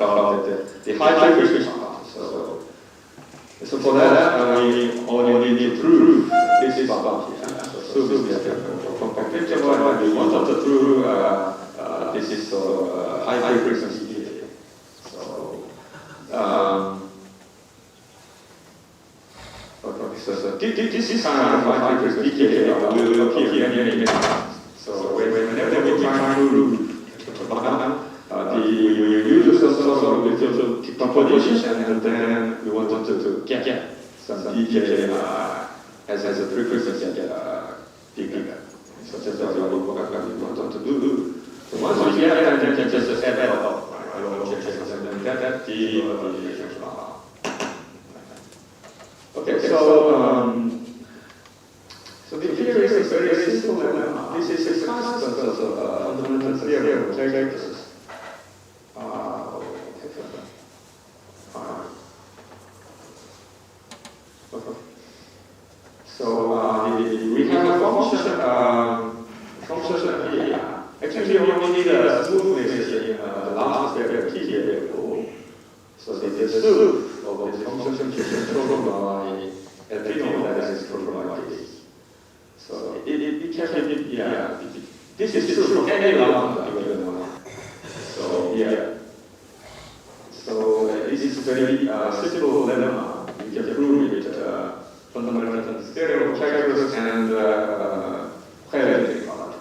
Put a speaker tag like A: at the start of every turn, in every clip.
A: about the high frequency part. So for that, we only need to prove this part here. So this is from picture one, we want to prove this is high frequency here. So this is kind of high frequency decay will appear in many minutes. So whenever we try to we use some sort of decomposition, and then we want to get some decay as a frequency bigger. So that's what we want to do. So once we get that, then just add up. And that the okay, so the theory is very simple. This is a constant of fundamental theory of characters. So we have a function here. Actually, we only need a smoothness in the last variable t variable. So the smooth of the function is controlled by that is controlled by this. So it can be, this is true for any lambda given one. So so this is very simple lemma. We can prove it fundamental theory of calculus and quadratic part.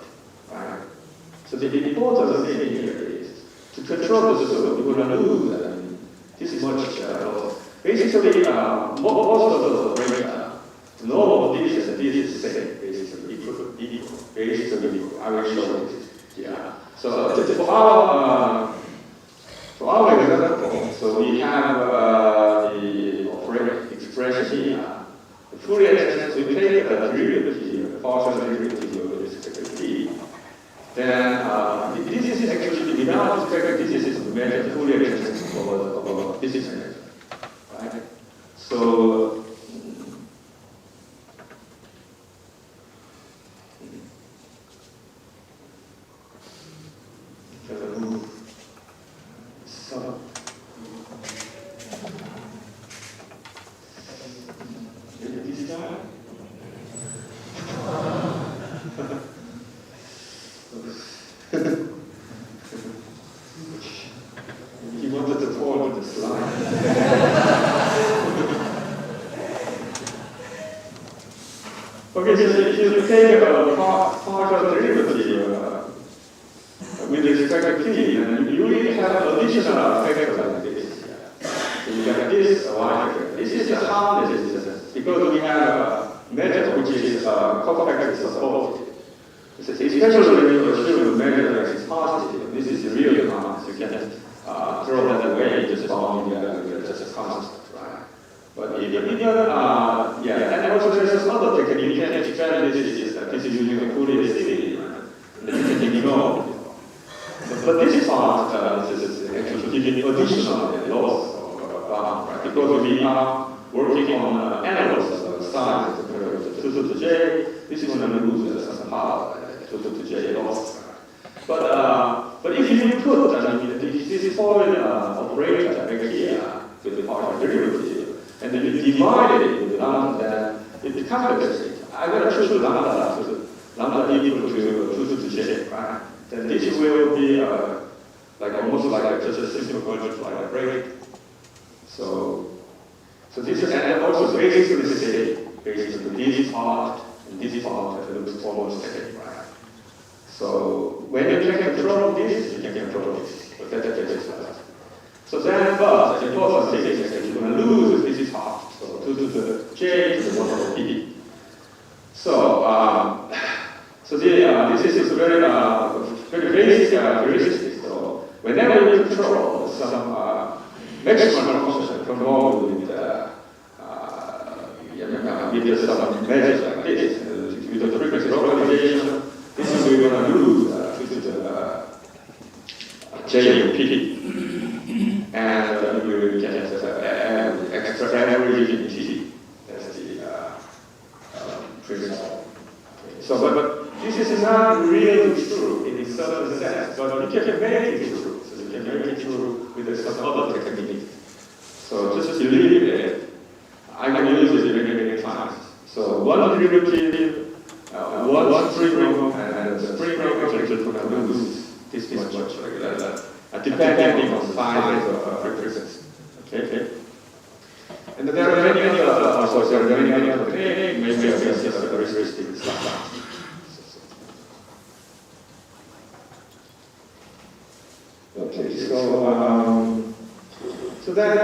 A: Right? So the important thing here is to control the system. We want to lose that. This is much basically most of the breakdown. No, this is the same. Basically equal. Basically, I will show this. Yeah. So for our example, so we have the expression here. The Fourier expression, we take the derivative here, partial derivative of this t. Then this is actually without respect. This is the measure Fourier expression of this expression, right? So he wanted to forward the slide. Okay, so if you take a partial derivative with respect to t, then you really have additional effect like this. So you get this y. This is a harmless because we have a measure which is cofactor supported. Especially when you assume the measure that is positive, this is real harmless. You can throw that away, just bound together, just constant, right? But if you and also there's another technique. You can extract this is using the Fourier series, right? And then you can ignore. But this part is actually giving additional loss, right? Because we are working on analog size of 2 to j. This is going to lose some power. 2 to j loss. But if you put, this Fourier operator back here with the partial derivative, and then you divide it with lambda, then it compensates. I'm going to choose lambda equal to 2 to j, right? Then this will be almost like just a simple version like a break. So this is, and also basically the same. Basically this part and this part looks almost the same, right? So when you can control this, you can control this. But that's right. So then, but the important thing is that you're going to lose this part. So 2 to the j to the 1 over p. So this is very basic characteristic. So whenever you control some maximum function convolved with some measures like this, with the frequency localization, this is we're going to lose j and p. And we will get extra average in t. That's the principle. So, but this is not really true in a certain sense, but you can make it true. So you can make it true with some other technique. So just believe it. I can use it many times. So one derivative, one spring and the spring actually could lose this much depending on the size of frequencies. Okay. And there are many other techniques, maybe just a characteristics like that. Okay, so then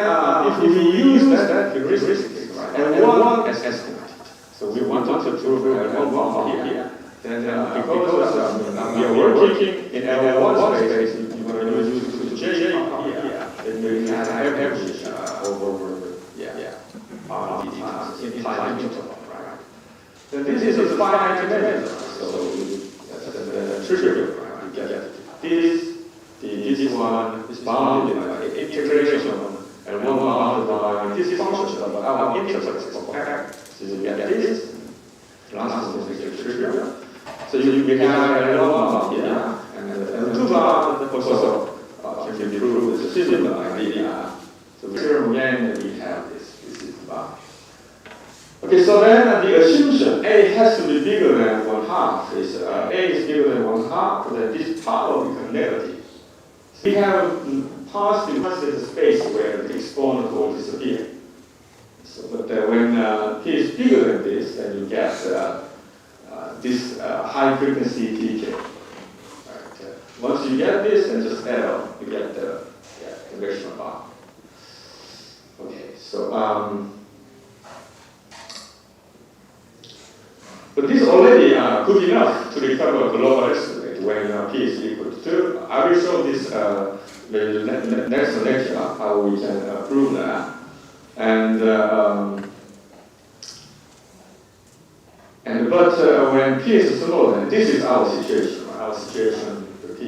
A: if we use that heuristic, right, L1 as estimate, so we wanted to prove L1 here, then because we are working in L1 space, you want to use the J here, then you have average over the times in time interval, right? Then this is a finite measure, so that's the trivial, right? You get this one is bounded by integration and one bounded by this function of our interface compact. So you get this plus this trivial. So you have L1 here and L2 bound also can be proved with a similar idea. So here again we have this is bound. Okay, so then the assumption A has to be bigger than 1/2 is A is bigger than 1/2, then this power becomes negative. We have positive space where the exponent will disappear. So, but when P is bigger than this, then you get this high frequency TK. Right. Once you get this, then just add up, you get the conventional bar. Okay, so but this is already good enough to recover the global estimate when P is equal to 2. I will show this maybe next lecture how we can prove that. But when P is smaller than, this is our situation. Right? Our situation for P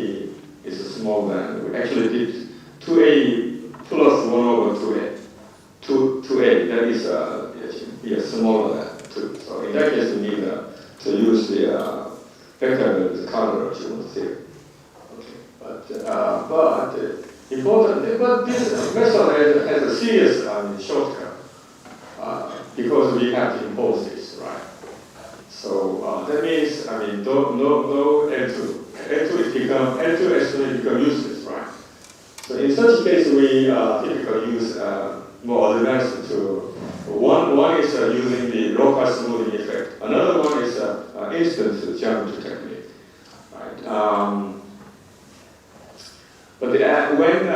A: is smaller than, we actually did 2A plus 1 over 2A. 2A, that is smaller than 2. So in that case, we need to use the vector coverage theory. Okay, but important, but this method has a serious shortcut because we have to impose this, right? So that means, no L2. L2 estimate become useless, right? So in such case, we typically use more advanced tool. One is using the local smoothing effect. Another one is instant geometry technique, right? But when the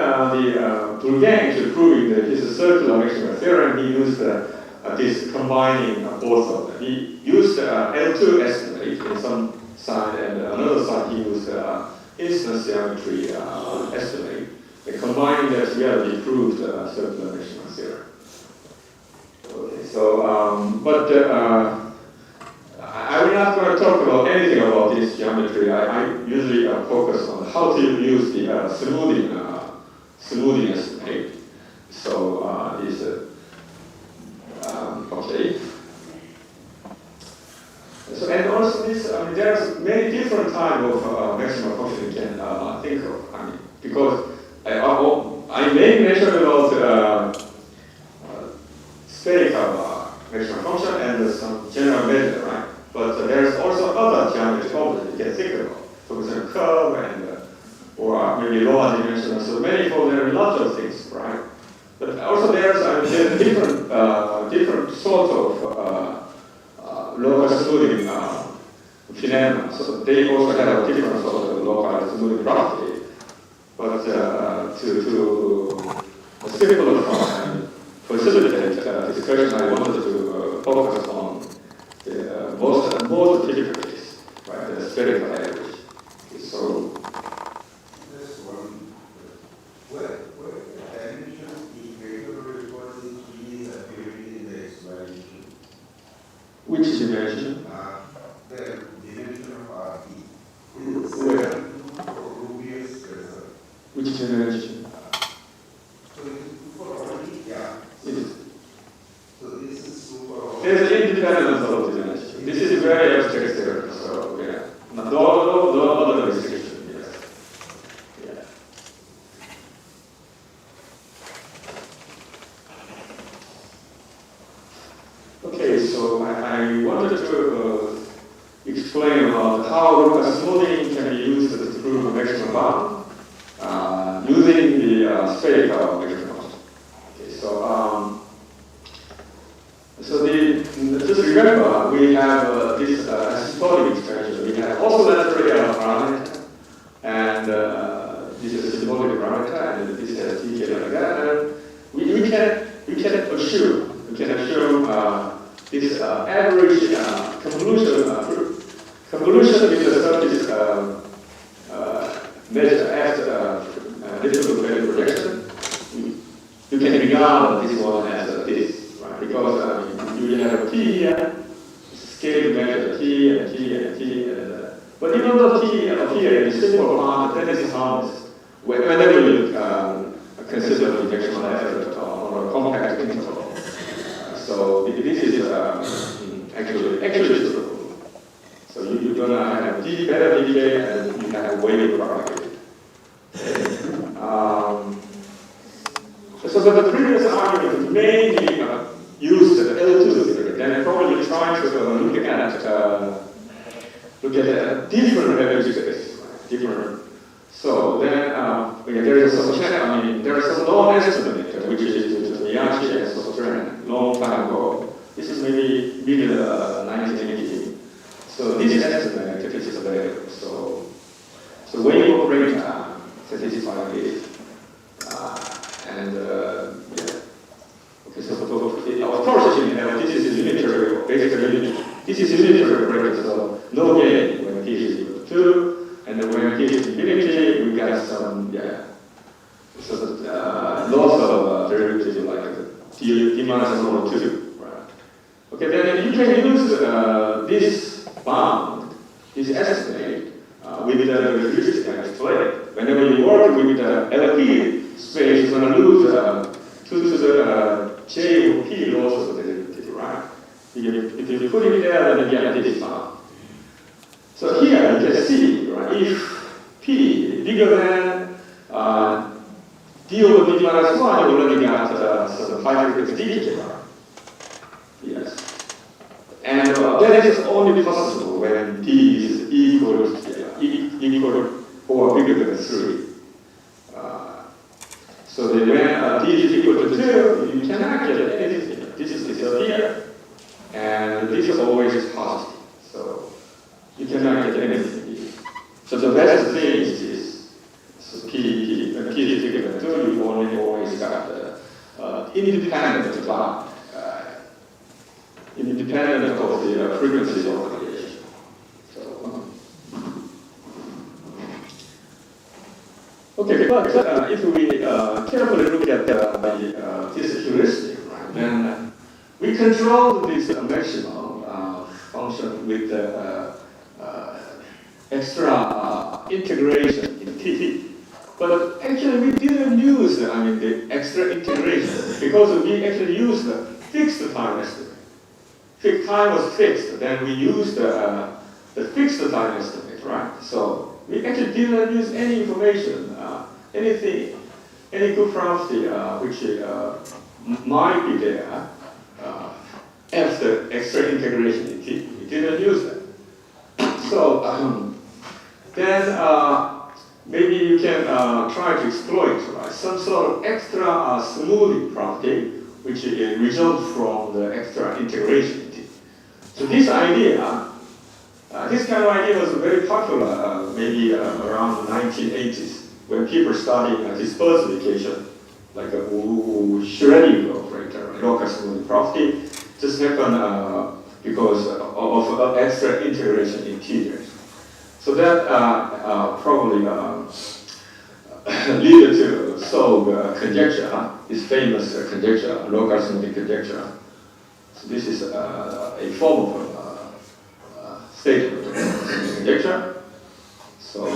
A: Bourgain actually proving that this is circular maximum theorem, he used this combining both of them. He used L2 estimate in some side, and another side he used instance geometry estimate. And combining that together, he proved circular maximum theorem. Okay, so I'm not going to talk about anything about this geometry. I usually focus on how to use the smoothing estimate. So okay. So and also this, there's many different types of maximum function you can think of. Because I may mention about spherical maximum function and some general measure, right? But there's also other geometry problems you can think about. For example, curve and or maybe lower dimensional. So many for there are lots of things, right? But also there's different sort of local smoothing phenomena. So they also have a different sort of local smoothing property. But to simplify and facilitate discussion, I wanted to focus on the most difficulties, right? The spherical average. So
B: this one, what dimension is regular recording key appearing in the explanation?
A: Which dimension?
B: The dimension of key.
A: Where? Which dimension?
B: So it is super already? Yeah.
A: It is.
B: So this is super already.
A: There's an independence of the dimension. This is very abstract theorem, so yeah. No other restriction, yes. Yeah. so I wanted to explain about how local smoothing can be used to prove maximum bound using the spherical maximum bound. Okay, just remember, we have this symbolic expression. We have oscillatory parameter, and this is a symbolic parameter, and this has detail like that. And we can assume this average convolution with the surface measure after difficult value projection. You can regard this one as this, right? Because you have t here, scale measure t and t and t, but even though t appear in simple part, that is harmless. Whenever you consider the injectional effort on a compact interval. So this is actually true. So you're gonna have better DJ and you have wave propagation. So the previous argument mainly used L2 theory, then probably trying to look at different energy space, different. So then there is some there is some known estimate which is DMHA and Software long time ago. This is maybe mid 1980. So this estimate is available. So wave operator satisfy this. And yeah. Okay, so of course, this is unitary, basically this is unitary operator, so no gain when t is equal to 2, and then when t is infinity, we get some loss of derivative like t minus 2, right? Okay, then you can use this bound, this estimate with the heuristic I explained. Whenever you work with the LP space, you're going to lose to the J or P loss of the derivative, right? If you put it there, then you get this bound. So here you can see, right, if P bigger than D over D minus 1, you already got some high frequency decay. Yes. And that is only possible when D is equal or bigger than 3. So then when D is equal to 2, you cannot get anything. This is here, and this is always positive. So you cannot get anything. So the best thing is this. So P is bigger than 2, you only always got independent bound. Independent of the frequency of radiation. So, okay, but if we carefully look at this heuristic, right, then we control this maximum function with the extra integration in T. But actually, we didn't use the extra integration because we actually used the fixed time estimate. Fixed time was fixed, then we used the fixed time estimate, right? So we actually didn't use any information, anything, any good property which might be there after extra integration in T. We didn't use that. So then maybe you can try to exploit, right, some sort of extra smoothing property which results from the extra integration. So this idea, this kind of idea was very popular maybe around the 1980s when people studied dispersification, like a Schrödinger operator, local smoothing property, just happened because of extra integration integers. So that probably led to solve conjecture, this famous conjecture, local smoothing conjecture. So this is a form of statement of conjecture. So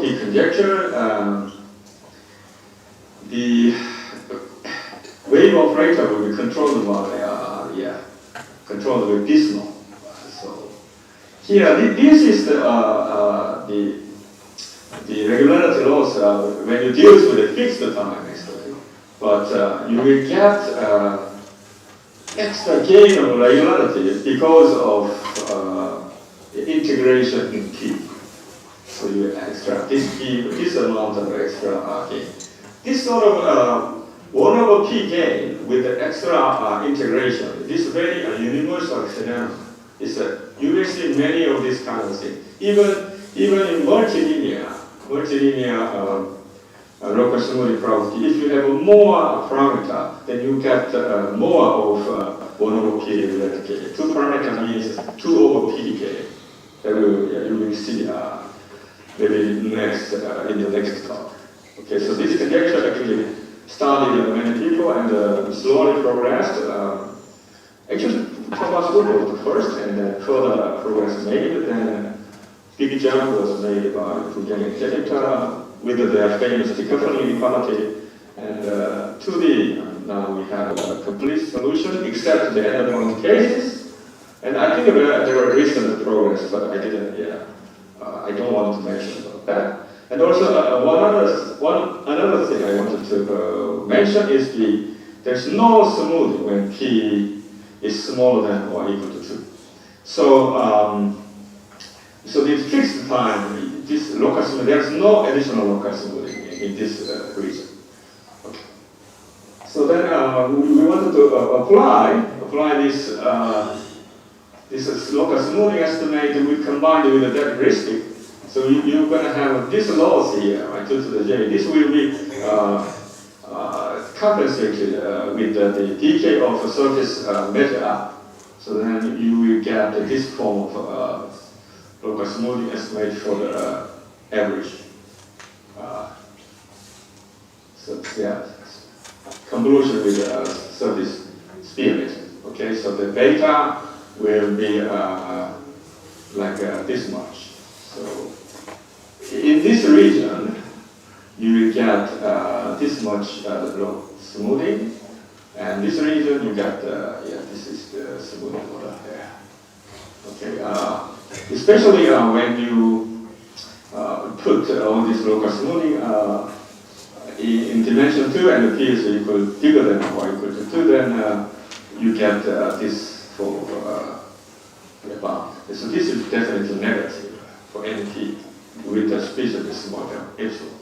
A: he conjectured the wave operator will be controlled by this norm. So here this is the regularity loss when you deal with a fixed time, but you will get extra gain of regularity because of integration in P. So you extra this amount of extra gain. This sort of 1 over P gain with the extra integration, this very universal scenario. You will see many of these kind of things. Even in multilinear local smoothing property, if you have more parameter, then you get more of 1 over P related gain. 2 parameter means 2 over P gain. That you will see maybe next in the next talk. Okay, so this conjecture actually studied by many people and slowly progressed. Actually, Thomas Wood was the first, and then further progress made. Then big jump was made by Fujian and Jetta with their famous decoupling inequality. And 2D, now we have a complete solution except the end-point cases. And I think there were recent progress, but I didn't. I don't want to mention about that. And also another thing I wanted to mention is there's no smoothing when P is smaller than or equal to 2. So so this fixed time, this local smoothing, there's no additional local smoothing in this region. Okay. So then we wanted to apply this this local smoothing estimate we combined with the depth heuristic. So you're going to have this loss here, right, 2 to the j. This will be compensated with the decay of the surface measure up. So then you will get this form of local smoothing estimate for the average. So yeah, convolution with the surface spearmint. Okay, so the beta will be like this much. So in this region, you will get this much smoothing, and this region you get this is the smoothing order there. Okay, especially when you put all this local smoothing in dimension 2 and the P is bigger than or equal to 2, then you get this form of bound. So this is definitely negative for any P with the species model epsilon.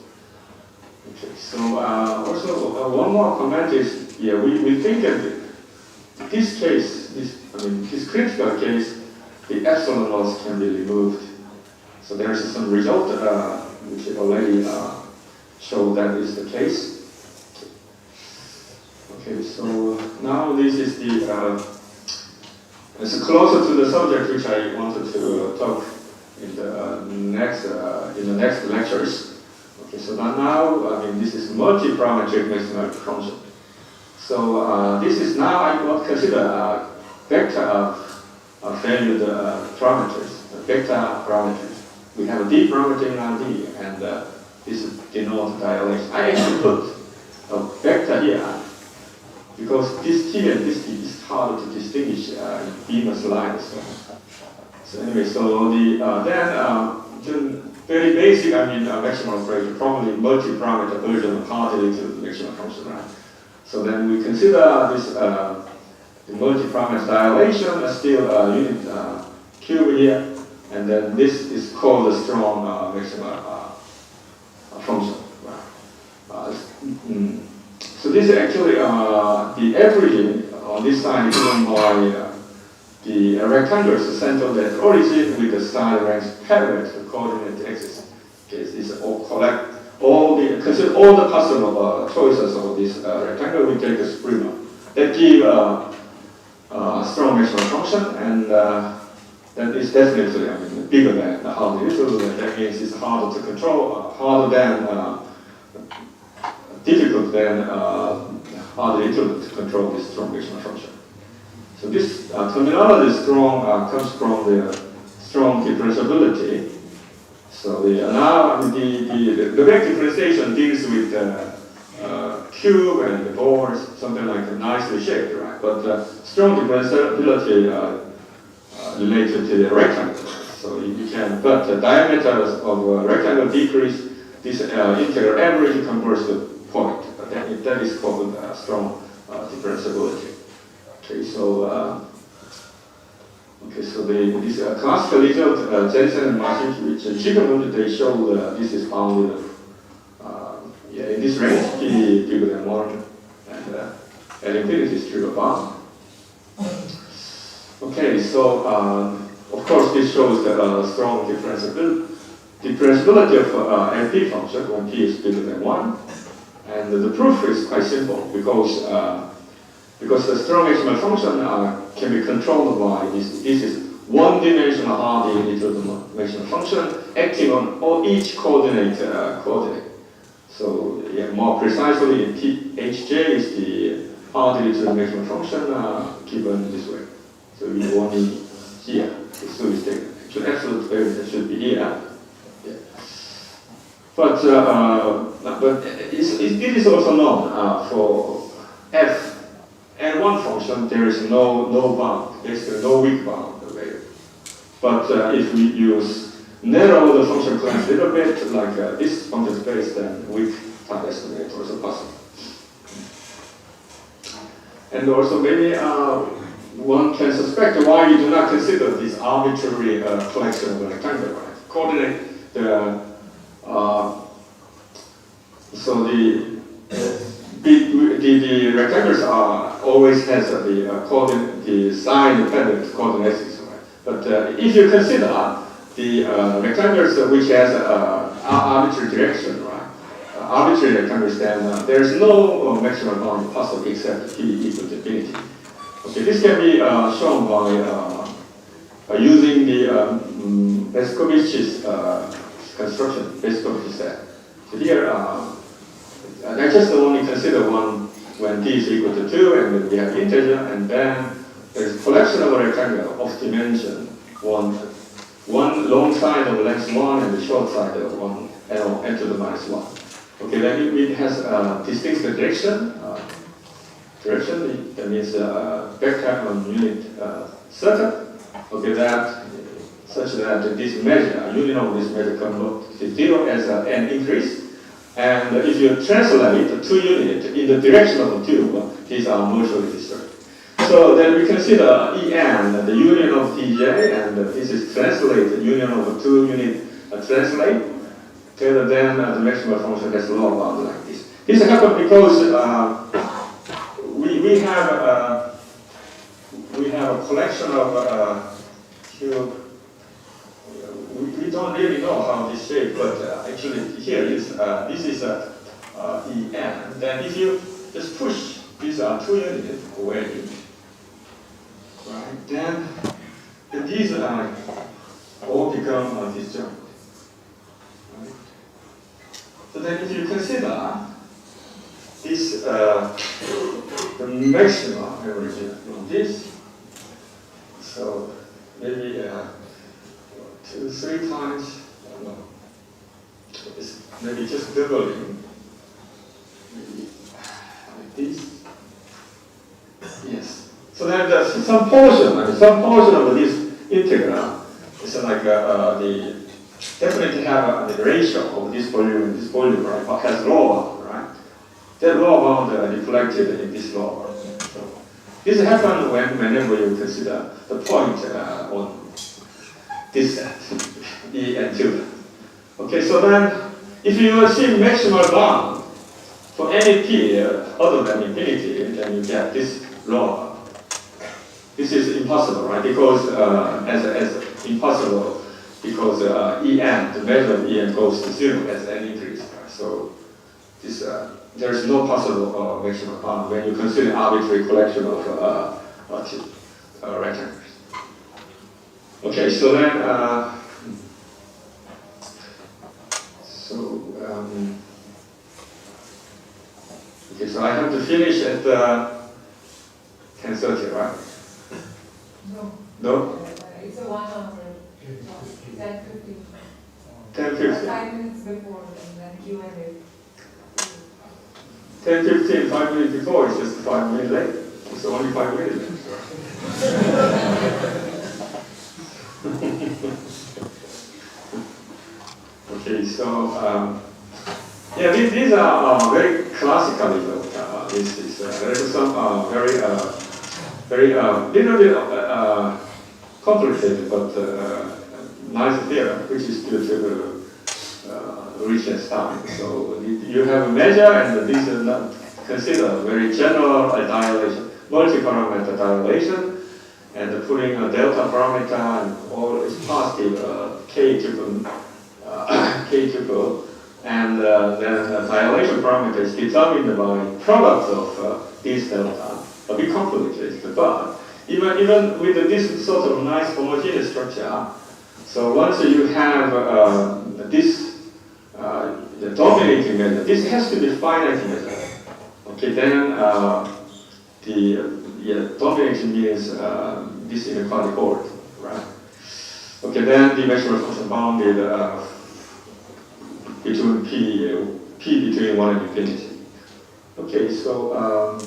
A: Okay, so also one more comment is, we think that this case, this critical case, the epsilon loss can be removed. So there is some result which already show that is the case. Okay, so now this is it's closer to the subject which I wanted to talk in the next lectures. Okay, so now this is multi-parametric maximal function. So this is now I would consider a vector of valued parameters, vector parameters. We have a D parameter in our D, and this denotes dilation. I actually put a vector here because this T and this T is hard to distinguish in beam slides. So anyway, so then very basic, maximal operation, probably multi-parameter version of hard-related maximal function, right? So then we consider this the multi-parameter dilation as still unit cube here, and then this is called the strong maximal function, right? So this is actually the averaging on this side is given by the rectangles centered at origin with the side range parallel to the coordinate axis. Okay, this all consider all the possible choices of this rectangle. We take the suprema that give strong maximal function, and that is definitely bigger than the hard little. That means it's harder to control, harder than difficult than hard little to control this strong maximal function. So this terminology strong comes from the strong differentiability. So now the vector differentiation deals with cube and the boards, something like nicely shaped, right? But strong differentiability related to the rectangle. So you can, but the diameter of a rectangle decrease, this integral average converts to point. That is called strong differentiability. Okay, so this classical result, Jensen and Martin, which achievement they show this is bounded in this range, p bigger than 1, and at infinity is triple bound. Okay, so of course this shows the strong differentiability of NP function when p is bigger than 1, and the proof is quite simple because the strong maximal function can be controlled by this. This is one-dimensional Hardy maximal function acting on each coordinate. So yeah, more precisely, Hj is the Hardy maximal function given this way. So we only here. So we take actually absolute variance should be here. Yeah. But it is also known for f and one function there is no bound, basically no weak bound available. But if we narrow the function class a little bit, like this function space, then weak time estimate is also possible. And also maybe one can suspect why we do not consider this arbitrary collection of a rectangle, right? Coordinate the so the rectangles always has the sign dependent coordinates, right? But if you consider the rectangles which has arbitrary direction, right? Arbitrary rectangles, then there is no maximum bound possible except p equal to infinity. Okay, this can be shown by using the Vescovich's construction, Vescovich set. So here, I just only consider one when d is equal to 2, and then we have integer, and then there's a collection of a rectangle of dimension 1 long side of length 1 and the short side of 1 n to the minus 1. Okay, then it has a distinct direction. That means vector on unit circle. Okay, that such that this measure, union of this measure converts to 0 as an increase. And if you translate 2 units in the direction of the tube, these are mutually distinct. So then we consider En, the union of Tj, and this is translated, union of 2 units translate. Okay, then the maximum function has lower bound like this. This happens because we have a collection of cube. We don't really know how this shape, but actually here is this is En. Then if you just push these 2 units away, right? Then these all become disjoint. Right? So then if you consider this the maximum average on this, so maybe 2-3 times, I don't know, it's maybe just doubling, maybe like this. Yes. So then there's some portion of this integral is like definitely have the ratio of this volume and this volume, right? But has lower bound, right? That lower bound reflected in this lower bound. So this happens whenever you consider the point on this set, E and 2. Okay, so then if you achieve maximal bound for any p other than infinity, then you get this lower bound. This is impossible, right? Because as impossible because En, the measure of En goes to 0 as n increase. Right? So this there is no possible maximum bound when you consider arbitrary collection of rectangles. Okay, so then okay, so I have to finish at 10:30, right?
C: No.
A: No?
C: It's a 1 hour. 10:15.
A: 10:15.
C: 5 minutes before, and then Q&A.
A: 10:15, 5 minutes before, it's just 5 minutes late. It's only 5 minutes late. Okay, so yeah, these are very classical results. There is some very very little bit complicated, but nice theorem, which is due to the Richenstein. So you have a measure, and this is not considered very general dilation, multi-parameter dilation, and putting a delta parameter and all is positive k tuple, and then the dilation parameter is determined by product of these delta. A bit complicated, but even with this sort of nice homogeneous structure, so once you have this the dominating measure, this has to be finite measure. Okay, then the dominating means this inequality hold, right? Okay, then the measurement function bounded between p between 1 and infinity. Okay, so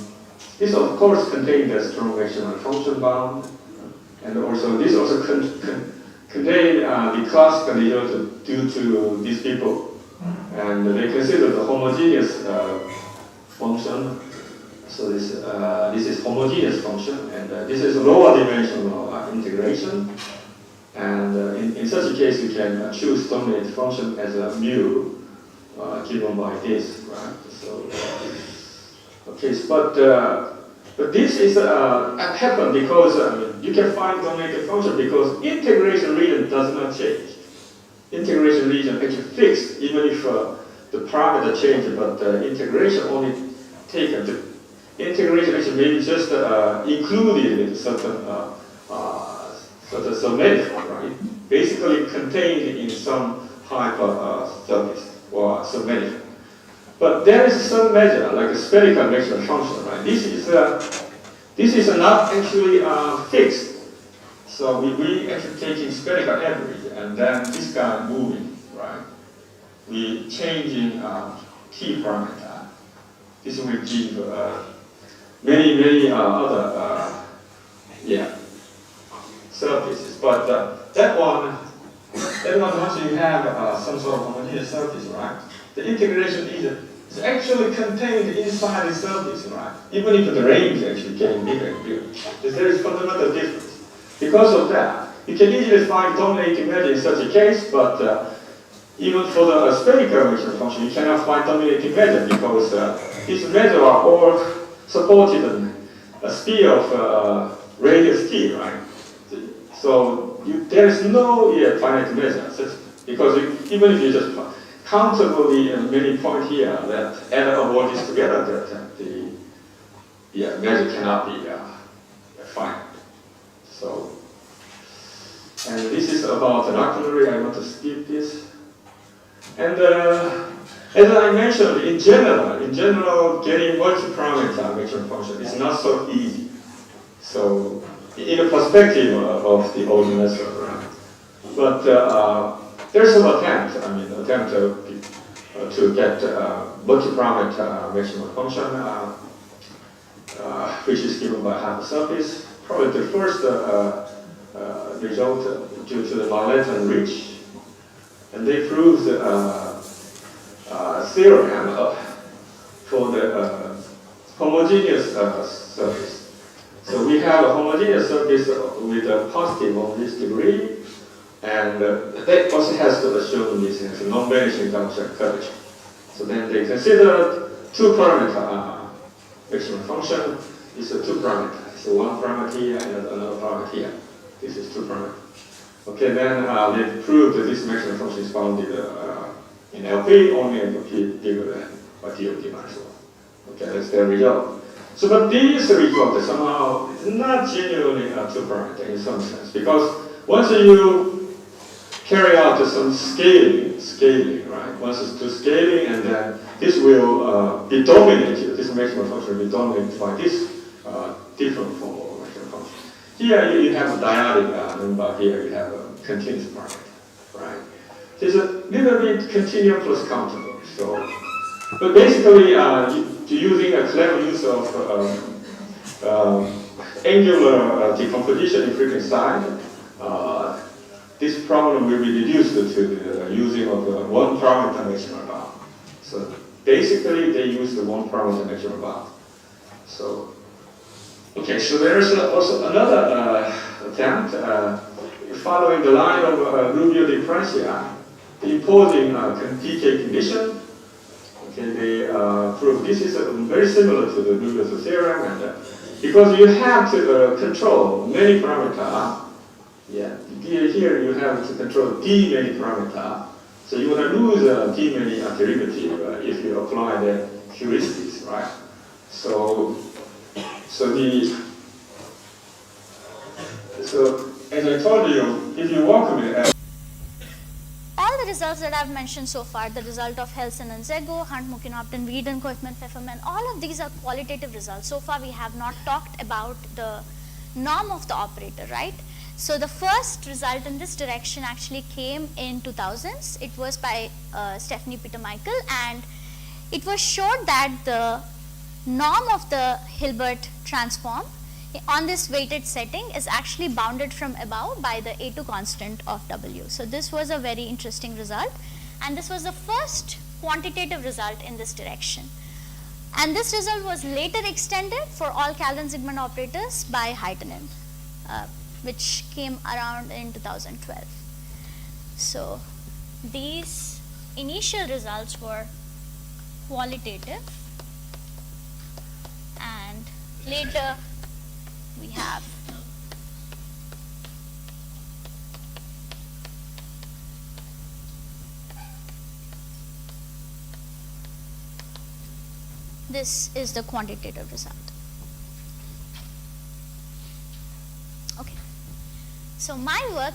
A: this of course contains the strong measurement function bound, and also this also contains the classical result due to these people, and they consider the homogeneous function. So this is homogeneous function, and this is lower dimensional integration. And in such a case, you can choose dominant function as a mu given by this, right? So okay, but this is happen because you can find dominated function because integration region does not change. Integration region actually fixed, even if the parameter changes, but the integration only taken. The integration actually maybe just included in certain manifold, right? Basically contained in some hyper surface or submanifold. But there is some measure, like a spherical measurement function, right? This is not actually fixed. So we actually taking spherical average, and then this guy moving, right? We changing t parameter. This will give many other surfaces. But that one once you have some sort of homogeneous surface, right? The integration is actually contained inside the surface, right? Even if the range actually getting bigger and bigger. There is fundamental difference. Because of that, you can easily find dominating measure in such a case, but even for the spherical measurement function, you cannot find dominating measure because these measures are all supported in a sphere of radius t, right? So there is no finite measure, because even if you just countably many points here that add all this together, that the measure cannot be finite. So, and this is about an auxiliary. I want to skip this. And as I mentioned, in general, getting multi-parameter measurement function is not so easy. So, in the perspective of the old method, right? But there's some attempt to get multi-parameter measurement function, which is given by hypersurface. Probably the first result due to the Marlett and Rich, and they proved theorem for the homogeneous surface. So we have a homogeneous surface with a positive homogeneous degree, and that also has to assume this is a non-vanishing function curvature. So then they considered two-parameter measurement function is a two-parameter. So one parameter here and another parameter here. This is two parameter. Okay, then they proved that this measurement function is bounded in LP only if P bigger than or DOD minus 1. Okay, that's their result. So, but this result somehow is not genuinely two parameter in some sense, because once you carry out some scaling, right? Once it's to scaling, and then this will be dominated. This measurement function will be dominated by this different form of measurement function. Here you have a dyadic number. Here you have a continuous parameter, right? So it's a little bit continuous plus countable. So, but basically, using a clever use of angular decomposition in frequency side, this problem will be reduced to the using of the one parameter measurement bound. So basically, they use the one parameter measurement bound. So Okay, so there is also another attempt following the line of Rubio-Di imposing PK condition. Okay, they prove this is very similar to the Rubio's theorem, and because you have to control many parameters. Yeah, here you have to control d many parameters. So you want to lose d many derivative if you apply the heuristics, right? So as I told you, if you work with
D: all the results that I've mentioned so far, the result of Helson and Szego, Hunt, Mukin-Opton, Whedon, Koifman, Pfefferman, all of these are qualitative results. So far we have not talked about the norm of the operator, right? So the first result in this direction actually came in 2000s. It was by Stephanie Peter-Michael, and it was showed that the norm of the Hilbert transform on this weighted setting is actually bounded from above by the A2 constant of W. So this was a very interesting result, and this was the first quantitative result in this direction. And this result was later extended for all Calvin-Zygmunt operators by Heitinen, which came around in 2012. So these initial results were qualitative, and later we have this is the quantitative result. Okay, so my work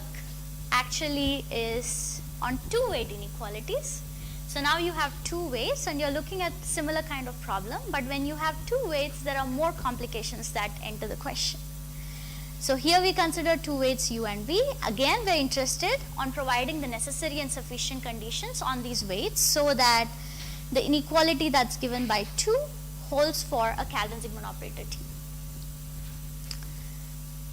D: actually is on two weight inequalities. So now you have two weights and you're looking at similar kind of problem, but when you have two weights, there are more complications that enter the question. So here we consider two weights U and V. Again, we're interested on providing the necessary and sufficient conditions on these weights so that the inequality that's given by 2 holds for a Calvin-Zygmunt operator T.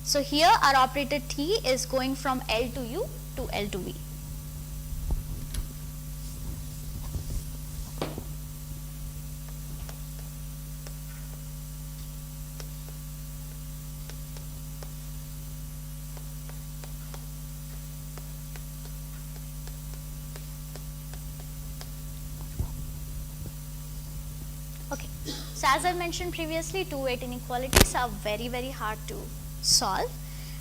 D: So here our operator T is going from L to U to L to V. Okay, so as I mentioned previously, two weight inequalities are very, very hard to solve.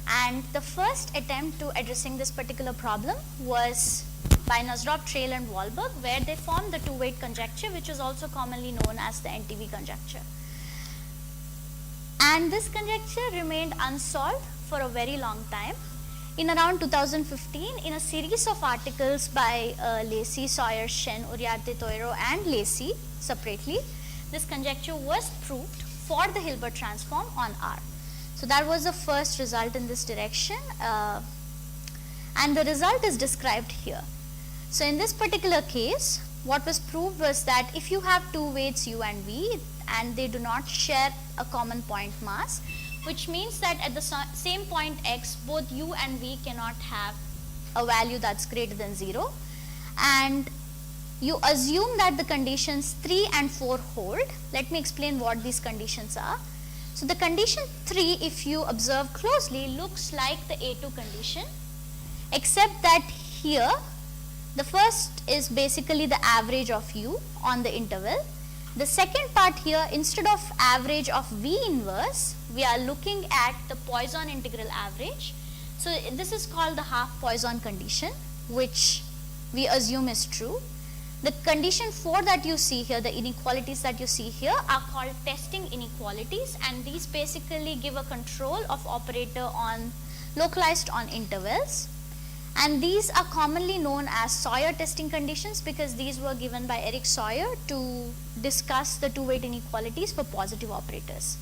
D: And the first attempt to addressing this particular problem was by Nasrov, Trail and Wahlberg, where they formed the two weight conjecture, which is also commonly known as the NTV conjecture. And this conjecture remained unsolved for a very long time. In around 2015, in a series of articles by Lacey, Sawyer, Shen, Uriarte, Toiro and Lacey separately, this conjecture was proved for the Hilbert transform on R. So that was the first result in this direction, and the result is described here. So in this particular case, what was proved was that if you have two weights U and V and they do not share a common point mass, which means that at the same point x, both U and V cannot have a value that's greater than 0, and you assume that the conditions 3 and 4 hold. Let me explain what these conditions are. So the condition 3, if you observe closely, looks like the A2 condition, except that here the first is basically the average of U on the interval. The second part here, instead of average of V inverse, we are looking at the Poisson integral average. So this is called the half Poisson condition, which we assume is true. The condition 4 that you see here, the inequalities that you see here, are called testing inequalities, and these basically give a control of operator on localized on intervals. And these are commonly known as Sawyer testing conditions because these were given by Eric Sawyer to discuss the two weight inequalities for positive operators.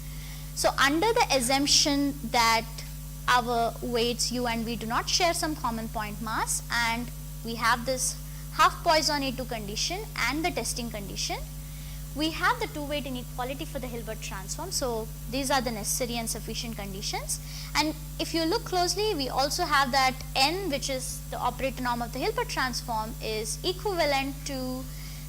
D: So under the assumption that our weights U and V do not share some common point mass, and we have this half Poisson A2 condition and the testing condition, we have the two weight inequality for the Hilbert transform. So these are the necessary and sufficient conditions. And if you look closely, we also have that N, which is the operator norm of the Hilbert transform, is equivalent to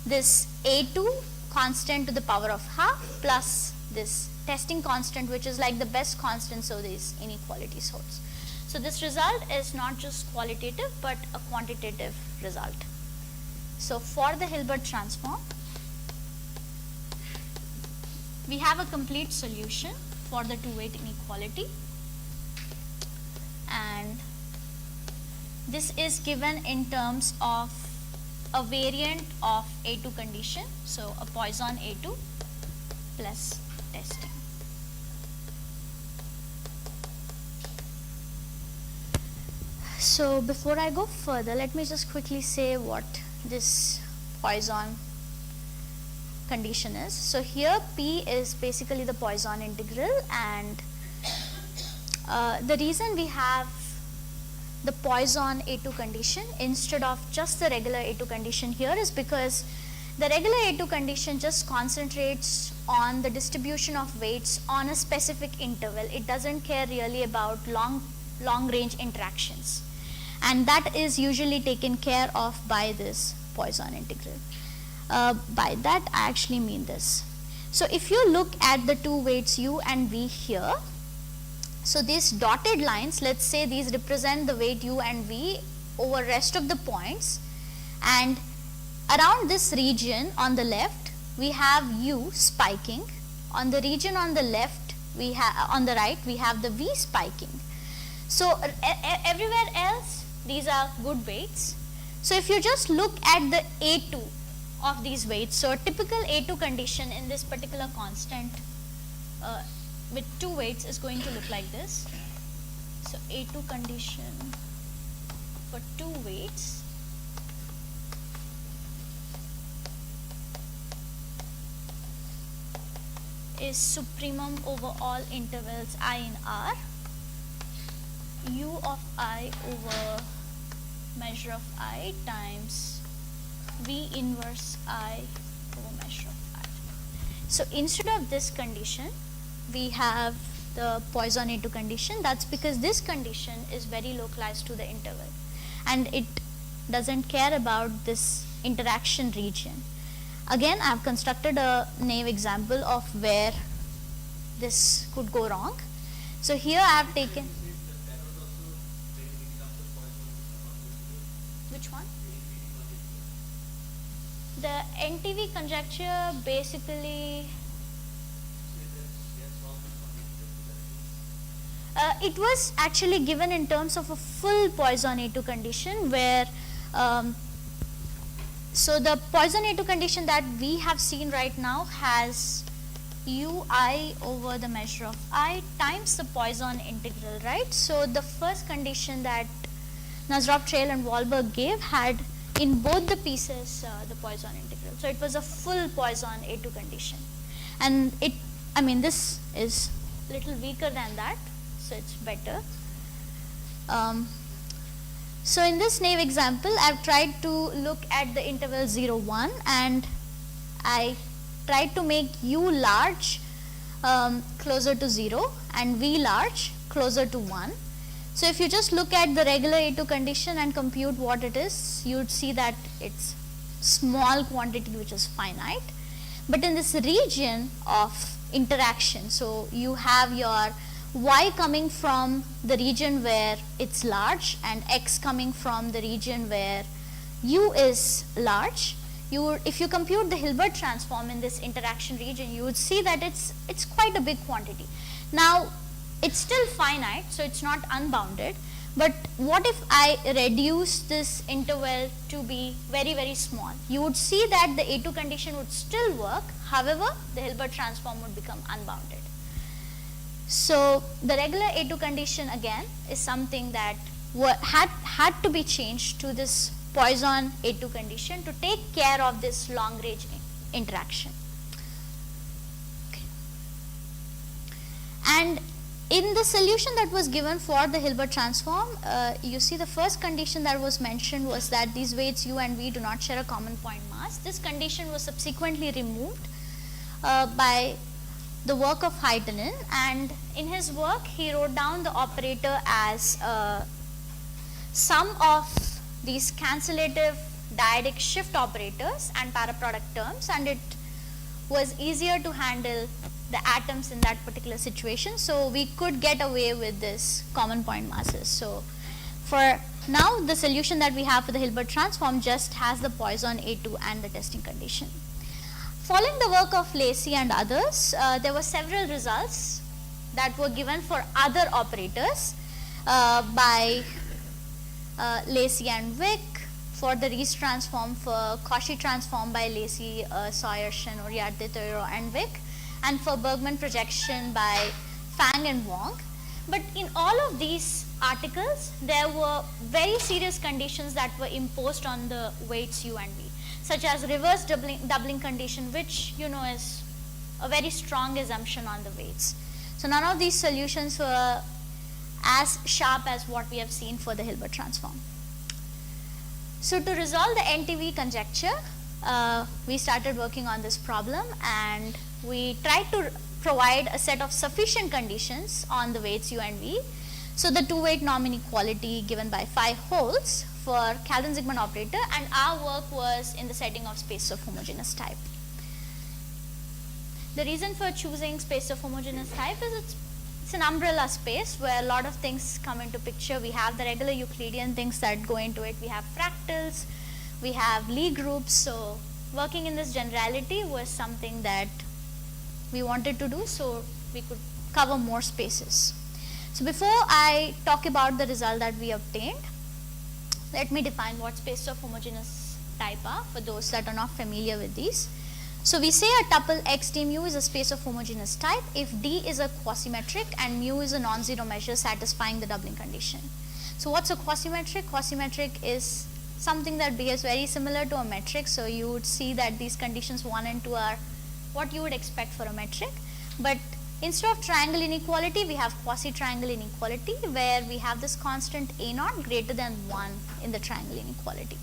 D: this A2 constant to the power of half plus this testing constant, which is like the best constant, so these inequalities holds. So this result is not just qualitative but a quantitative result. So for the Hilbert transform, we have a complete solution for the two-weight inequality, and this is given in terms of a variant of A2 condition, so a Poisson A2 plus testing. So before I go further, let me just quickly say what this Poisson condition is. So here P is basically the Poisson integral, and the reason we have the Poisson A2 condition instead of just the regular A2 condition here is because the regular A2 condition just concentrates on the distribution of weights on a specific interval. It doesn't care really about long range interactions, and that is usually taken care of by this Poisson integral. By that I actually mean this. So if you look at the two weights u and v here, so these dotted lines, let's say these represent the weight u and v over rest of the points, and around this region on the left we have u spiking, on the region on the left we have, on the right we have the v spiking. So everywhere else these are good weights. So if you just look at the A2 of these weights, so a typical A2 condition in this particular constant with two weights is going to look like this. So A2 condition for two weights is supremum over all intervals I in R, u of I over measure of I times v inverse I over measure of I. So instead of this condition we have the Poisson A2 condition. That's because this condition is very localized to the interval and it doesn't care about this interaction region. Again, I have constructed a naive example of where this could go wrong. So here I have taken, which one? The NTV conjecture basically, it was actually given in terms of a full Poisson A2 condition where so the Poisson A2 condition that we have seen right now has ui over the measure of I times the Poisson integral, right? So the first condition that Nazarov, Trail and Wahlberg gave had in both the pieces the Poisson integral. So it was a full Poisson A2 condition, and it, I mean, this is a little weaker than that, so it's better. So in this naive example, I've tried to look at the interval 0, 1, and I tried to make u large closer to 0 and v large closer to 1. So if you just look at the regular A2 condition and compute what it is, you would see that it's small quantity which is finite. But in this region of interaction, so you have your y coming from the region where it's large and x coming from the region where u is large. If you compute the Hilbert transform in this interaction region, you would see that it's quite a big quantity. Now it's still finite, so it's not unbounded, but what if I reduce this interval to be very, very small? You would see that the A2 condition would still work, however the Hilbert transform would become unbounded. So the regular A2 condition again is something that had to be changed to this Poisson A2 condition to take care of this long range interaction. Okay. And in the solution that was given for the Hilbert transform, you see the first condition that was mentioned was that these weights u and v do not share a common point mass. This condition was subsequently removed by the work of Heitinen, and in his work he wrote down the operator as sum of these cancellative dyadic shift operators and paraproduct terms, and it was easier to handle the atoms in that particular situation, so we could get away with this common point masses. So for now, the solution that we have for the Hilbert transform just has the Poisson A2 and the testing condition. Following the work of Lacey and others, there were several results that were given for other operators by Lacey and Wick, for the Riesz transform, for Cauchy transform by Lacey, Sawyer, Shen, Uriarte, Toiro and Wick, and for Bergman projection by Fang and Wong. But in all of these articles, there were very serious conditions that were imposed on the weights U and V, such as reverse doubling condition, which you know is a very strong assumption on the weights. So none of these solutions were as sharp as what we have seen for the Hilbert transform. So to resolve the NTV conjecture, we started working on this problem, and we tried to provide a set of sufficient conditions on the weights U and V. So the two-weight norm inequality given by 5 holes for Calvin-Zygmunt operator, and our work was in the setting of space of homogeneous type. The reason for choosing space of homogeneous type is it's an umbrella space where a lot of things come into picture. We have the regular Euclidean things that go into it. We have fractals, we have Lie groups. So working in this generality was something that we wanted to do, so we could cover more spaces. So before I talk about the result that we obtained, let me define what spaces of homogeneous type are for those that are not familiar with these. So we say a tuple X D mu is a space of homogeneous type if D is a quasimetric and mu is a non-zero measure satisfying the doubling condition. So what's a quasimetric? Quasimetric is something that behaves very similar to a metric. So you would see that these conditions 1 and 2 are what you would expect for a metric. But instead of triangle inequality, we have quasi-triangle inequality, where we have this constant A naught greater than 1 in the triangle inequality.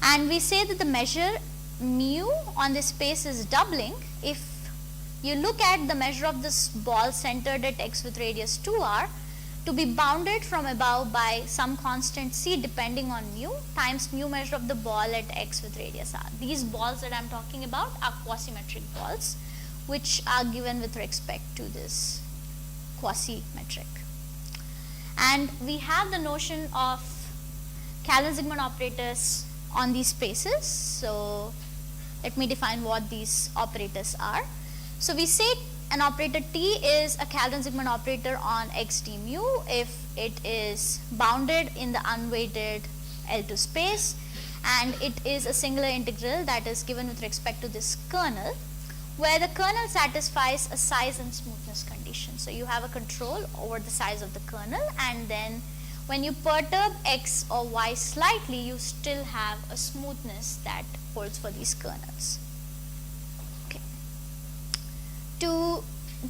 D: And we say that the measure mu on this space is doubling if you look at the measure of this ball centered at x with radius 2r to be bounded from above by some constant c depending on mu times mu measure of the ball at x with radius r. These balls that I am talking about are quasimetric balls, which are given with respect to this quasimetric. And we have the notion of Calvin-Zygmunt operators on these spaces. So let me define what these operators are. So we say an operator T is a Calvin-Zygmunt operator on x d mu if it is bounded in the unweighted L2 space, and it is a singular integral that is given with respect to this kernel, where the kernel satisfies a size and smoothness condition. So you have a control over the size of the kernel, and then when you perturb x or y slightly, you still have a smoothness that holds for these kernels. Okay. To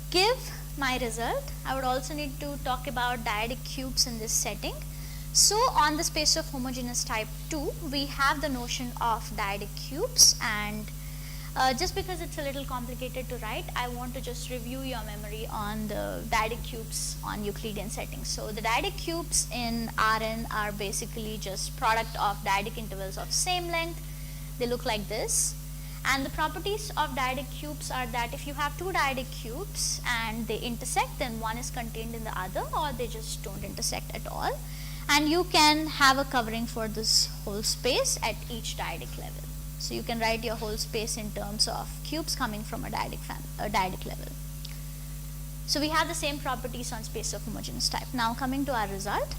D: give my result, I would also need to talk about dyadic cubes in this setting. So on the space of homogeneous type 2, we have the notion of dyadic cubes, and just because it's a little complicated to write, I want to just review your memory on the dyadic cubes on Euclidean settings. So the dyadic cubes in Rn are basically just product of dyadic intervals of same length. They look like this. And the properties of dyadic cubes are that if you have two dyadic cubes and they intersect, then one is contained in the other, or they just don't intersect at all. And you can have a covering for this whole space at each dyadic level. So you can write your whole space in terms of cubes coming from a dyadic level. So we have the same properties on space of homogeneous type. Now coming to our result.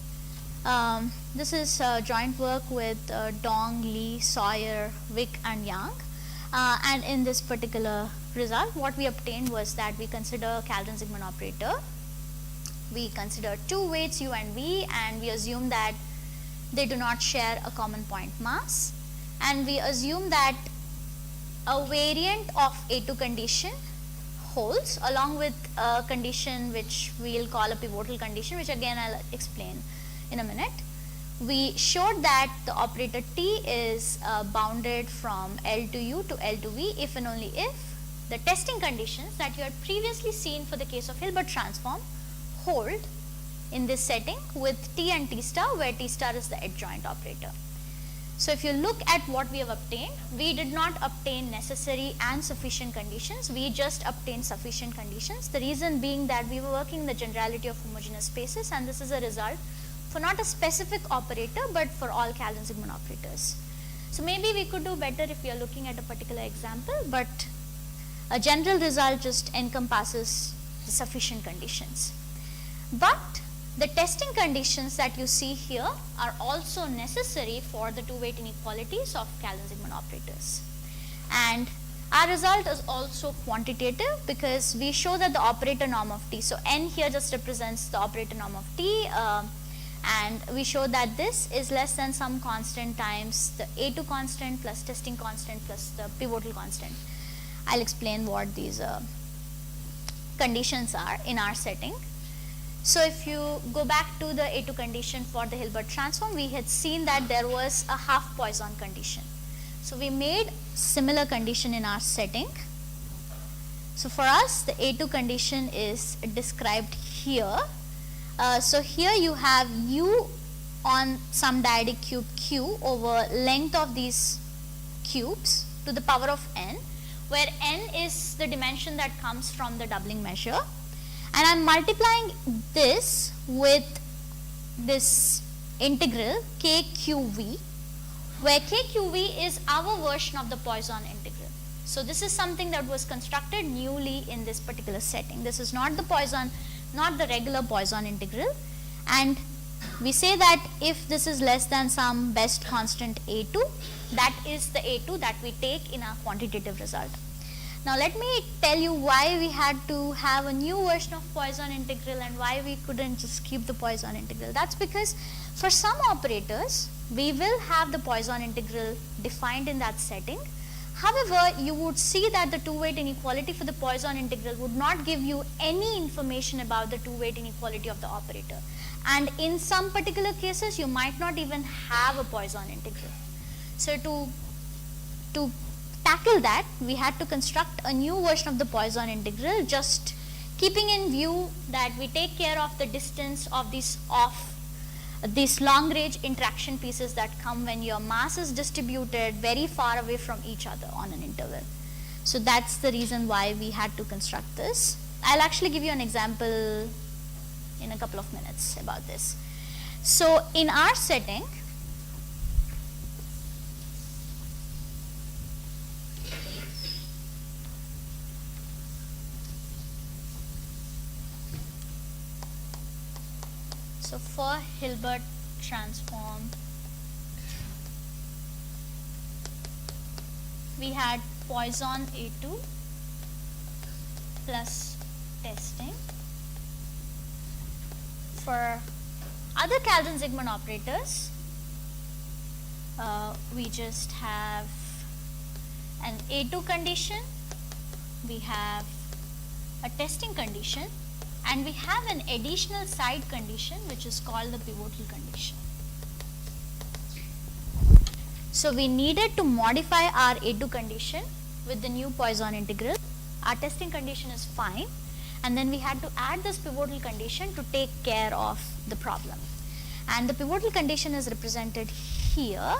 D: This is joint work with Dong, Lee, Sawyer, Wick and Yang. And in this particular result, what we obtained was that we consider Calvin-Zygmunt operator. We consider two weights U and V, and we assume that they do not share a common point mass. And we assume that a variant of A2 condition holds along with a condition which we will call a pivotal condition, which again I'll explain in a minute. We showed that the operator T is bounded from L to U to L to V if and only if the testing conditions that you had previously seen for the case of Hilbert transform hold in this setting with T and T star, where T star is the adjoint operator. So if you look at what we have obtained, we did not obtain necessary and sufficient conditions, we just obtained sufficient conditions. The reason being that we were working in the generality of homogeneous spaces, and this is a result for not a specific operator but for all Calvin-Sigmund operators. So maybe we could do better if we are looking at a particular example, but a general result just encompasses the sufficient conditions. But the testing conditions that you see here are also necessary for the two-weight inequalities of Calvin-Sigmund operators. And our result is also quantitative because we show that the operator norm of T, so N here just represents the operator norm of T, and we show that this is less than some constant times the A2 constant plus testing constant plus the pivotal constant. I'll explain what these conditions are in our setting. So if you go back to the A2 condition for the Hilbert transform, we had seen that there was a half Poisson condition. So we made similar condition in our setting. So for us, the A2 condition is described here. So here you have U on some dyadic cube Q over length of these cubes to the power of n, where n is the dimension that comes from the doubling measure. And I am multiplying this with this integral kqv, where kqv is our version of the Poisson integral. So this is something that was constructed newly in this particular setting. This is not the Poisson, not the regular Poisson integral. And we say that if this is less than some best constant A2, that is the A2 that we take in our quantitative result. Now let me tell you why we had to have a new version of Poisson integral and why we couldn't just keep the Poisson integral. That's because for some operators, we will have the Poisson integral defined in that setting. However, you would see that the two-weight inequality for the Poisson integral would not give you any information about the two-weight inequality of the operator. And in some particular cases, you might not even have a Poisson integral. So to tackle that, we had to construct a new version of the Poisson integral, just keeping in view that we take care of the distance of these long range interaction pieces that come when your mass is distributed very far away from each other on an interval. So that's the reason why we had to construct this. I'll actually give you an example in a couple of minutes about this. So in our setting, so for Hilbert transform, we had Poisson A2 plus testing. For other Calvin-Sigmund operators, we just have an A2 condition, we have a testing condition, and we have an additional side condition which is called the pivotal condition. So we needed to modify our A2 condition with the new Poisson integral. Our testing condition is fine, and then we had to add this pivotal condition to take care of the problem. And the pivotal condition is represented here.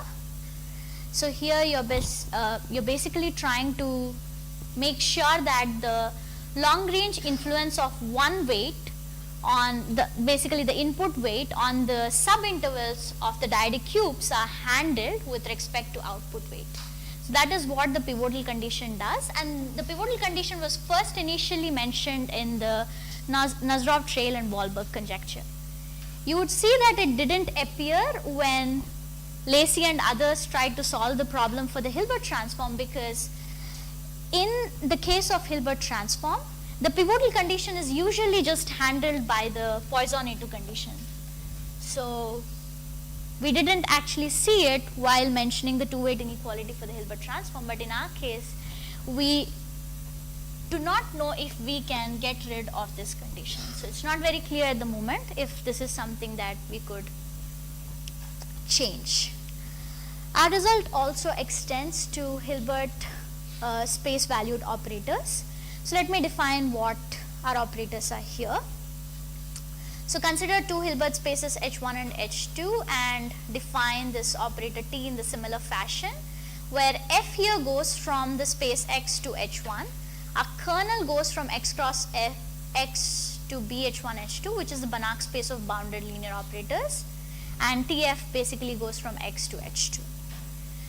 D: So here you're basically trying to make sure that the long range influence of one weight on basically the input weight on the subintervals of the dyadic cubes are handled with respect to output weight. So that is what the pivotal condition does, and the pivotal condition was first initially mentioned in the Nazarov trail and Wahlberg conjecture. You would see that it didn't appear when Lacey and others tried to solve the problem for the Hilbert transform, because in the case of Hilbert transform, the pivotal condition is usually just handled by the Poisson A2 condition. So we didn't actually see it while mentioning the two-weight inequality for the Hilbert transform, but in our case, we do not know if we can get rid of this condition. So it's not very clear at the moment if this is something that we could change. Our result also extends to Hilbert space valued operators. So let me define what our operators are here. So consider two Hilbert spaces H1 and H2 and define this operator T in the similar fashion, where F here goes from the space X to H1, our kernel goes from X cross X to BH1 H2, which is the Banach space of bounded linear operators, and TF basically goes from X to H2.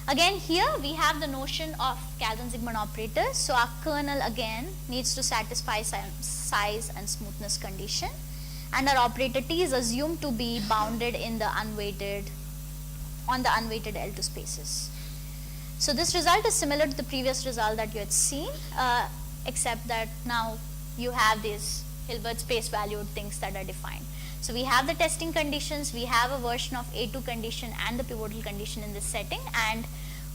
D: Again here we have the notion of Calvin-Zygmunt operators, so our kernel again needs to satisfy size and smoothness condition, and our operator T is assumed to be bounded in the unweighted L2 spaces. So this result is similar to the previous result that you had seen, except that now you have these Hilbert space valued things that are defined. So we have the testing conditions, we have a version of A2 condition and the pivotal condition in this setting, and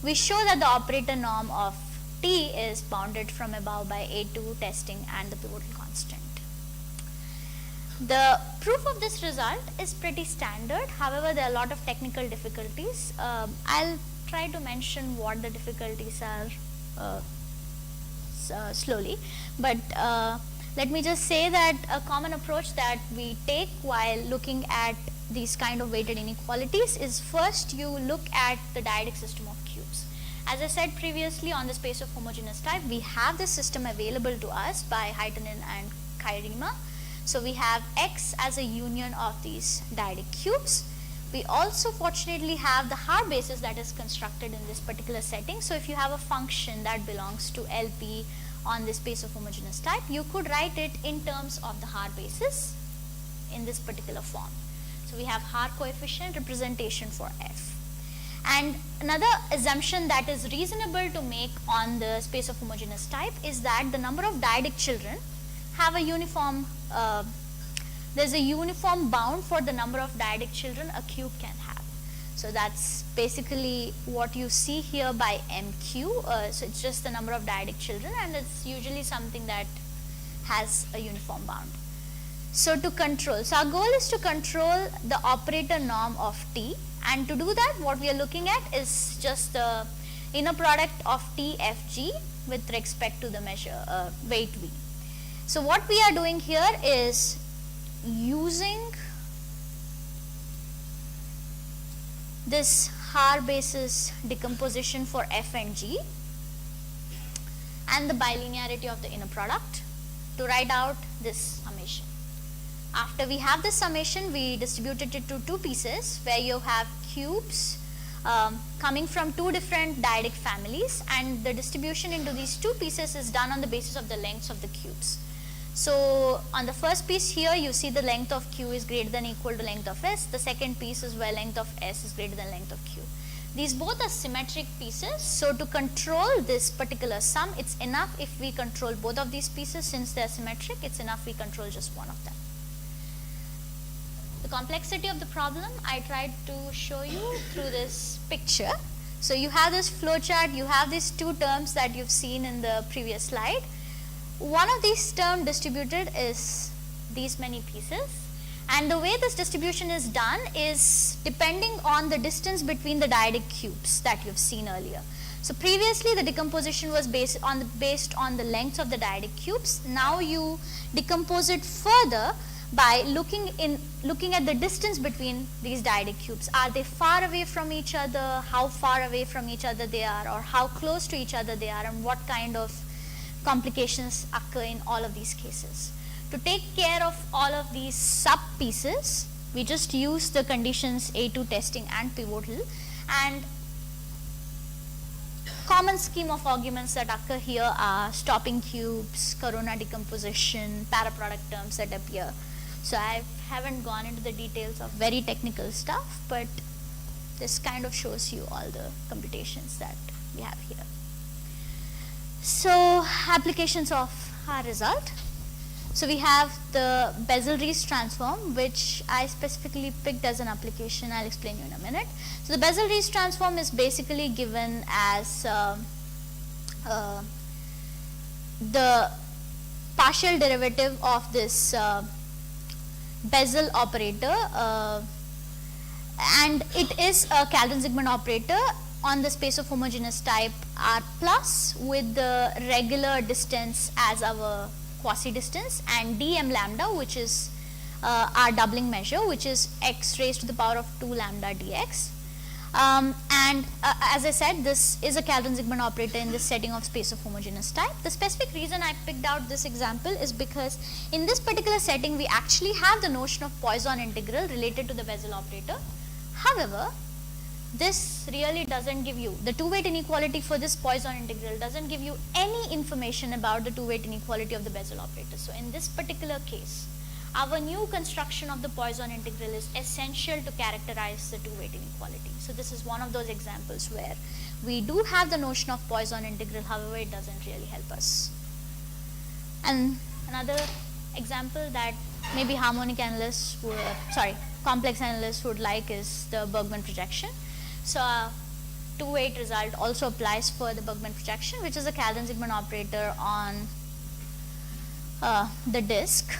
D: we show that the operator norm of T is bounded from above by A2 testing and the pivotal constant. The proof of this result is pretty standard. However, there are a lot of technical difficulties. I'll try to mention what the difficulties are slowly, but let me just say that a common approach that we take while looking at these kind of weighted inequalities is first you look at the dyadic system of cubes. As I said previously, on the space of homogeneous type, we have this system available to us by Heitinen and Kairima. So we have X as a union of these dyadic cubes. We also fortunately have the Haar basis that is constructed in this particular setting. So if you have a function that belongs to LP on the space of homogeneous type, you could write it in terms of the Haar basis in this particular form. So we have Haar coefficient representation for F. And another assumption that is reasonable to make on the space of homogeneous type is that the number of dyadic children have a uniform, there's a uniform bound for the number of dyadic children a cube can have. So that's basically what you see here by MQ. So it's just the number of dyadic children, and it's usually something that has a uniform bound. So to control, so our goal is to control the operator norm of T, and to do that what we are looking at is just the inner product of T, F, G with respect to the measure weight V. So what we are doing here is using this Haar basis decomposition for F and G and the bilinearity of the inner product to write out this summation. After we have this summation, we distributed it to two pieces where you have cubes coming from two different dyadic families, and the distribution into these two pieces is done on the basis of the lengths of the cubes. So on the first piece here, you see the length of Q is greater than or equal to length of S. The second piece is where length of S is greater than length of Q. These both are symmetric pieces. So to control this particular sum, it's enough if we control both of these pieces. Since they are symmetric, it's enough we control just one of them. The complexity of the problem I tried to show you through this picture. So you have this flowchart, you have these two terms that you've seen in the previous slide. One of these terms distributed is these many pieces, and the way this distribution is done is depending on the distance between the dyadic cubes that you've seen earlier. So previously the decomposition was based on the length of the dyadic cubes. Now you decompose it further by looking at the distance between these dyadic cubes. Are they far away from each other? How far away from each other they are, or how close to each other they are, and what kind of complications occur in all of these cases. To take care of all of these sub pieces, we just use the conditions A2 testing and pivotal, and common scheme of arguments that occur here are stopping cubes, corona decomposition, paraproduct terms that appear. So I haven't gone into the details of very technical stuff, but this kind of shows you all the computations that we have here. So applications of our result. So we have the Bessel-Rees transform, which I specifically picked as an application. I'll explain you in a minute. So the Bessel-Rees transform is basically given as the partial derivative of this Bessel operator, and it is a Calvin-Zygmunt operator on the space of homogeneous type R plus with the regular distance as our quasi distance, and dm lambda, which is our doubling measure, which is x raised to the power of 2 lambda dx. As I said, this is a Calvin-Zygmunt operator in this setting of space of homogeneous type. The specific reason I picked out this example is because in this particular setting we actually have the notion of Poisson integral related to the Bessel operator. However, this really doesn't give you, the two-weight inequality for this Poisson integral doesn't give you any information about the two-weight inequality of the Bessel operator. So in this particular case, our new construction of the Poisson integral is essential to characterize the two-weight inequality. So this is one of those examples where we do have the notion of Poisson integral, however it doesn't really help us. And another example that maybe harmonic analysts would, complex analysts would like is the Bergman projection. So a two-weight result also applies for the Bergman projection, which is a Calvin-Zygmunt operator on the disk.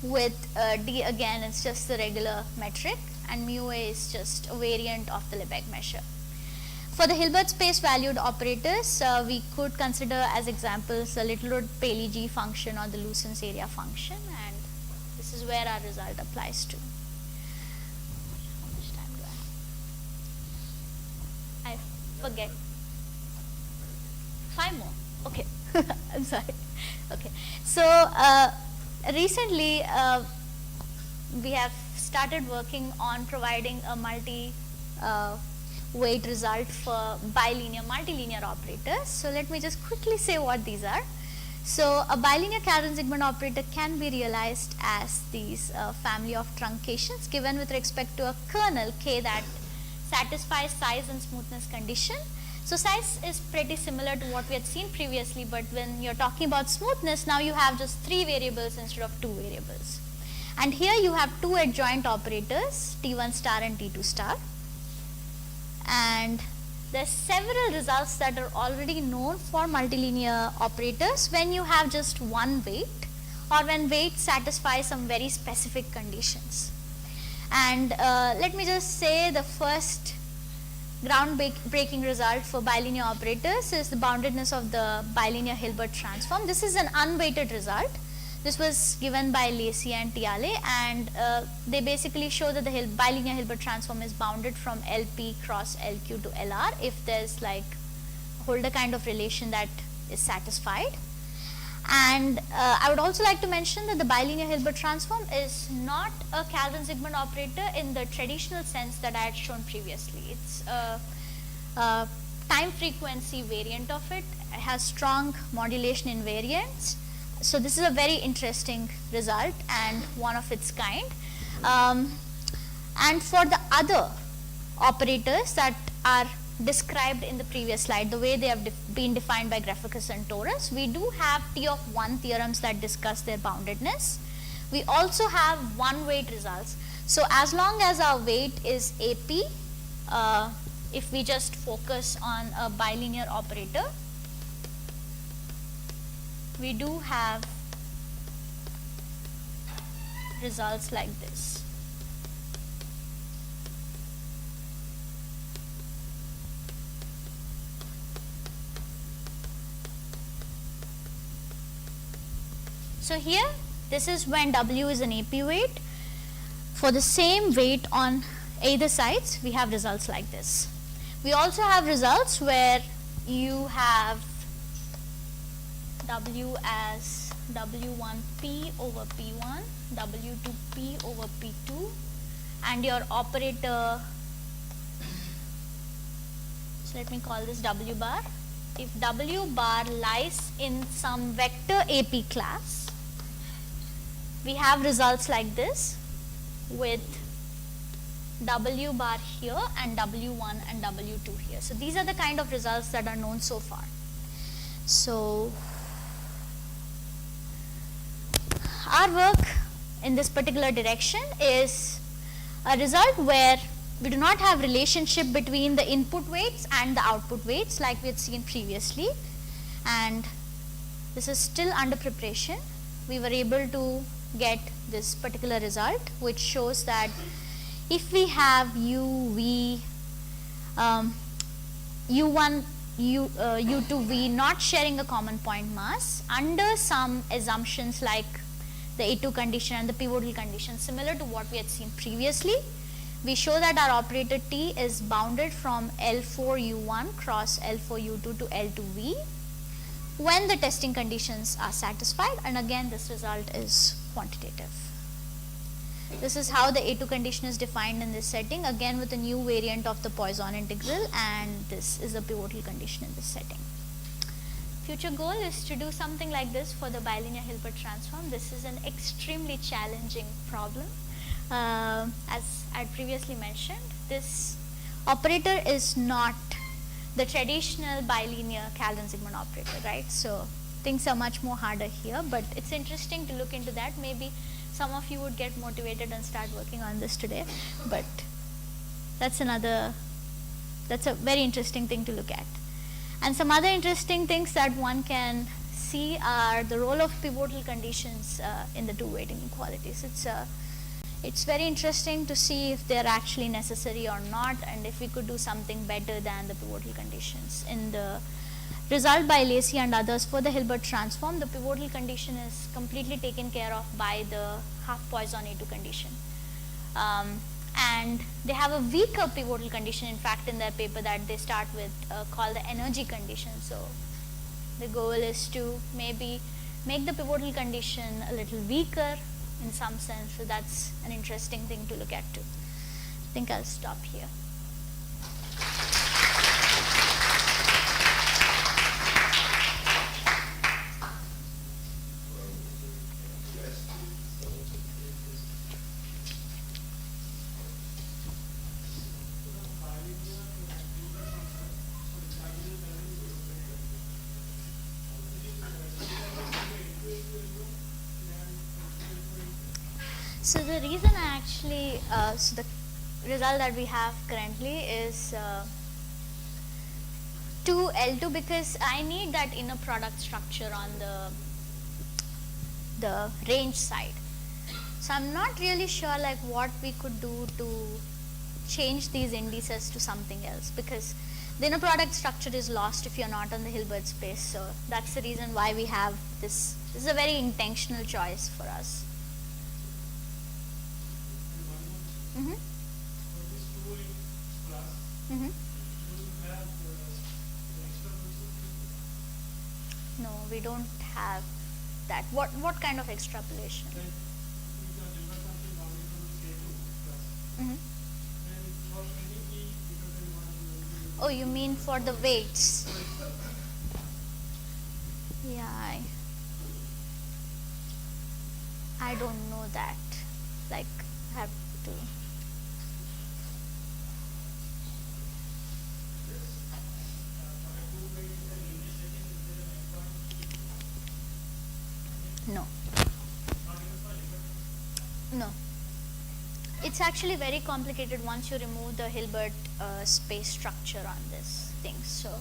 D: With D again, it's just the regular metric, and mu A is just a variant of the Lebesgue measure. For the Hilbert space valued operators, we could consider as examples the Littlewood-Paley G function or the Lucent's area function, and this is where our result applies to. How much time do I have? I forget. 5 more. Okay. I'm sorry. Okay. So recently we have started working on providing a multi-weight result for bilinear multilinear operators. So let me just quickly say what these are. So a bilinear Calvin-Zygmunt operator can be realized as these family of truncations given with respect to a kernel K that satisfies size and smoothness condition. So size is pretty similar to what we had seen previously, but when you're talking about smoothness, now you have just 3 variables instead of 2 variables. And here you have 2 adjoint operators, T1 star and T2 star. And there's several results that are already known for multilinear operators when you have just one weight or when weight satisfies some very specific conditions. And let me just say the first ground-breaking result for bilinear operators is the boundedness of the bilinear Hilbert transform. This is an unweighted result. This was given by Lacey and Tiale, and they basically show that the bilinear Hilbert transform is bounded from LP cross LQ to LR if there's like a Holder kind of relation that is satisfied. And I would also like to mention that the bilinear Hilbert transform is not a Calvin-Zygmunt operator in the traditional sense that I had shown previously. It's a time frequency variant of it. It has strong modulation invariance. So this is a very interesting result and one of its kind. And for the other operators that are described in the previous slide, the way they have been defined by Grafficus and Torres, we do have T of 1 theorems that discuss their boundedness. We also have one weight results. So as long as our weight is AP, if we just focus on a bilinear operator, we do have results like this. So here, this is when W is an AP weight. For the same weight on either sides, we have results like this. We also have results where you have W as W1P over P1, W2P over P2, and your operator, so let me call this W bar. If W bar lies in some vector AP class, we have results like this with W bar here and W1 and W2 here. So these are the kind of results that are known so far. So our work in this particular direction is a result where we do not have relationship between the input weights and the output weights like we had seen previously, and this is still under preparation. We were able to get this particular result, which shows that if we have U, V, U1, U2, V not sharing a common point mass under some assumptions like the A2 condition and the pivotal condition, similar to what we had seen previously. We show that our operator T is bounded from L4U1 cross L4U2 to L2V when the testing conditions are satisfied, and again this result is quantitative. This is how the A2 condition is defined in this setting, again with a new variant of the Poisson integral, and this is the pivotal condition in this setting. Future goal is to do something like this for the bilinear Hilbert transform. This is an extremely challenging problem. As I previously mentioned, this operator is not the traditional bilinear Calvin-Zygmunt operator, right? So things are much more harder here, but it's interesting to look into that. Maybe some of you would get motivated and start working on this today, but that's a very interesting thing to look at. And some other interesting things that one can see are the role of pivotal conditions in the two weighting inequalities. It's very interesting to see if they're actually necessary or not, and if we could do something better than the pivotal conditions. In the result by Lacey and others for the Hilbert transform, the pivotal condition is completely taken care of by the half Poisson A2 condition. And they have a weaker pivotal condition, in fact, in their paper that they start with called the energy condition. So the goal is to maybe make the pivotal condition a little weaker in some sense. So that's an interesting thing to look at too. I think I'll stop here. So the reason I actually, so the result that we have currently is 2L2, because I need that inner product structure on the range side. So I'm not really sure like what we could do to change these indices to something else, because the inner product structure is lost if you're not on the Hilbert space. So that's the reason why we have this. This is a very intentional choice for us. Mm-hmm. Mm-hmm. No, we don't have that. What kind of extrapolation? Mm-hmm. Oh, you mean for the weights? Yeah, I don't know that. Like, have to. No. No. It's actually very complicated once you remove the Hilbert space structure on this thing. So,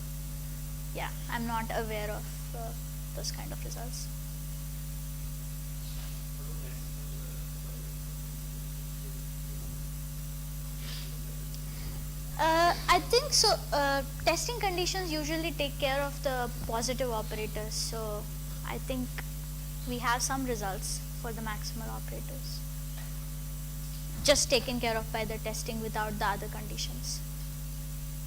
D: yeah, I'm not aware of those kind of results. I think so. Testing conditions usually take care of the positive operators. So, I think we have some results for the maximal operators, just taken care of by the testing without the other conditions.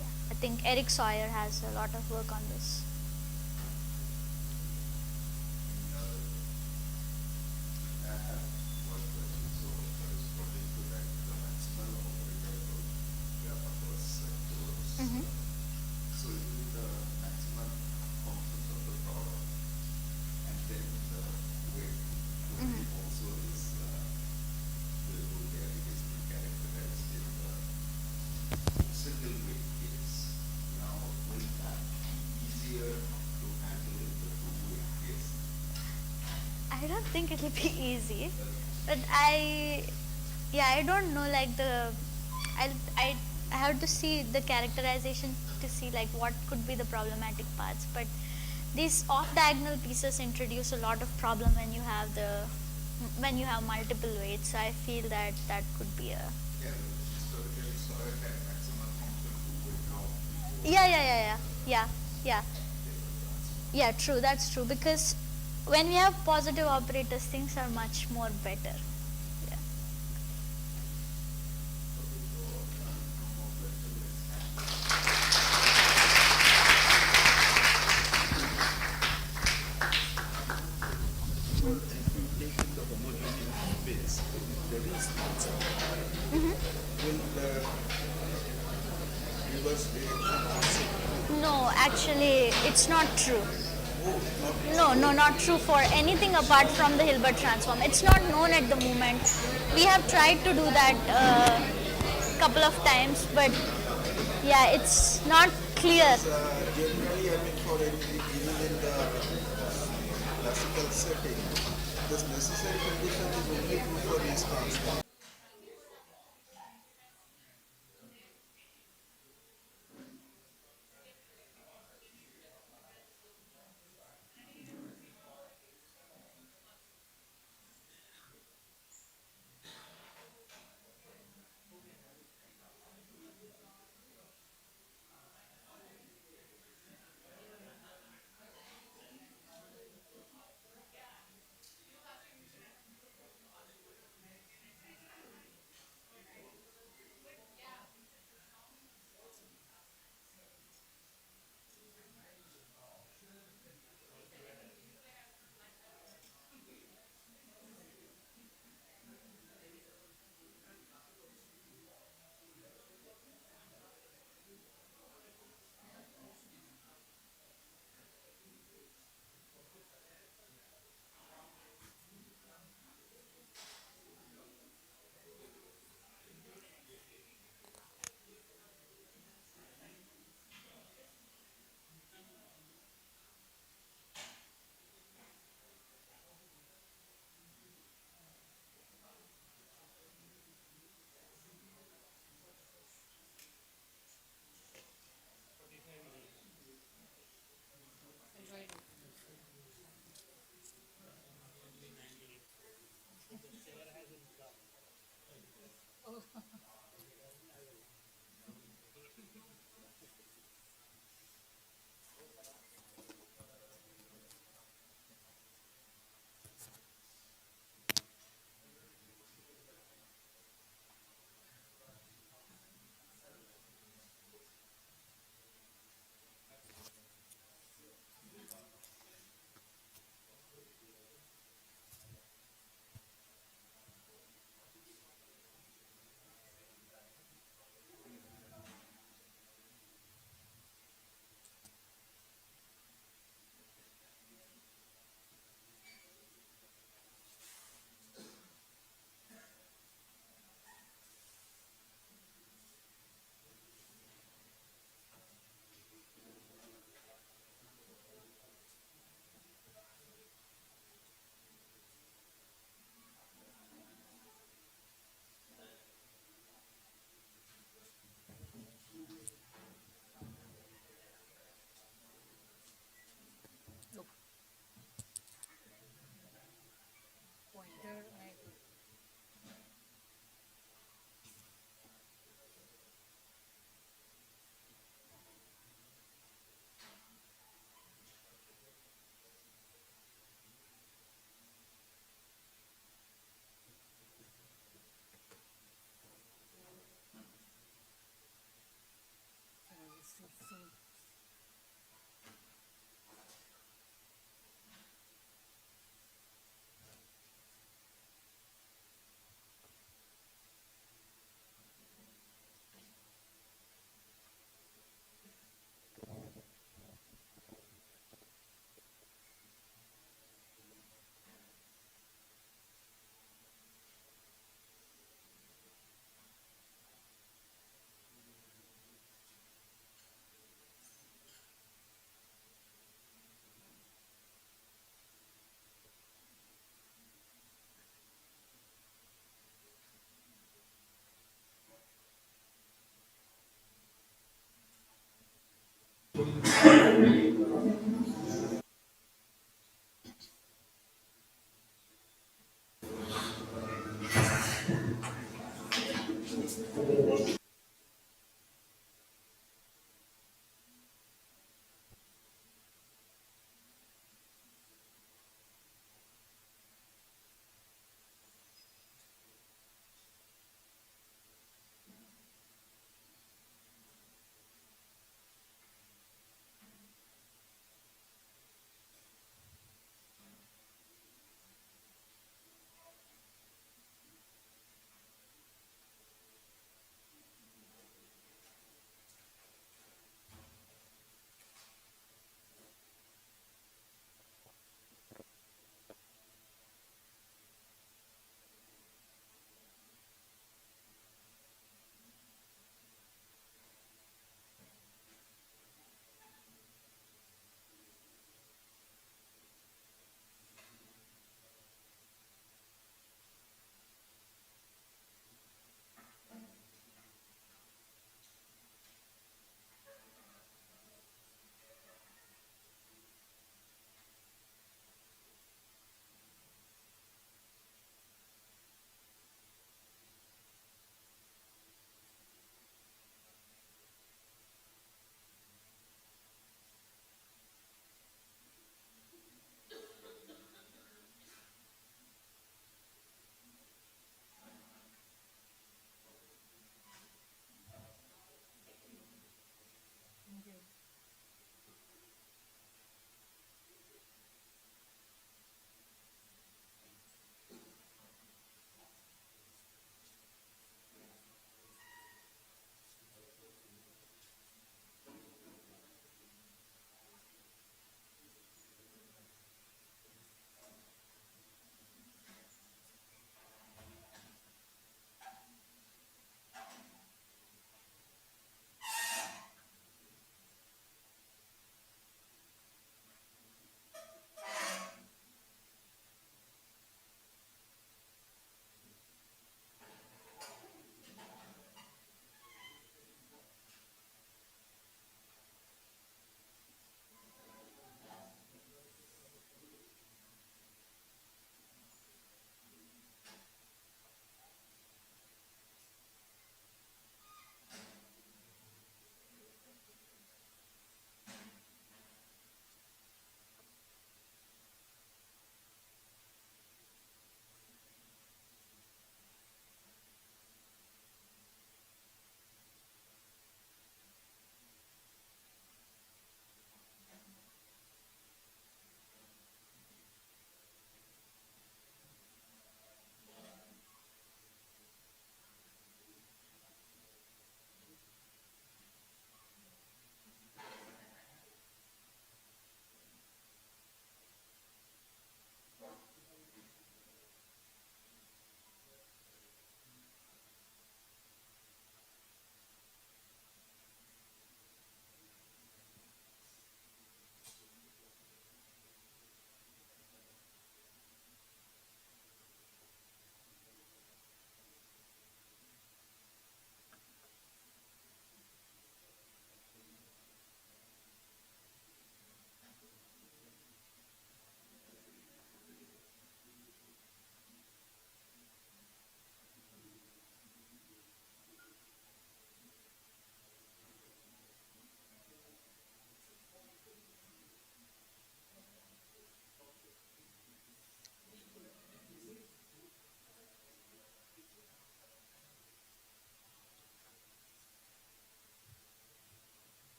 D: Yeah. I think Eric Sawyer has a lot of work on this. Mm-hmm.
B: So it is the maximum functions of the product, and then the weight.
D: Mm-hmm.
B: Also is the characterized in the single weight case. Now, will that be easier to handle in the two weight case?
D: I don't think it'll be easy, but I don't know, like I have to see the characterization to see like what could be the problematic parts. But these off-diagonal pieces introduce a lot of problem when you have multiple weights. So I feel that could be a.
B: Yeah, historically, Sawyer had maximum function to weight now.
D: Yeah. Yeah, true, that's true, because when we have positive operators, things are much more better. Yeah.
B: Taking the homogeneous space, there is answer. Will the reverse reaction also?
D: No, actually, it's not true.
B: Oh,
D: No, not true for anything apart from the Hilbert transform. It's not known at the moment. We have tried to do that couple of times, but yeah, it's not clear.
B: generally, I mean, for anything, even in the classical setting, this necessary condition is only true for race transform.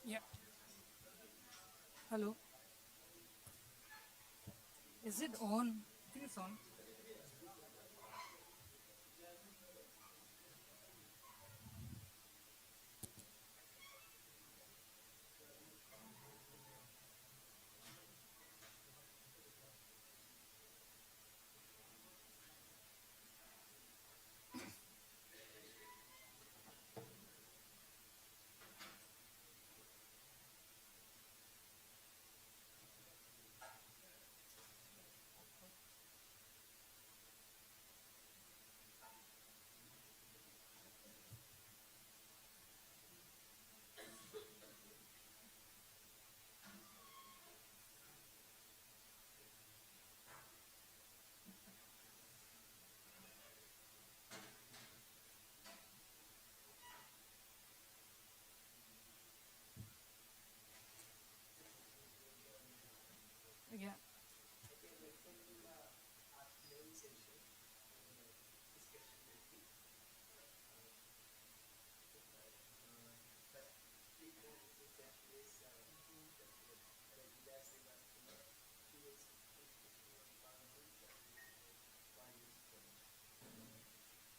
E: Yeah. Hello. Is it on? I think it's on. Yeah.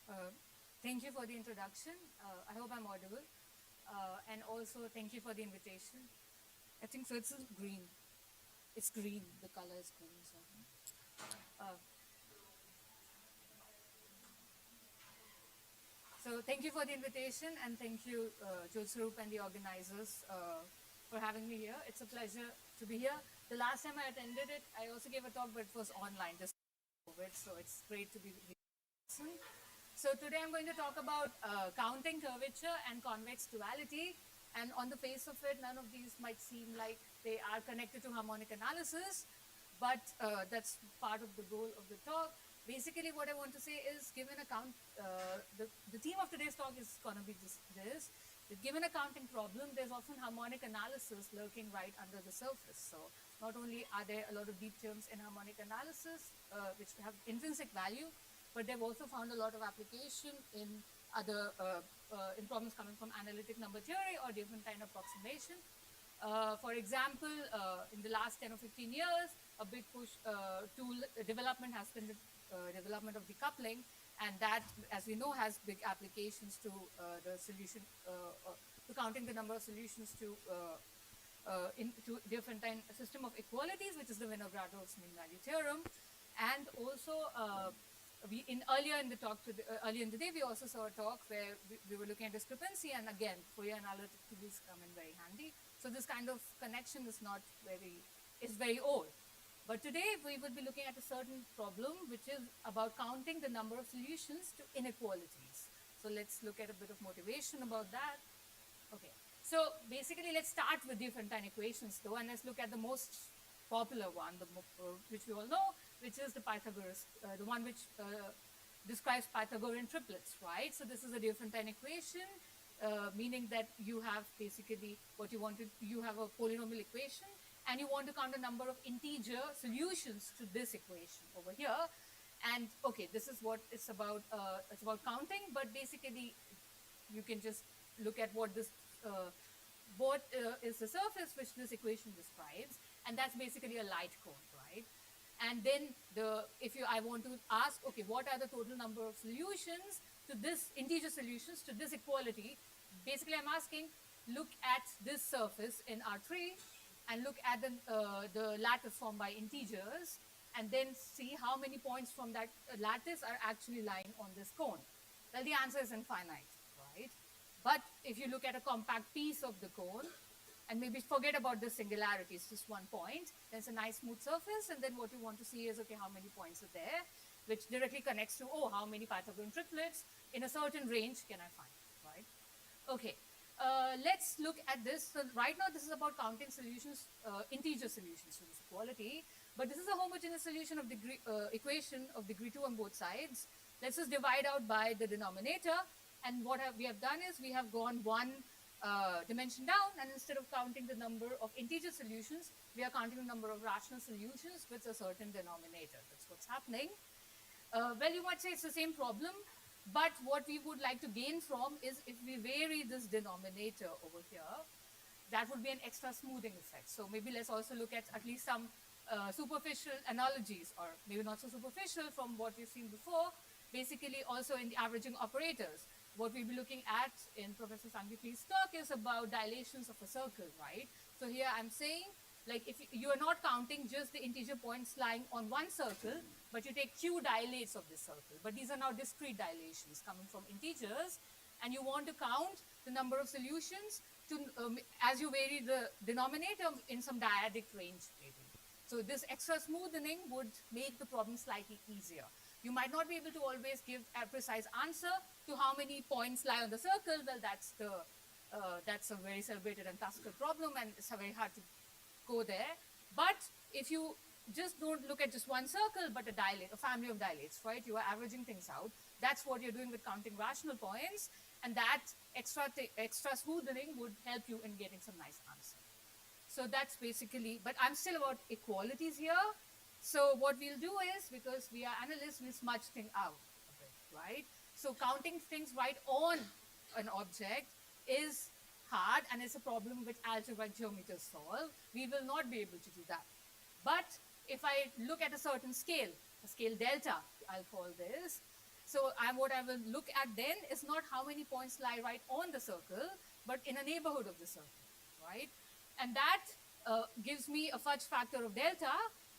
E: Uh, Thank you for the introduction. I hope I'm audible. And also, thank you for the invitation. I think so. It's green. It's green. The color is green. So, uh, so thank you for the invitation, and thank you, Jyotswarup and the organizers, for having me here. It's a pleasure to be here. The last time I attended it, I also gave a talk, but it was online, just COVID. So it's great to be here. So today I'm going to talk about counting curvature and convex duality. And on the face of it, none of these might seem like they are connected to harmonic analysis, but that's part of the goal of the talk. Basically, what I want to say is, given a count, the theme of today's talk is going to be just this. That given a counting problem, there's often harmonic analysis lurking right under the surface. So not only are there a lot of deep terms in harmonic analysis, which have intrinsic value, but they've also found a lot of application in other in problems coming from analytic number theory or different kind of approximation. For example, in the last 10 or 15 years, a big push tool development has been the development of decoupling, and that, as we know, has big applications to the solution, to counting the number of solutions to into different kind system of equalities, which is the Winograd-Ross mean value theorem, and also. Earlier in the day, we also saw a talk where we were looking at discrepancy, and again, Fourier analytic tools come in very handy. So this kind of connection is very old. But today we will be looking at a certain problem, which is about counting the number of solutions to inequalities. So let's look at a bit of motivation about that. Okay. So basically, let's start with Diophantine equations, though, and let's look at the most popular one, which we all know, which is the Pythagoras, the one which describes Pythagorean triplets, right? So this is a Diophantine equation, meaning that you have basically what you want to, you have a polynomial equation, and you want to count the number of integer solutions to this equation over here. And okay, this is what it's about. It's about counting, but basically, you can just look at what this is the surface which this equation describes, and that's basically a light cone, right? And then I want to ask, okay, what are the total number of solutions to this integer solutions to this equality? Basically, I'm asking, look at this surface in R3 and look at the lattice formed by integers, and then see how many points from that lattice are actually lying on this cone. Well, the answer is infinite, right? But if you look at a compact piece of the cone, and maybe forget about the singularity, it's just one point, there's a nice smooth surface, and then what you want to see is, okay, how many points are there, which directly connects to, oh, how many Pythagorean triplets in a certain range can I find, right? Okay, let's look at this. So right now, this is about counting solutions, integer solutions to this equality. But this is a homogeneous solution of degree, equation of degree 2 on both sides. Let's just divide out by the denominator. And what we have done is we have gone one dimension down, and instead of counting the number of integer solutions, we are counting the number of rational solutions with a certain denominator. That's what's happening. Well, you might say it's the same problem, but what we would like to gain from is if we vary this denominator over here, that would be an extra smoothing effect. So maybe let's also look at least some superficial analogies, or maybe not so superficial from what we've seen before, basically also in the averaging operators. What we'll be looking at in Professor Sangeet's talk is about dilations of a circle, right? So here I'm saying, like, if you are not counting just the integer points lying on one circle, but you take q dilates of this circle. But these are now discrete dilations coming from integers, and you want to count the number of solutions to as you vary the denominator in some dyadic range, maybe. So this extra smoothing would make the problem slightly easier. You might not be able to always give a precise answer to how many points lie on the circle. Well, that's a very celebrated and classical problem, and it's very hard to go there. But if you just don't look at just one circle, but a family of dilates, right? You are averaging things out. That's what you're doing with counting rational points, and that extra smoothing would help you in getting some nice answer. So that's basically, but I'm still about equalities here. So what we'll do is, because we are analysts, we'll smudge things out a bit, right? So counting things right on an object is hard, and it's a problem which algebraic geometers solve. We will not be able to do that. But if I look at a certain scale, a scale delta, I'll call this. So what I will look at then is not how many points lie right on the circle, but in a neighborhood of the circle, right? And that gives me a fudge factor of delta,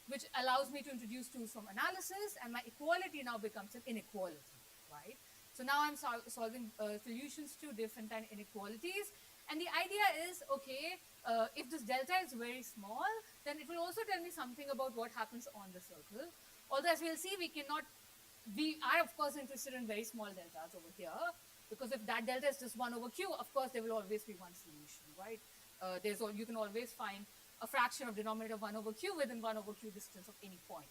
E: which allows me to introduce tools from analysis, and my equality now becomes an inequality, right? So now I'm solving solutions to different kind of inequalities. And the idea is, okay, if this delta is very small, then it will also tell me something about what happens on the circle. Although, as we'll see, we are, of course, interested in very small deltas over here, because if that delta is just 1 over q, of course, there will always be one solution, right? You can always find a fraction of denominator 1 over q within 1 over q distance of any point.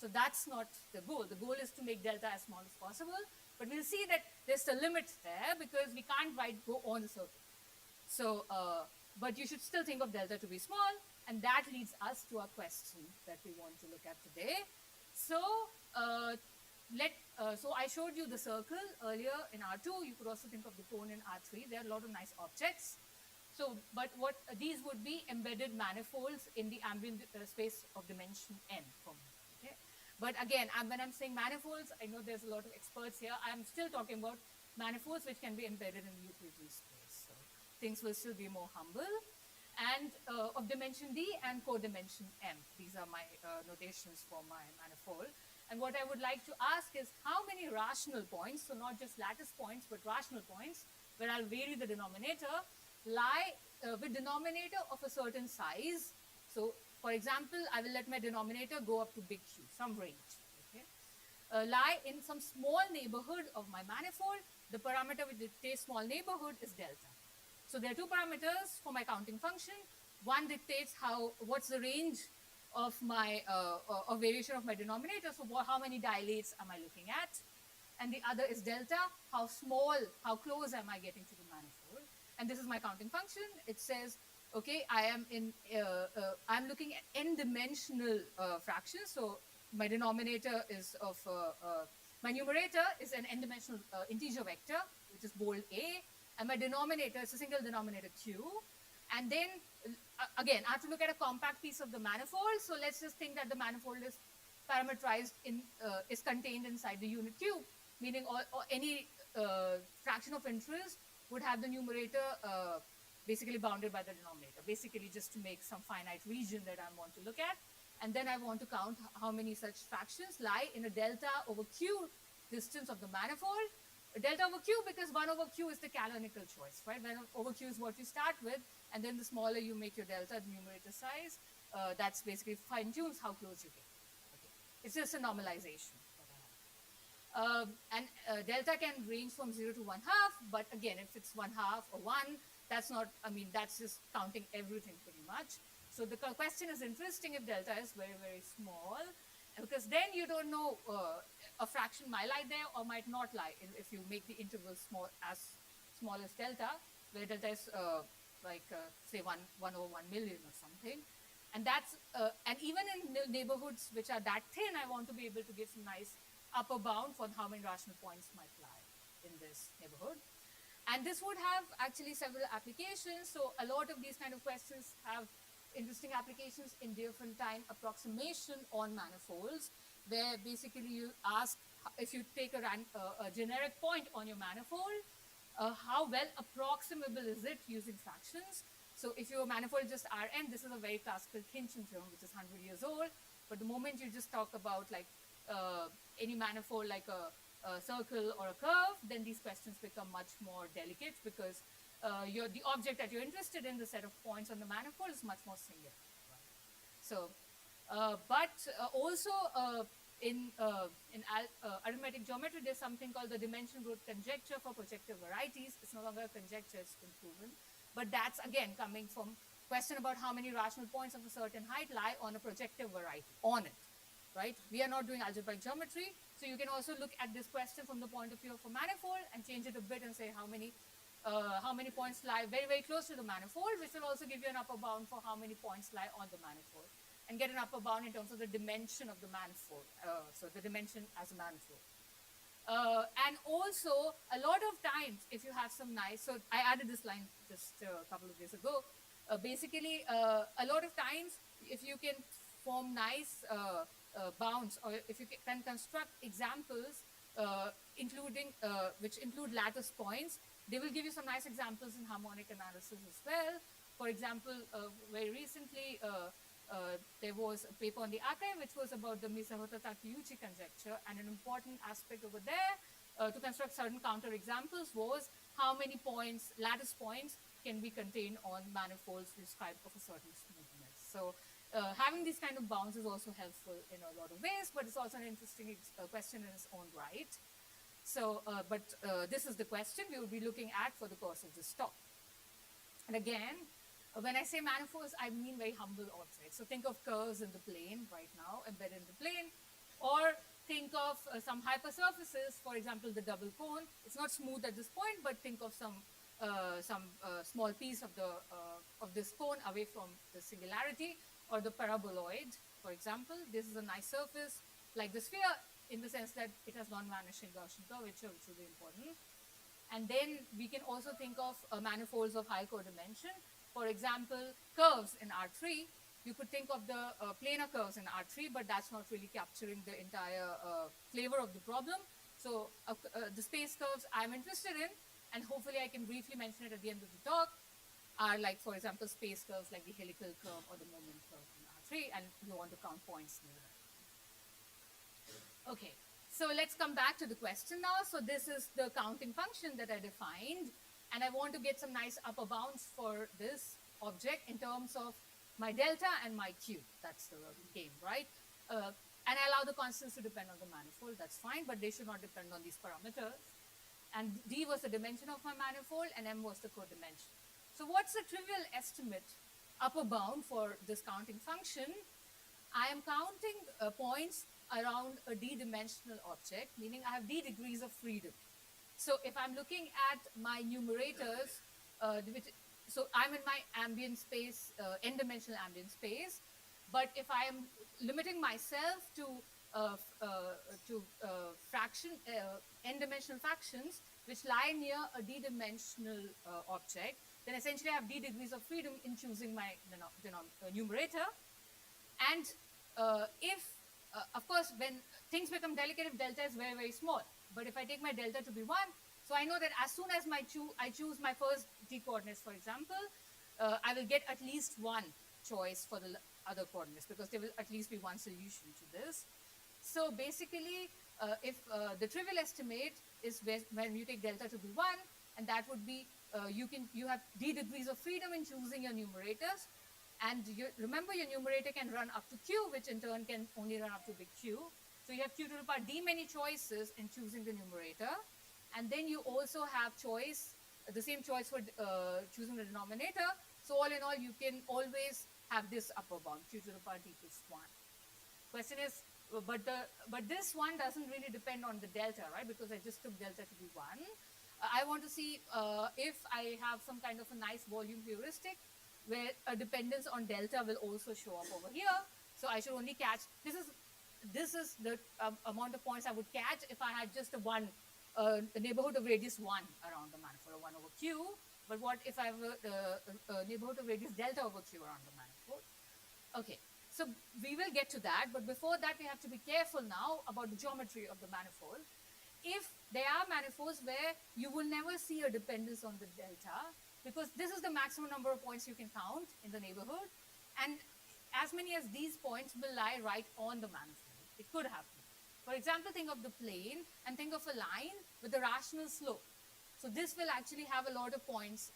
E: So that's not the goal. The goal is to make delta as small as possible. But we'll see that there's a limit there, because we can't go on the circle. So, but you should still think of delta to be small, and that leads us to our question that we want to look at today. So, so I showed you the circle earlier in R2. You could also think of the cone in R3. There are a lot of nice objects. So, but what these would be embedded manifolds in the ambient space of dimension n for me. Okay? But again, when I'm saying manifolds, I know there's a lot of experts here. I'm still talking about manifolds which can be embedded in the Euclidean space. So things will still be more humble. And of dimension d and codimension m. These are my notations for my manifold. And what I would like to ask is how many rational points, so not just lattice points, but rational points, where I'll vary the denominator, lie with denominator of a certain size. So, for example, I will let my denominator go up to big Q, some range. Okay? Lie in some small neighborhood of my manifold. The parameter which dictates small neighborhood is delta. So there are two parameters for my counting function. One dictates what's the range of my of variation of my denominator. So how many dilates am I looking at? And the other is delta. How small, how close am I getting to the manifold? And this is my counting function. It says, okay, I'm looking at n-dimensional fractions. So my denominator is my numerator is an n-dimensional integer vector, which is bold A, and my denominator is a single denominator Q. And then, again, I have to look at a compact piece of the manifold. So let's just think that the manifold is parameterized is contained inside the unit Q, meaning any fraction of interest would have the numerator basically bounded by the denominator, basically just to make some finite region that I want to look at. And then I want to count how many such fractions lie in a delta over Q distance of the manifold. A delta over Q, because 1 over Q is the canonical choice, right? 1 over Q is what you start with, and then the smaller you make your delta, the numerator size, that's basically fine-tunes how close you get. Okay. It's just a normalization. Delta can range from 0 to 1/2, but again, if it's 1/2 or 1, that's not, I mean, that's just counting everything pretty much. So the question is interesting if delta is very, very small, because then you don't know a fraction might lie there or might not lie if you make the interval as small as delta, where delta is say 1/1 million or something. And that's and even in neighborhoods which are that thin, I want to be able to give some nice upper bound for how many rational points might lie in this neighborhood. And this would have actually several applications. So a lot of these kind of questions have interesting applications in different time approximation on manifolds, where basically you ask, if you take a generic point on your manifold, how well approximable is it using fractions? So if your manifold just Rn, this is a very classical Khinchin theorem, which is 100 years old. But the moment you just talk about like any manifold like a circle or a curve, then these questions become much more delicate, because the object that you're interested in, the set of points on the manifold, is much more singular. Right? So, also in arithmetic geometry, there's something called the dimension growth conjecture for projective varieties. It's no longer a conjecture, it's been proven. But that's again coming from question about how many rational points of a certain height lie on a projective variety, on it, right? We are not doing algebraic geometry, so you can also look at this question from the point of view of a manifold and change it a bit and say how many points lie very, very close to the manifold, which will also give you an upper bound for how many points lie on the manifold, and get an upper bound in terms of the dimension of the manifold, so the dimension as a manifold. And also, a lot of times, if you have some nice, so I added this line just a couple of days ago, basically, a lot of times, if you can form nice bounds, or if you can construct examples which include lattice points, they will give you some nice examples in harmonic analysis as well. For example, very recently, there was a paper on the archive which was about the Misahoto-Takeuchi conjecture, and an important aspect over there to construct certain counter examples was how many points, lattice points, can be contained on manifolds described of a certain smoothness. So having these kind of bounds is also helpful in a lot of ways, but it's also an interesting question in its own right. So, this is the question we will be looking at for the course of this talk. And again, when I say manifolds, I mean very humble objects. So think of curves in the plane right now, embedded in the plane, or think of some hypersurfaces, for example, the double cone. It's not smooth at this point, but think of some small piece of this cone away from the singularity, or the paraboloid, for example. This is a nice surface like the sphere, in the sense that it has non-vanishing Gaussian curvature, which is very important. And then we can also think of manifolds of high codimension. For example, curves in R3. You could think of the planar curves in R3, but that's not really capturing the entire flavor of the problem. So the space curves I'm interested in, and hopefully I can briefly mention it at the end of the talk, are like, for example, space curves like the helical curve or the moment curve in R3, and you want to count points near that. Okay, so let's come back to the question now. So this is the counting function that I defined, and I want to get some nice upper bounds for this object in terms of my delta and my q. That's the game, right? And I allow the constants to depend on the manifold, that's fine, but they should not depend on these parameters. And d was the dimension of my manifold, and m was the codimension. So what's the trivial estimate upper bound for this counting function? I am counting points around a d-dimensional object, meaning I have d degrees of freedom. So if I'm looking at my numerators, so I'm in my ambient space, n-dimensional ambient space, but if I am limiting myself to n-dimensional fractions which lie near a d-dimensional object, then essentially I have d degrees of freedom in choosing my numerator. And of course, when things become delicate, if delta is very, very small. But if I take my delta to be 1, so I know that as soon as I choose my first d coordinates, for example, I will get at least one choice for the other coordinates, because there will at least be one solution to this. So basically, if the trivial estimate is when you take delta to be 1, and that would be, you have d degrees of freedom in choosing your numerators. And remember, your numerator can run up to q, which in turn can only run up to big Q. So you have q to the power d many choices in choosing the numerator. And then you also have the same choice for choosing the denominator. So all in all, you can always have this upper bound, q to the power t equals 1. Question is, but this one doesn't really depend on the delta, right? Because I just took delta to be 1. I want to see if I have some kind of a nice volume heuristic where a dependence on delta will also show up over here. So I should only catch, this is the amount of points I would catch if I had just a neighborhood of radius 1 around the manifold, or 1 over q. But what if I have a neighborhood of radius delta over q around the manifold? Okay, so we will get to that, but before that we have to be careful now about the geometry of the manifold. If there are manifolds where you will never see a dependence on the delta, because this is the maximum number of points you can count in the neighborhood, and as many as these points will lie right on the manifold. It could happen. For example, think of the plane and think of a line with a rational slope. So this will actually have a lot of points,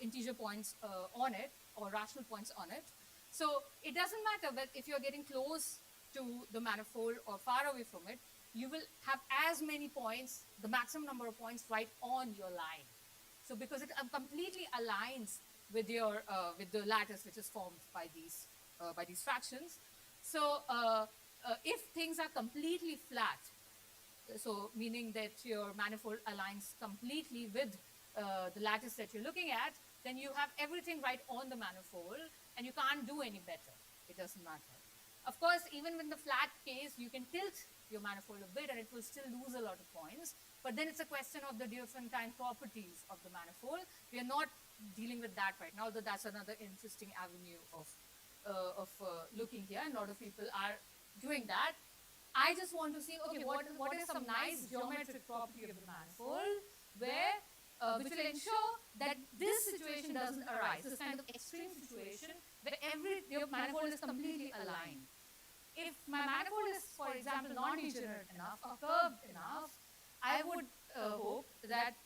E: integer points on it, or rational points on it. So it doesn't matter that if you're getting close to the manifold or far away from it, you will have as many points, the maximum number of points right on your line. So because it completely aligns with your with the lattice which is formed by these fractions. So if things are completely flat, so meaning that your manifold aligns completely with the lattice that you're looking at, then you have everything right on the manifold and you can't do any better. It doesn't matter. Of course, even with the flat case, you can tilt your manifold a bit and it will still lose a lot of points. But then it's a question of the Diophantine properties of the manifold. We are not dealing with that right now, although that's another interesting avenue of looking here, and a lot of people are doing that. I just want to see, okay, what is some nice geometric property of the manifold where which will ensure that this situation doesn't arise, this kind of extreme situation where your manifold is completely aligned. If my manifold is, for example, non-degenerate enough or curved enough, I would hope that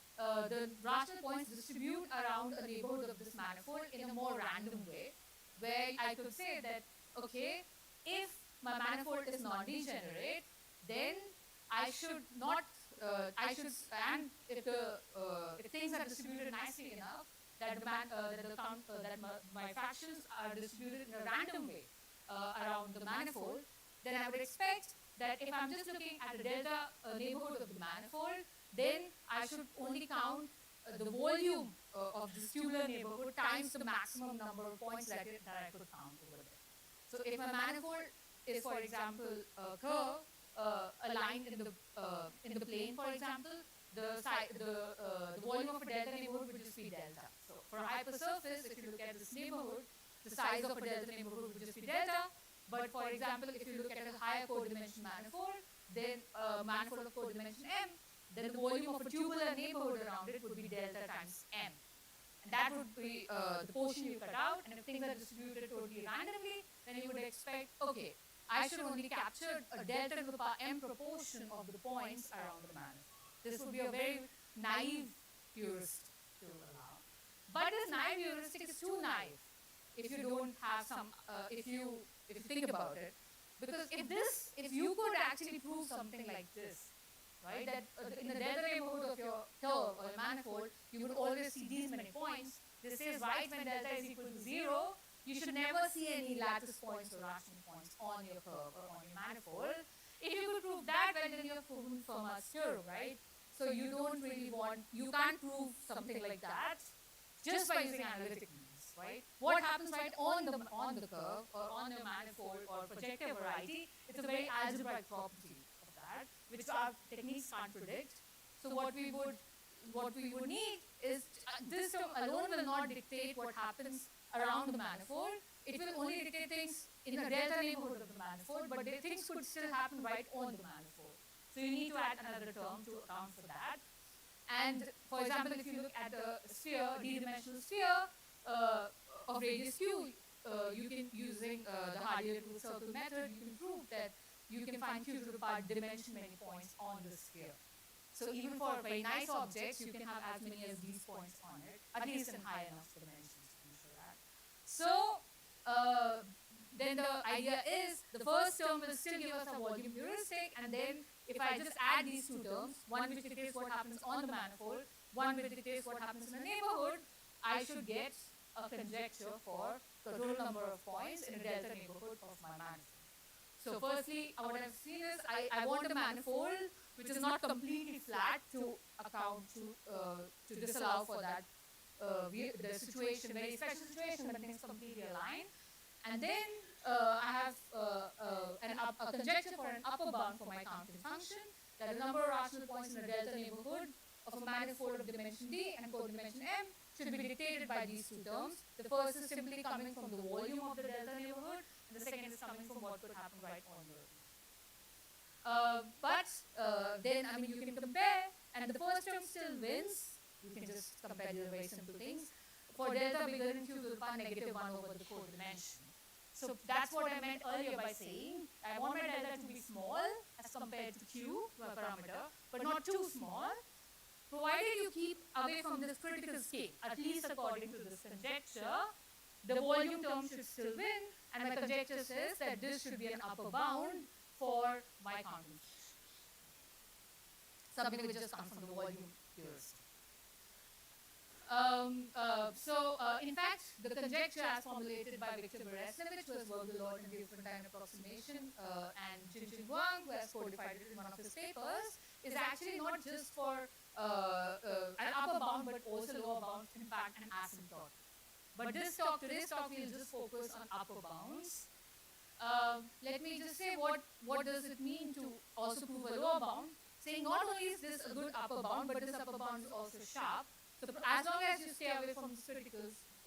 E: the rational points distribute around a neighborhood of this manifold in a more random way, where I could say that, okay, if my manifold is non-degenerate, then I should not, and if things are distributed nicely enough, that my fractions are distributed in a random way around the manifold, then I would expect that if I'm just looking at the delta neighborhood of the manifold, then I should only count the volume of this tubular neighborhood times the maximum number of points that I could count over there. So if my manifold is, for example, a curve aligned in the plane, for example, the volume of a delta neighborhood would just be delta. So for a hypersurface, if you look at this neighborhood, the size of a delta neighborhood would just be delta. But for example, if you look at a higher codimension manifold, then a manifold of codimension m, then the volume of a tubular neighborhood around it would be delta times m. And that would be the portion you cut out. And if things are distributed totally randomly, then you would expect, okay, I should only capture a delta to the power m proportion of the points around the manifold. This would be a very naive heuristic to allow. But this naive heuristic is too naive if you don't have some, if you think about it. Because if you could actually prove something like this, right, that in the delta neighborhood of your curve or manifold, you would always see these many points. This says right when delta is equal to 0, you should never see any lattice points or rational points on your curve or on your manifold. If you could prove that, well, then you have proven Fermat's theorem, right? So you don't really you can't prove something like that just by using analytic means, right? What happens right on the curve or on your manifold or projective variety, it's a very algebraic property of that, which our techniques can't predict. So what we would need is, this term alone will not dictate what happens around the manifold. It will only dictate things in the delta neighborhood of the manifold, but things could still happen right on the manifold. So you need to add another term to account for that. And for example, if you look at the sphere, d-dimensional sphere of radius q, you can, using the Hardy-Rule circle method, you can prove that you can find q to the power dimension many points on the sphere. So even for very nice objects, you can have as many as these points on it, at least in high enough dimensions to ensure that. So then the idea is the first term will still give us a volume heuristic, and then if I just add these two terms, one which dictates what happens on the manifold, one which dictates what happens in the neighborhood, I should get a conjecture for the total number of points in a delta neighborhood of my manifold. So firstly, what I've seen is I want a manifold which is not completely flat to account to disallow for that the situation, very special situation when things completely align. And then I have a conjecture for an upper bound for my counting function, that the number of rational points in a delta neighborhood of a manifold of dimension D and codimension M should be dictated by these two terms. The first is simply coming from the volume of the delta neighborhood, and the second is coming from what could happen right on the then, I mean, you can compare, and the first term still wins. You can just compare the very simple things. For delta bigger than q to the power -1 over the codimension. So that's what I meant earlier by saying I want my delta to be small as compared to q, my parameter, but not too small, provided you keep away from this critical scale, at least according to this conjecture. The volume term should still win, and my conjecture says that this should be an upper bound for my counting function. Something which just comes from the volume heuristic. In fact, the conjecture as formulated by Victor Beresnevich was Vogel-Lord and Different-Time Approximation, and Jin Huang, who has codified it in one of his papers, is actually not just for an upper bound, but also lower bound, in fact, an asymptotic. But today's talk, we'll just focus on upper bounds. Let me just say what does it mean to also prove a lower bound, saying not only is this a good upper bound, but this upper bound is also sharp. So as long as you stay away from this critical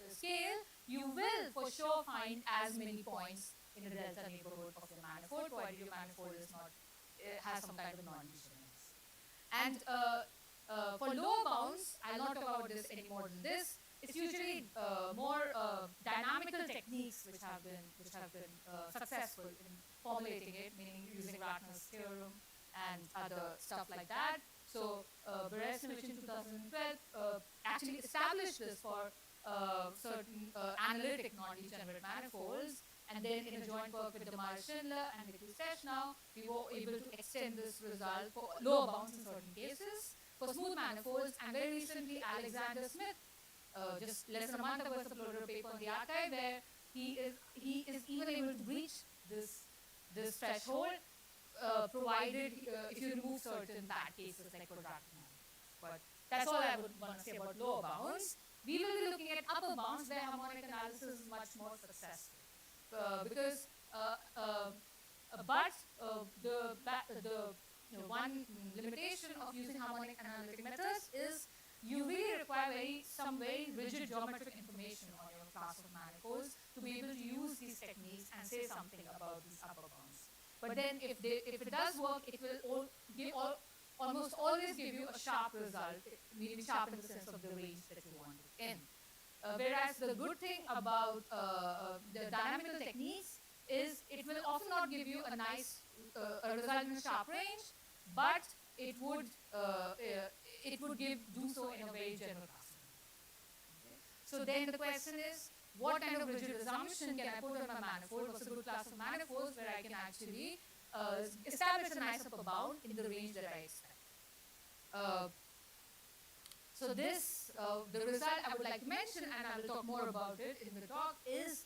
E: scale, you will for sure find as many points in the delta neighborhood of your manifold, provided your manifold is not has some kind of non-degenerance. And for lower bounds, I'll not talk about this any more than this. It's usually more dynamical techniques which have been successful in formulating it, meaning using Ratner's theorem and other stuff like that. So Beresnevich in 2012 actually established this for certain analytic non-degenerate manifolds, and then in a joint work with Damar Schindler and Nikhil Stechnow, we were able to extend this result for lower bounds in certain cases, for smooth manifolds, and very recently Alexander Smith, just less than a month ago, has uploaded a paper in the archive where he is even able to reach this threshold, provided if you remove certain bad cases like quadratic manifolds. But that's all I would want to say about lower bounds. We will be looking at upper bounds where harmonic analysis is much more successful. The one limitation of using harmonic analytic methods is you really require some very rigid geometric information on your class of manifolds to be able to use these techniques and say something about these upper bounds. But then if it does work, it will almost always give you a sharp result, meaning sharp in the sense of the range that you want it in. Whereas the good thing about the dynamical techniques is it will often not give you a nice result in a sharp range, but it would do so in a very general class. Okay. So then the question is, what kind of rigid assumption can I put on my manifold? What's a good class of manifolds where I can actually establish a nice upper bound in the range that I expect? So the result I would like to mention, and I will talk more about it in the talk, is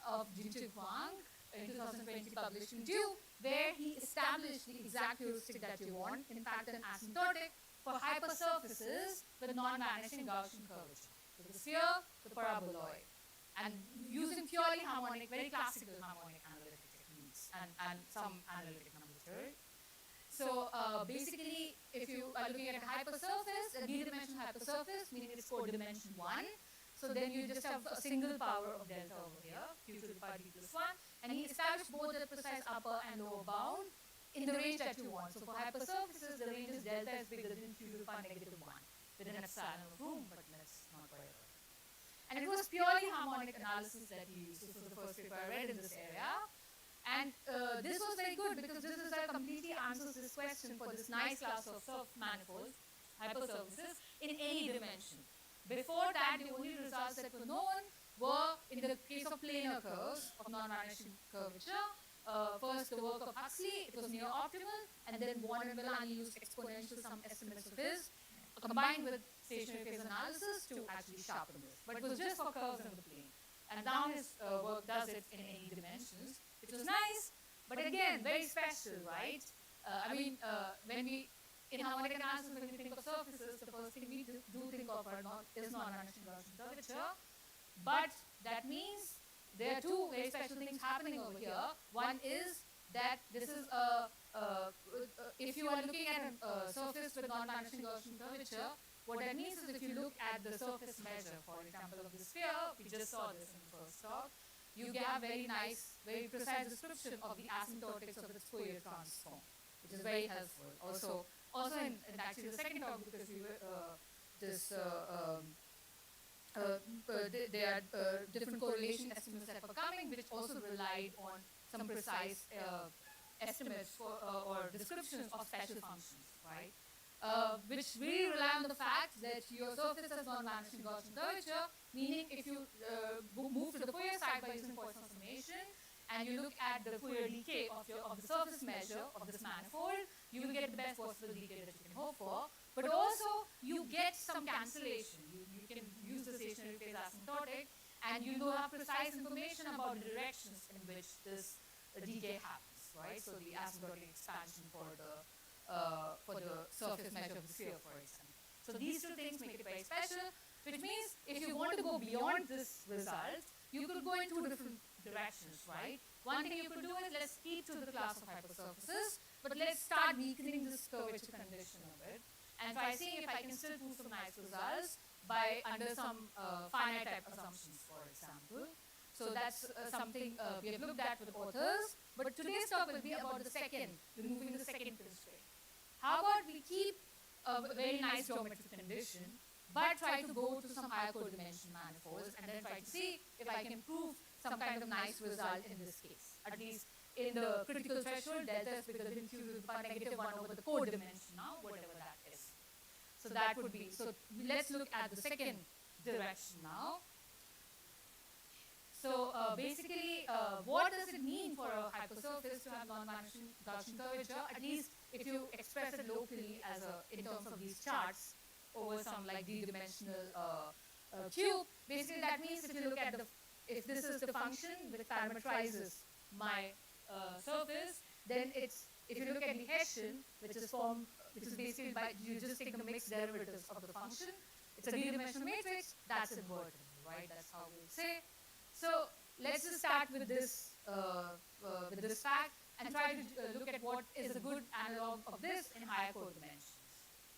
E: of Jin Huang in 2020 published in Due, where he established the exact heuristic that you want, in fact an asymptotic, for hypersurfaces with non-vanishing Gaussian curvature. So the sphere, the paraboloid, and using purely harmonic, very classical harmonic analytic techniques and some analytic number theory. So basically, if you are looking at a hypersurface, a d-dimensional hypersurface, meaning it's codimension 1, so then you just have a single power of delta over here, q to the power d plus 1, and he established both the precise upper and lower bound in the range that you want. So for hypersurfaces, the range is delta is bigger than q to the power -1, within an epsilon of room, but let's not worry about it. And it was purely harmonic analysis that he used. This was the first paper I read in this area. And this was very good because this result completely answers this question for this nice class of surf manifolds, hypersurfaces, in any dimension. Before that, the only results that were known were in the case of planar curves of non-vanishing curvature. First, the work of Huxley, it was near optimal, and then Warren and Villani used exponential sum estimates of his, combined with stationary phase analysis to actually sharpen this. But it was just for curves in the plane. And now his work does it in any dimensions, which was nice, but again, very special, right? When we, in harmonic analysis, when we think of surfaces, the first thing we do think of is non-vanishing Gaussian curvature. But that means there are two very special things happening over here. One is that this is if you are looking at a surface with non-vanishing Gaussian curvature, what that means is if you look at the surface measure, for example, of the sphere, we just saw this in the first talk, you get a very nice, very precise description of the asymptotics of its Fourier transform, which is very helpful. Also in actually the second talk, because we were there are different correlation estimates that were coming, which also relied on some precise estimates for or descriptions of special functions, right? Which really rely on the fact that your surface has non-vanishing Gaussian curvature, meaning if you move to the Fourier side by using Poisson summation, and you look at the Fourier decay of the surface measure of this manifold, you will get the best possible decay that you can hope for. But also, you get some cancellation. You can use the stationary phase asymptotic, and you will have precise information about the directions in which this decay happens, right? So the asymptotic expansion for the surface measure of the sphere, for example. So these two things make it very special, which means if you want to go beyond this result, you could go in two different directions, right? One thing you could do is let's keep to the class of hypersurfaces, but let's start weakening this curvature condition a bit and try seeing if I can still prove some nice results by under some finite type assumptions, for example. So that's something we have looked at with authors, but today's talk will be about the second, removing the second constraint. How about we keep a very nice geometric condition, but try to go to some higher codimension manifolds and then try to see if I can prove some kind of nice result in this case. At least in the critical threshold, delta is bigger than q to the power negative 1 over the codimension now, whatever that is. So that would be, so let's look at the second direction now. So basically, what does it mean for a hypersurface to have non-vanishing Gaussian curvature? At least if you express it locally as in terms of these charts over some like d-dimensional cube, basically that means if you look at if this is the function which parameterizes my surface, then it's, if you look at the Hessian, which is basically by, you just take the mixed derivatives of the function, it's a d-dimensional matrix, that's invertible, right? That's how we'll say. So let's just start with this fact and try to look at what is a good analog of this in higher codimensions.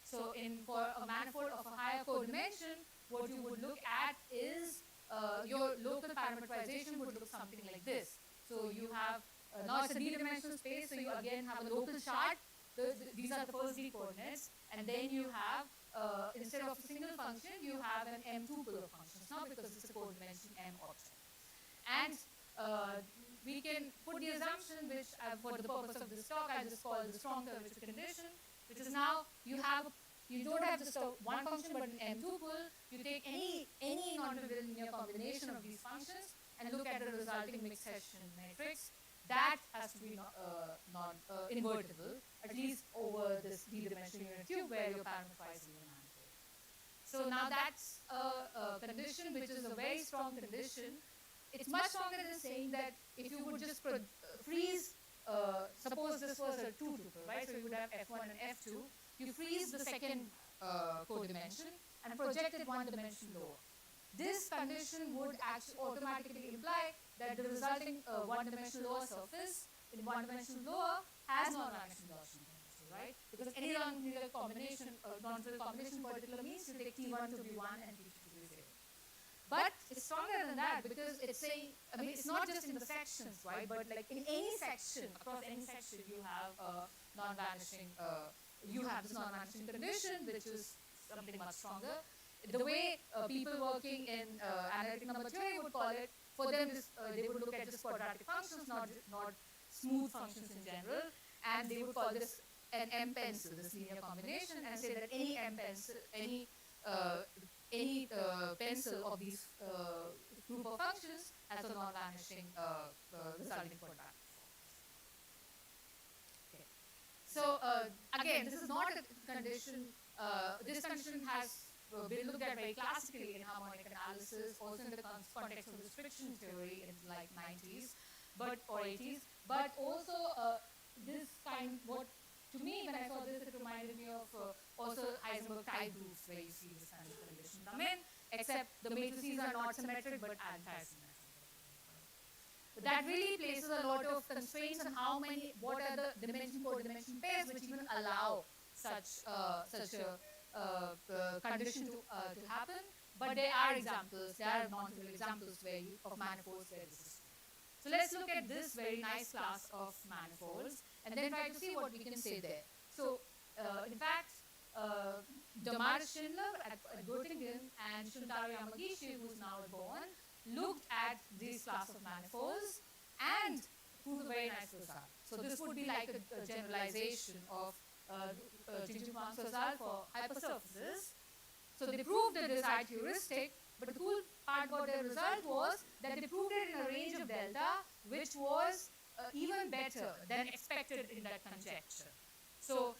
E: So for a manifold of a higher codimension, what you would look at is your local parameterization would look something like this. So you have, now it's a d-dimensional space, so you again have a local chart. These are the first d coordinates, and then you have, instead of a single function, you have an m tuple of functions now because it's a codimension m object. And we can put the assumption, which for the purpose of this talk, I just call the strong curvature condition, which is now you don't have just one function but an m tuple. You take any non-trivial linear combination of these functions and look at the resulting mixed Hessian matrix. That has to be non-invertible, at least over this d-dimensional unit cube where you're parameterizing the manifold. So now that's a condition which is a very strong condition. It's much stronger than saying that if you would just freeze, suppose this was a 2 tuple, right? So you would have F1 and F2. You freeze the second codimension and project it one dimension lower. This condition would actually automatically imply that the resulting one-dimensional lower surface in one-dimensional lower has non-vanishing Gaussian curvature, right? Because any non-trivial combination, particular means you take T1 to be 1 and T2 to be 0. But it's stronger than that because it's saying, I mean, it's not just in the sections, right? But like in any section, across any section, you have non-vanishing, you have this non-vanishing condition, which is something much stronger. The way people working in analytic number theory would call it, for them, they would look at just quadratic functions, not smooth functions in general, and they would call this an M pencil, this linear combination, and say that any M pencil, any pencil of these group of functions has a non-vanishing resulting quadratic form. Okay. So again, this is not a condition. This condition has been looked at very classically in harmonic analysis, also in the context of restriction theory in like 90s, or 80s, but also this kind, what to me when I saw this, it reminded me of also Heisenberg tie groups where you see this kind of condition come in, except the matrices are not symmetric but anti-symmetric. But that really places a lot of constraints on what are the co-dimension pairs which even allow such a condition to happen. But there are non-trivial examples of manifolds where this is true. So let's look at this very nice class of manifolds and then try to see what we can say there. So in fact, Damaris Schindler at Göttingen and Shuntaro Yamagishi, who's now at Bonn, looked at this class of manifolds and proved a very nice result. So this would be like a generalization of Jincheng-Huang's result for hypersurfaces. So they proved the desired heuristic, but the cool part about their result was that they proved it in a range of delta, which was even better than expected in that conjecture. So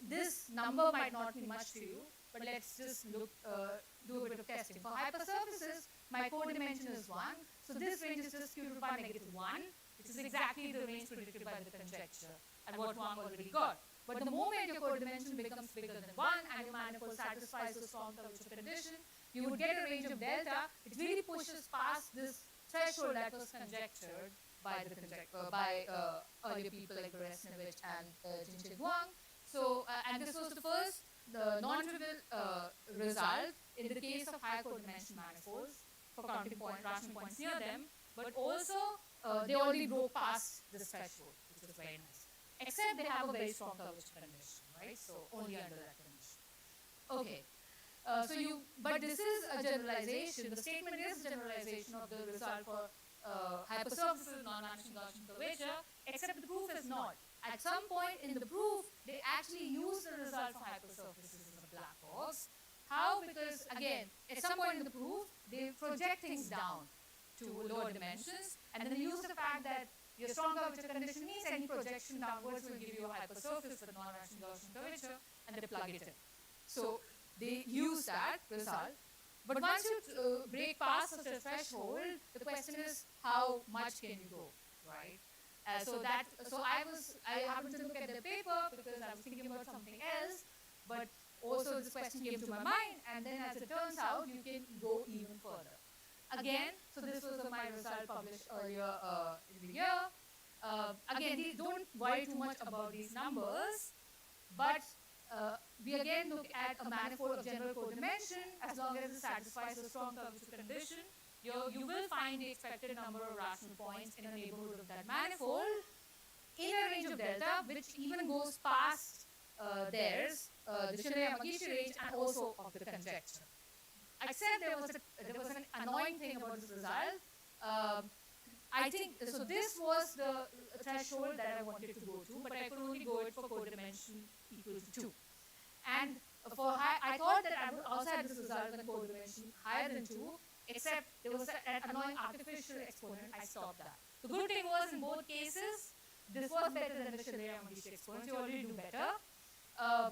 E: this number might not mean much to you, but let's just do a bit of testing. For hypersurfaces, my co-dimension is 1. So this range is just q to the power -1, which is exactly the range predicted by the conjecture and what Huang already got. But the moment your co-dimension becomes bigger than 1 and your manifold satisfies the strong curvature condition, you would get a range of delta which really pushes past this threshold that was conjectured by earlier people like Beresnevich and Jincheng-Huang. So, and this was the non-trivial result in the case of higher co-dimension manifolds for counting rational points near them, but also they already broke past this threshold, which was very nice. Except they have a very strong curvature condition, right? So only under that condition. Okay. But this is a generalization. The statement is a generalization of the result for hypersurfaces, non-vanishing Gaussian curvature, except the proof is not. At some point in the proof, they actually use the result for hypersurfaces as a black box. How? Because again, at some point in the proof, they project things down to lower dimensions, and then they use the fact that your strong curvature condition means any projection downwards will give you a hypersurface with non-vanishing Gaussian curvature, and they plug it in. So they use that result. But once you break past such a threshold, the question is how much can you go, right? So I happened to look at the paper because I was thinking about something else, but also this question came to my mind, and then as it turns out, you can go even further. Again, so this was my result published earlier in the year. Again, don't worry too much about these numbers, but we again look at a manifold of general codimension as long as it satisfies a strong curvature condition. You will find the expected number of rational points in a neighborhood of that manifold in a range of delta, which even goes past theirs, the Schindler-Yamagishi range, and also of the conjecture. Except there was an annoying thing about this result. I think so. This was the threshold that I wanted to go to, but I could only go it for codimension equal to 2. And I thought that I would also have this result when codimension higher than 2. Except there was an annoying artificial exponent. I stopped that. The good thing was in both cases, this was better than the Schindler-Yamagishi exponent. You already do better.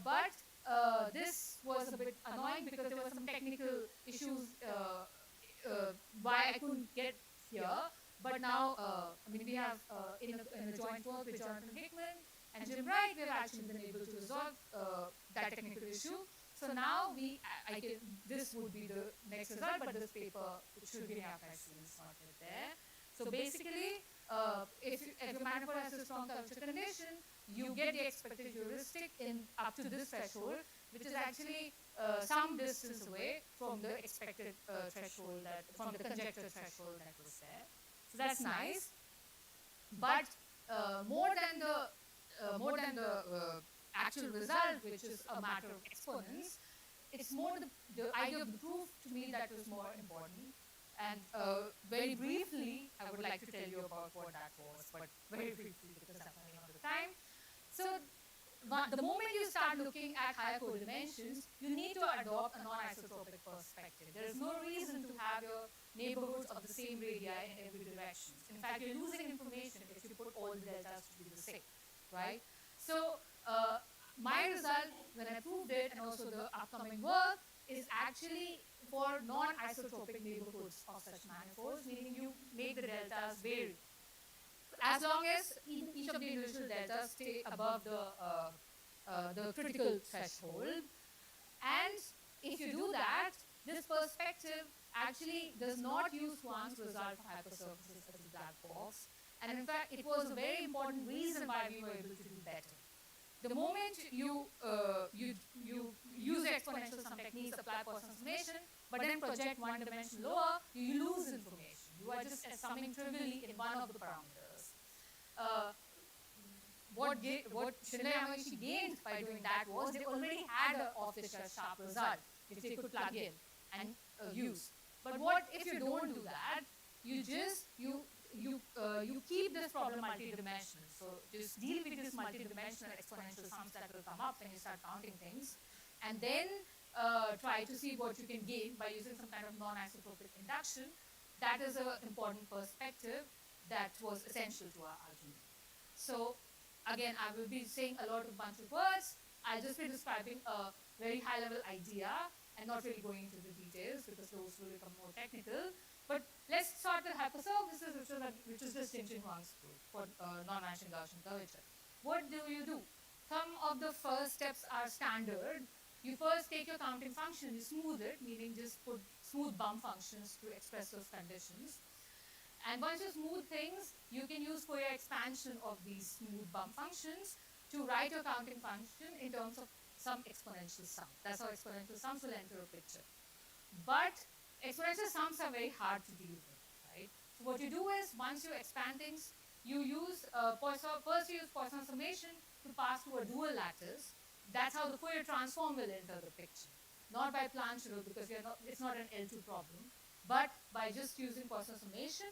E: But this was a bit annoying because there were some technical issues why I couldn't get here. But now, we have in a joint work with Jonathan Hickman and Jim Wright, we have actually been able to resolve that technical issue. So now this would be the next result, but this paper should be in the archive soon. It's not yet there. So basically, if your manifold has a strong curvature condition, you get the expected heuristic up to this threshold, which is actually some distance away from the expected threshold from the conjecture threshold that was there. So that's nice. But more than the actual result, which is a matter of exponents, it's more the idea of the proof to me that was more important. And very briefly, I would like to tell you about what that was, but very briefly because I'm running out of time. So the moment you start looking at higher codimensions, you need to adopt a non-isotropic perspective. There is no reason to have your neighborhoods of the same radii in every direction. In fact, you're losing information if you put all the deltas to be the same, right? So my result, when I proved it, and also the upcoming work, is actually for non-isotropic neighborhoods of such manifolds, meaning you make the deltas vary. As long as each of the individual deltas stay above the critical threshold. And if you do that, this perspective actually does not use Hwang's result for hypersurfaces as a black box. And in fact, it was a very important reason why we were able to do better. The moment you use exponential sum techniques, apply Poisson summation, but then project one dimension lower, you lose information. You are just summing trivially in one of the parameters. What Schindler Yamauchi gained by doing that was they already had an off-the-shelf sharp result, which they could plug in and use. But what if you don't do that? You just you keep this problem multidimensional. So just deal with these multidimensional exponential sums that will come up when you start counting things, and then try to see what you can gain by using some kind of non-isotropic induction. That is an important perspective that was essential to our argument. So again, I will be saying a bunch of words. I'll just be describing a very high-level idea and not really going into the details because those will become more technical. But let's start with hypersurfaces, which is distinct in Hwang's proof for non-vanishing Gaussian curvature. What do? Some of the first steps are standard. You first take your counting function, you smooth it, meaning just put smooth bump functions to express those conditions. And once you smooth things, you can use Fourier expansion of these smooth bump functions to write your counting function in terms of some exponential sum. That's how exponential sums will enter a picture. But exponential sums are very hard to deal with, right? So what you do is, once you expand things, you use first you use Poisson summation to pass through a dual lattice. That's how the Fourier transform will enter the picture. Not by Planck rule, because it's not an L2 problem, but by just using Poisson summation.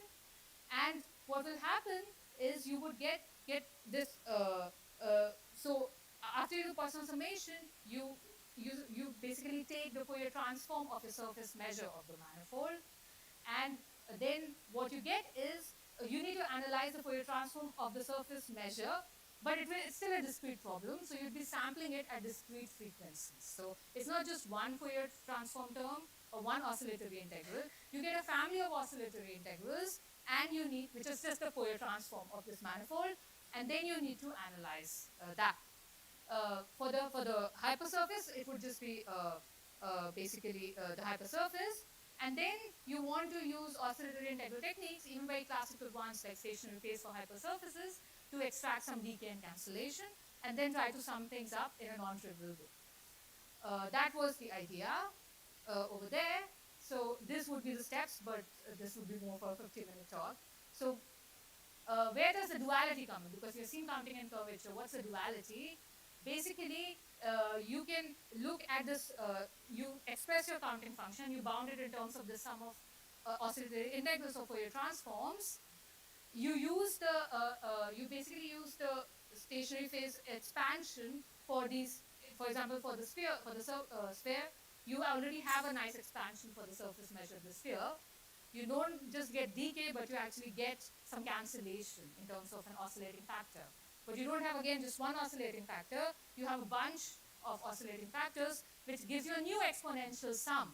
E: And what will happen is you would get this. So after you do Poisson summation, you basically take the Fourier transform of the surface measure of the manifold, and then what you get is you need to analyze the Fourier transform of the surface measure, but it's still a discrete problem, so you'd be sampling it at discrete frequencies. So it's not just one Fourier transform term or one oscillatory integral. You get a family of oscillatory integrals, and you need, which is just the Fourier transform of this manifold, and then you need to analyze that. For the hypersurface, it would just be basically the hypersurface, and then you want to use oscillatory integral techniques, even very classical ones like stationary phase for hypersurfaces, to extract some decay and cancellation, and then try to sum things up in a non-trivial way. That was the idea over there. So this would be the steps, but this would be more for a 50-minute talk. So where does the duality come in? Because you've seen counting and curvature. What's the duality? Basically, you can look at this, you express your counting function, you bound it in terms of the sum of oscillatory integrals of Fourier transforms. You use you basically use the stationary phase expansion for these, for example, for the sphere, sphere, you already have a nice expansion for the surface measure of the sphere. You don't just get decay, but you actually get some cancellation in terms of an oscillating factor. But you don't have, again, just one oscillating factor. You have a bunch of oscillating factors, which gives you a new exponential sum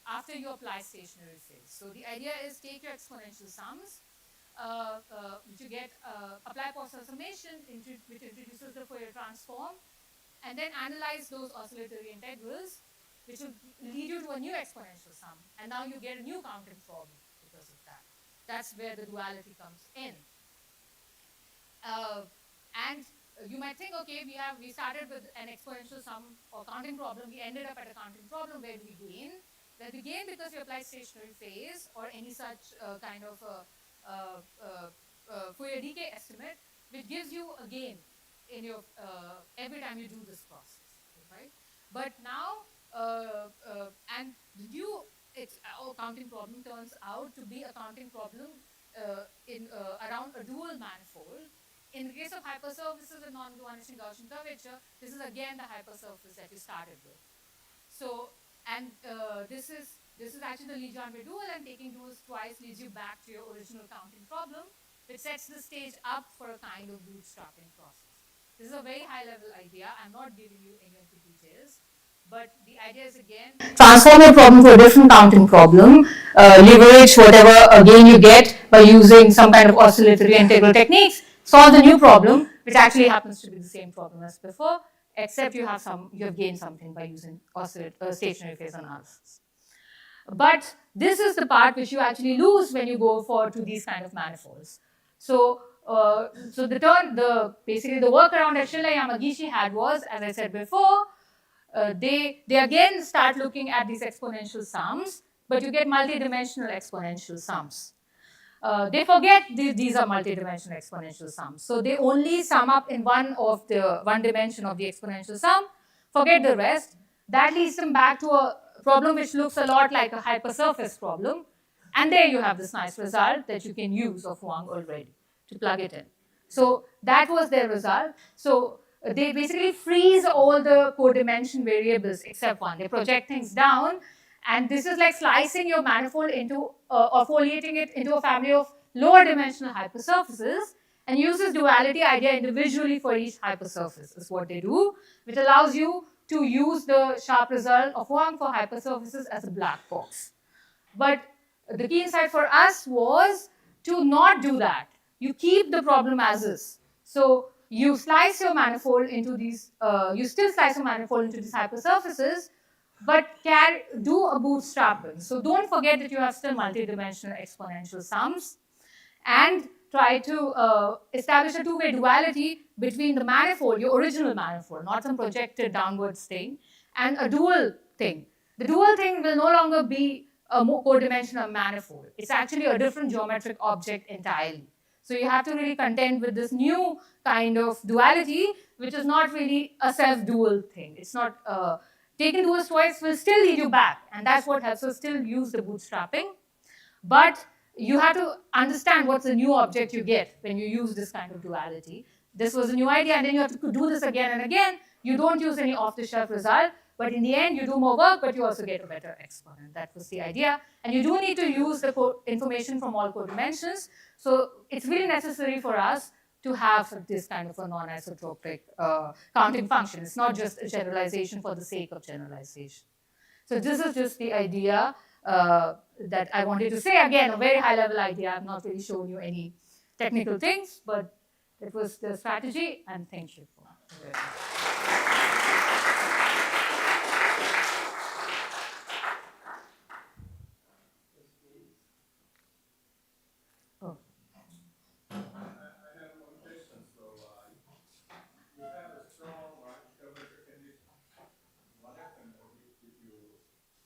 E: after you apply stationary phase. So the idea is take your exponential sums, which you get, apply Poisson summation, which introduces the Fourier transform, and then analyze those oscillatory integrals, which will lead you to a new exponential sum. And now you get a new counting problem because of that. That's where the duality comes in. And you might think, okay, we started with an exponential sum or counting problem. We ended up at a counting problem. Where do we gain? Well, we gain because we apply stationary phase or any such kind of Fourier decay estimate, which gives you a gain in your every time you do this process, right? But now, and the new counting problem turns out to be a counting problem around a dual manifold. In the case of hypersurfaces with non-vanishing Gaussian curvature, this is again the hypersurface that you started with. So, and this is actually the Legendre dual, and taking duals twice leads you back to your original counting problem, which sets the stage up for a kind of bootstrapping process. This is a very high-level idea. I'm not giving you any of the details. But the idea is again, transform your problem to a different counting problem, leverage whatever gain you get by using some kind of oscillatory integral techniques, solve the new problem, which actually happens to be the same problem as before, except you have gained something by using stationary phase analysis. But this is the part which you actually lose when you go to these kind of manifolds. So, basically the workaround that Shilla Yamagishi had was, as I said before, they again start looking at these exponential sums, but you get multidimensional exponential sums. They forget these are multidimensional exponential sums. So they only sum up in one dimension of the exponential sum, forget the rest. That leads them back to a problem which looks a lot like a hypersurface problem. And there you have this nice result that you can use of Wang already to plug it in. So that was their result. So they basically freeze all the codimension variables except one. They project things down, and this is like slicing your manifold into, or foliating it into a family of lower dimensional hypersurfaces, and uses duality idea individually for each hypersurface is what they do, which allows you to use the sharp result of Wang for hypersurfaces as a black box. But the key insight for us was to not do that. You keep the problem as is. So you slice your manifold into these, you still slice your manifold into these hypersurfaces, but can do a bootstrapping. So don't forget that you have still multidimensional exponential sums, and try to establish a two-way duality between the manifold, your original manifold, not some projected downwards thing, and a dual thing. The dual thing will no longer be a codimensional manifold. It's actually a different geometric object entirely. So you have to really contend with this new kind of duality, which is not really a self-dual thing. It's not, taking duals twice will still lead you back, and that's what helps us still use the bootstrapping. But you have to understand what's the new object you get when you use this kind of duality. This was a new idea, and then you have to do this again and again. You don't use any off-the-shelf result, but in the end, you do more work, but you also get a better exponent. That was the idea. And you do need to use the information from all codimensions. So it's really necessary for us to have this kind of a non-isotropic counting function. It's not just a generalization for the sake of generalization. So this is just the idea that I wanted to say. Again, a very high-level idea. I've not really shown you any technical things, but it was the strategy, and thank you for it. Oh.
F: I have one question. So you have a strong geometric condition. What happens if you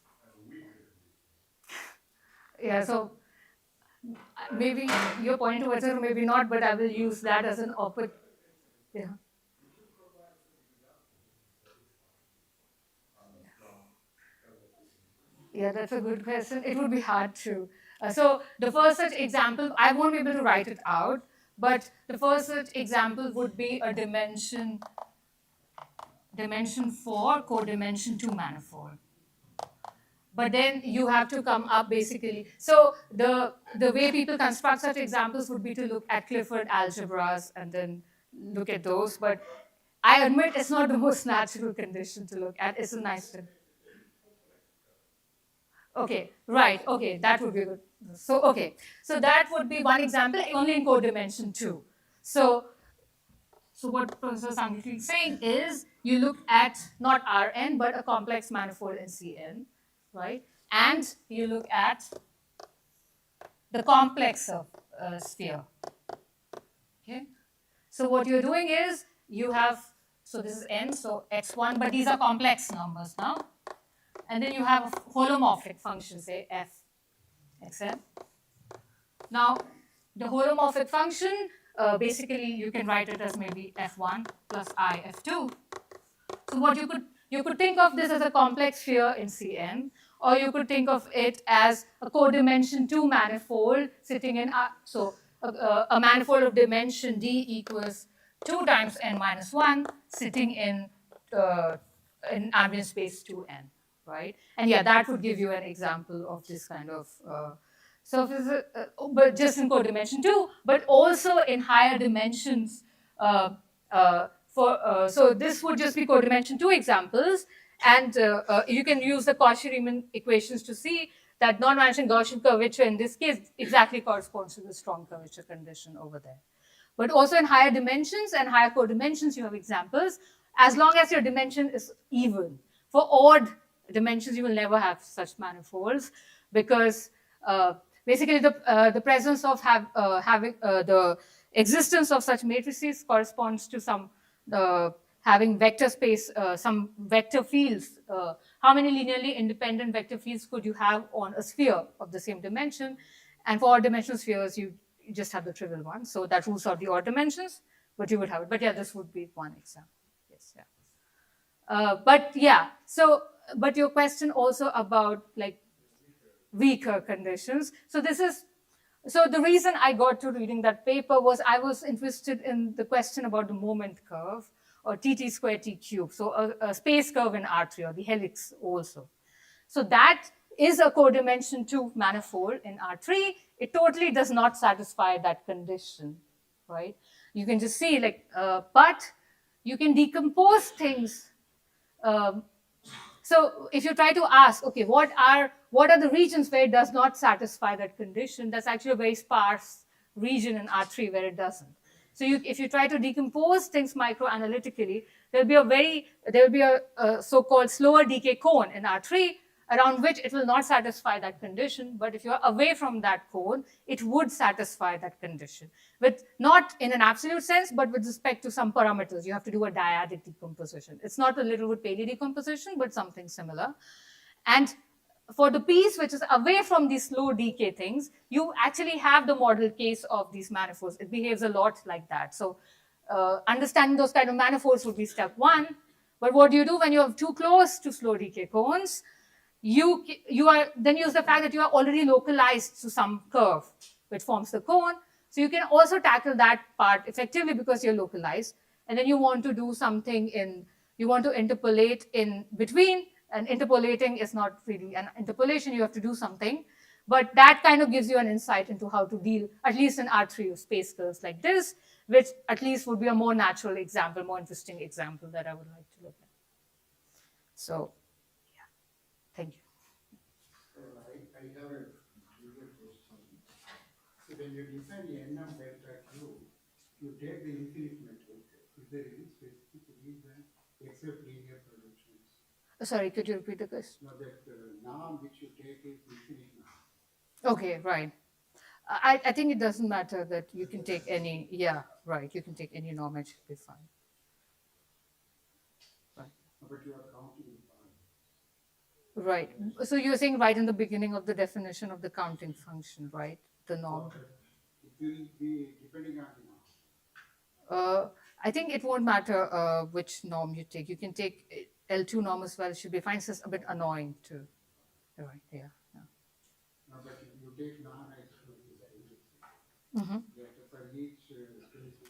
F: have a weaker condition?
E: Yeah, so maybe you're pointing towards it, or maybe not, but I will use that as an opposite. Yeah. Yeah, that's a good question. It would be hard to. So the first such example, I won't be able to write it out, but the first such example would be a dimension 4 codimension 2 manifold. But then you have to come up basically. So the way people construct such examples would be to look at Clifford algebras and then look at those. But I admit it's not the most natural condition to look at. It's a nice thing. Okay, right, okay, that would be good. So, okay, so that would be one example, only in codimension 2. So what Professor Sanghiti is saying is, you look at not Rn, but a complex manifold in Cn, right? And you look at the complex of sphere, okay? So what you're doing is, you have, so this is n, so x1, but these are complex numbers now. And then you have a holomorphic function, say f, xn. Now, the holomorphic function, basically you can write it as maybe f1 plus I f2. So what you could think of this as a complex sphere in Cn, or you could think of it as a codimension 2 manifold sitting in, a manifold of dimension d equals 2 times n minus 1 sitting in ambient space 2n. Right? And yeah, that would give you an example of this kind of surface, but just in codimension 2, but also in higher dimensions. So this would just be codimension 2 examples, And you can use the Cauchy-Riemann equations to see that non-vanishing Gaussian curvature in this case exactly corresponds to the strong curvature condition over there. But also in higher dimensions and higher codimensions, you have examples. As long as your dimension is even. For odd dimensions, you will never have such manifolds because basically the presence of having the existence of such matrices corresponds to some having vector space, some vector fields. How many linearly independent vector fields could you have on a sphere of the same dimension? And for odd dimensional spheres, you just have the trivial one. So that rules out the odd dimensions, but you would have it. But yeah, this would be one example. Yes, yeah. But yeah, so, but your question also about like weaker conditions. So this is, so the reason I got to reading that paper was I was interested in the question about the moment curve or TT square T cube. So a space curve in R3 or the helix also. So that is a codimension 2 manifold in R3. It totally does not satisfy that condition, right? You can just see like, but you can decompose things. So if you try to ask, okay, what are the regions where it does not satisfy that condition? That's actually a very sparse region in R3 where it doesn't. So if you try to decompose things microanalytically, there will be a so-called slower decay cone in R3 around which it will not satisfy that condition. But if you're away from that cone, it would satisfy that condition. With not in an absolute sense, but with respect to some parameters. You have to do a dyadic decomposition. It's not a Littlewood-Paley decomposition, but something similar. And for the piece which is away from these slow decay things, you actually have the model case of these manifolds. It behaves a lot like that. So understanding those kind of manifolds would be step one. But what do you do when you have too close to slow decay cones? You then use the fact that you are already localized to some curve which forms the cone. So you can also tackle that part effectively because you're localized. And then you want to do something you want to interpolate in between. And interpolating is not really an interpolation, you have to do something. But that kind of gives you an insight into how to deal, at least in R3, with space curves like this, which at least would be a more natural example, more interesting example that I would like to look at. So, yeah, thank you.
G: I have a bigger question. So when you define NM delta Q, you take the infinite metric. Is there any specific reason except linear projections?
E: Sorry, could you repeat the question?
G: No, that norm which you take is infinite norm.
E: Okay, right. I think it doesn't matter that you can take any, yeah, right, you can take any norm, it should be fine. Right.
G: But you are counting the power.
E: Right. So you're saying right in the beginning of the definition of the counting function, right? The norm.
G: It will be depending on the norm.
E: I think it won't matter which norm you take. You can take L2 norm as well. It should be fine. It's just a bit annoying too. Right, yeah.
G: No, but you take non-isotropic.
E: Mm-hmm.
G: For each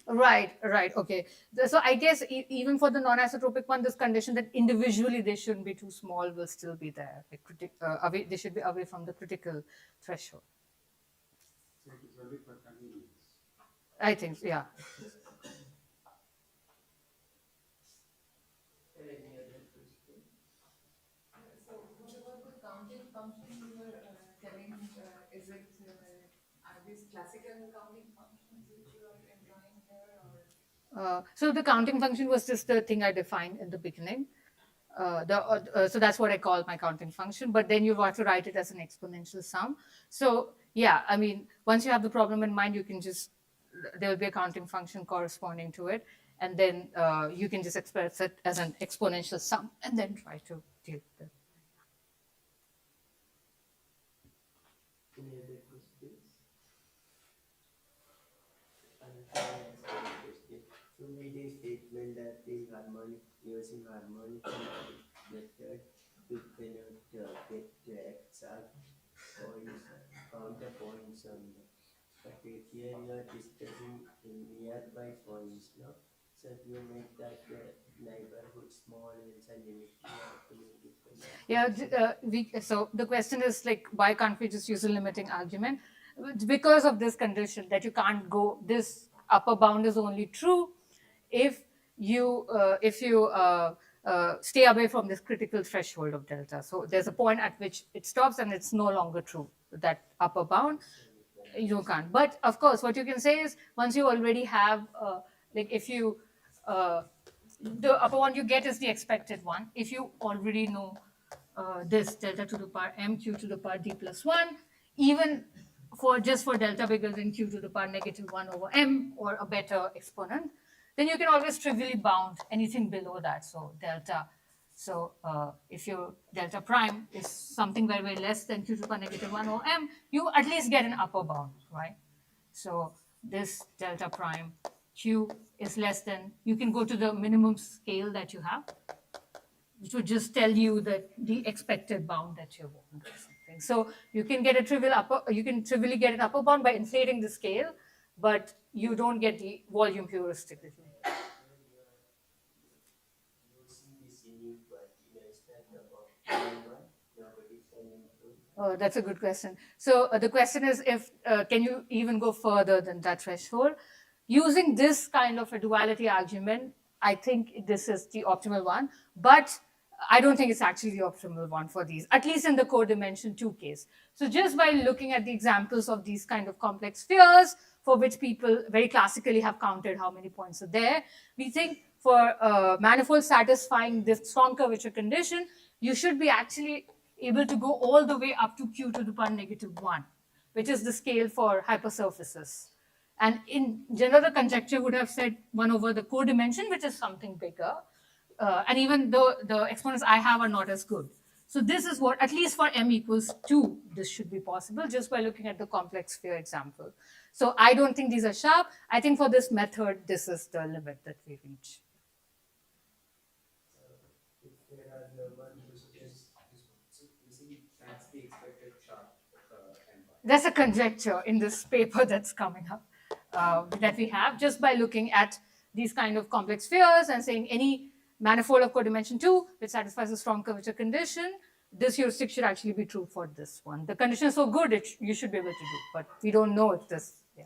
E: Right, okay. So I guess even for the non-isotropic one, this condition that individually they shouldn't be too small will still be there. They should be away from the critical threshold.
G: So it is only for convenience.
E: I think, yeah.
C: So what about the counting function you were telling? Is it, are these classical counting functions which you are employing here, or?
E: So the counting function was just the thing I defined in the beginning. So that's what I call my counting function, but then you have to write it as an exponential sum. So yeah, I mean, once you have the problem in mind, you can just, there will be a counting function corresponding to it, and then you can just express it as an exponential sum and then try to deal with it.
H: Any other questions? Question. So made a statement that the harmonic using harmonic method we cannot get exact points, counter points on the, but here you are discussing nearby points, no? So you make that neighborhood small and limit to make it.
E: Yeah, so the question is like, why can't we just use a limiting argument? Because of this condition that you can't go, this upper bound is only true if you stay away from this critical threshold of delta. So there's a point at which it stops and it's no longer true, that upper bound. You can't. But of course, what you can say is once you already have, like if you, the upper one you get is the expected one. If you already know this delta to the power m q to the power d plus 1, even for just for delta bigger than q to the power negative 1 over m or a better exponent, then you can always trivially bound anything below that. So delta. So if your delta prime is something very, very less than q to the power negative 1 over m, you at least get an upper bound, right? So this delta prime q is less than, you can go to the minimum scale that you have, which would just tell you that the expected bound that you want or something. So you can get a trivial upper, you can trivially get an upper bound by inflating the scale, but you don't get the volume heuristic that you need.
H: Using this inequality, now is that about one? Nobody can improve.
E: Oh, that's a good question. So the question is, if can you even go further than that threshold? Using this kind of a duality argument, I think this is the optimal one, but I don't think it's actually the optimal one for these, at least in the codimension 2 case. So just by looking at the examples of these kind of complex spheres, for which people very classically have counted how many points are there, we think for manifold satisfying this strong curvature condition, you should be actually able to go all the way up to q to the power negative 1, which is the scale for hypersurfaces. And in general, the conjecture would have said 1 over the codimension, which is something bigger. And even though the exponents I have are not as good. So this is what, at least for m equals 2, this should be possible just by looking at the complex sphere example. So I don't think these are sharp. I think for this method, this is the limit that we reach.
H: If there are no more questions, using that's the expected sharp endpoint.
E: That's a conjecture in this paper that's coming up that we have just by looking at these kind of complex spheres and saying any manifold of codimension 2 which satisfies a strong curvature condition, this heuristic should actually be true for this one. The condition is so good, you should be able to do, but we don't know if this, yeah.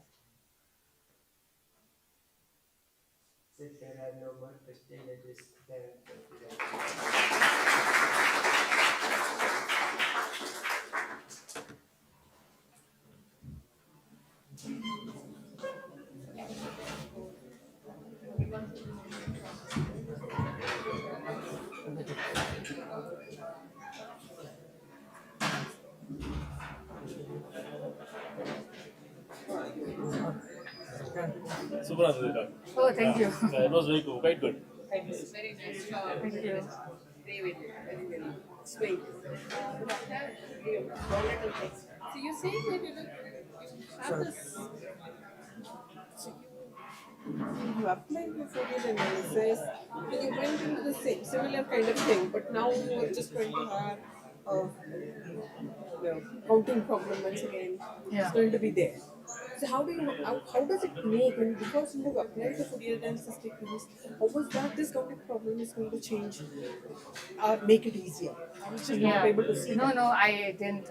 H: So if there are no more questions, let us
I: Super answer.
E: Oh, thank you.
I: It was very cool, quite good.
C: Very nice job.
E: Thank you.
C: Very well explained. So you're saying that you have this. You applied the Fourier analysis, and you went into the similar kind of thing, but now you're just going to have counting problem once again.
E: Yeah.
C: It's going to be there. So how does it make, when because you have applied the Fourier analysis techniques, how was that this counting problem is going to change or make it easier? I was just not able to see that.
E: No, I didn't.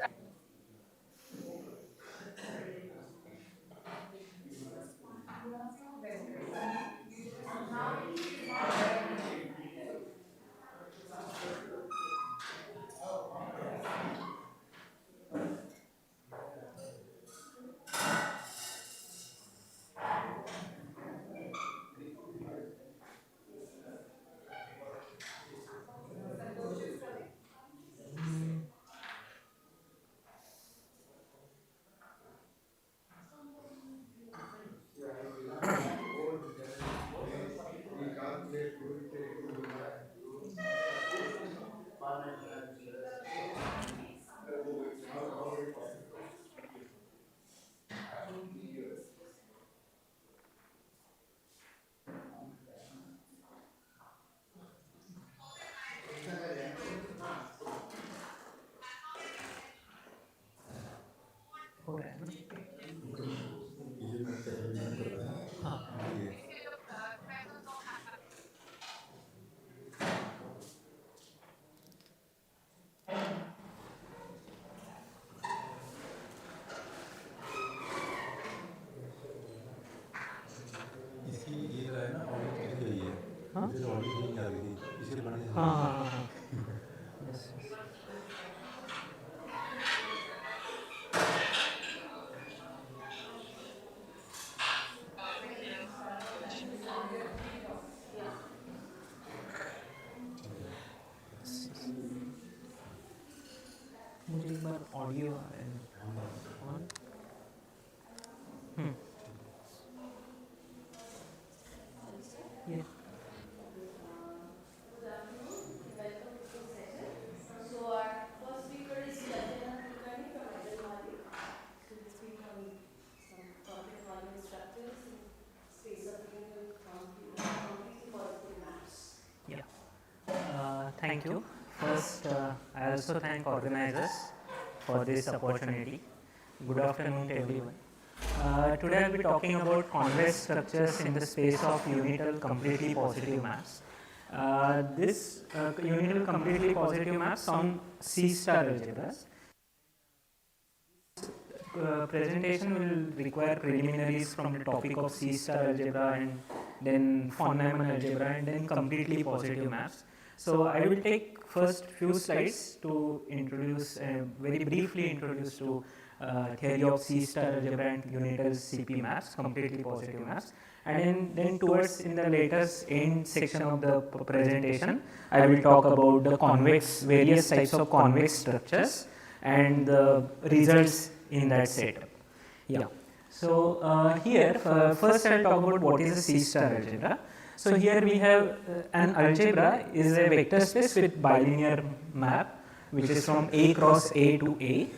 J: इसकी ये जो है ना audit की गई है इसे audit नहीं कर रही थी इसलिए बनाने Yes. मुझे एक बार audio on yeah. Yeah. Thank you. First, I also thank organizers for this opportunity. Good afternoon to everyone. Today I will be talking about convex structures in the space of unital completely positive maps. This unital completely positive maps on C-star algebras. Presentation will require preliminaries from the topic of C-star algebra and then von Neumann algebra and then completely positive maps. So I will take first few slides to introduce, very briefly introduce to theory of C-star algebra and unital CP maps, completely positive maps. And then towards in the later end section of the presentation, I will talk about the convex, various types of convex structures and the results in that setup. Yeah. So here first I will talk about what is a C-star algebra. So here we have an algebra is a vector space with bilinear map which is from A cross A to A,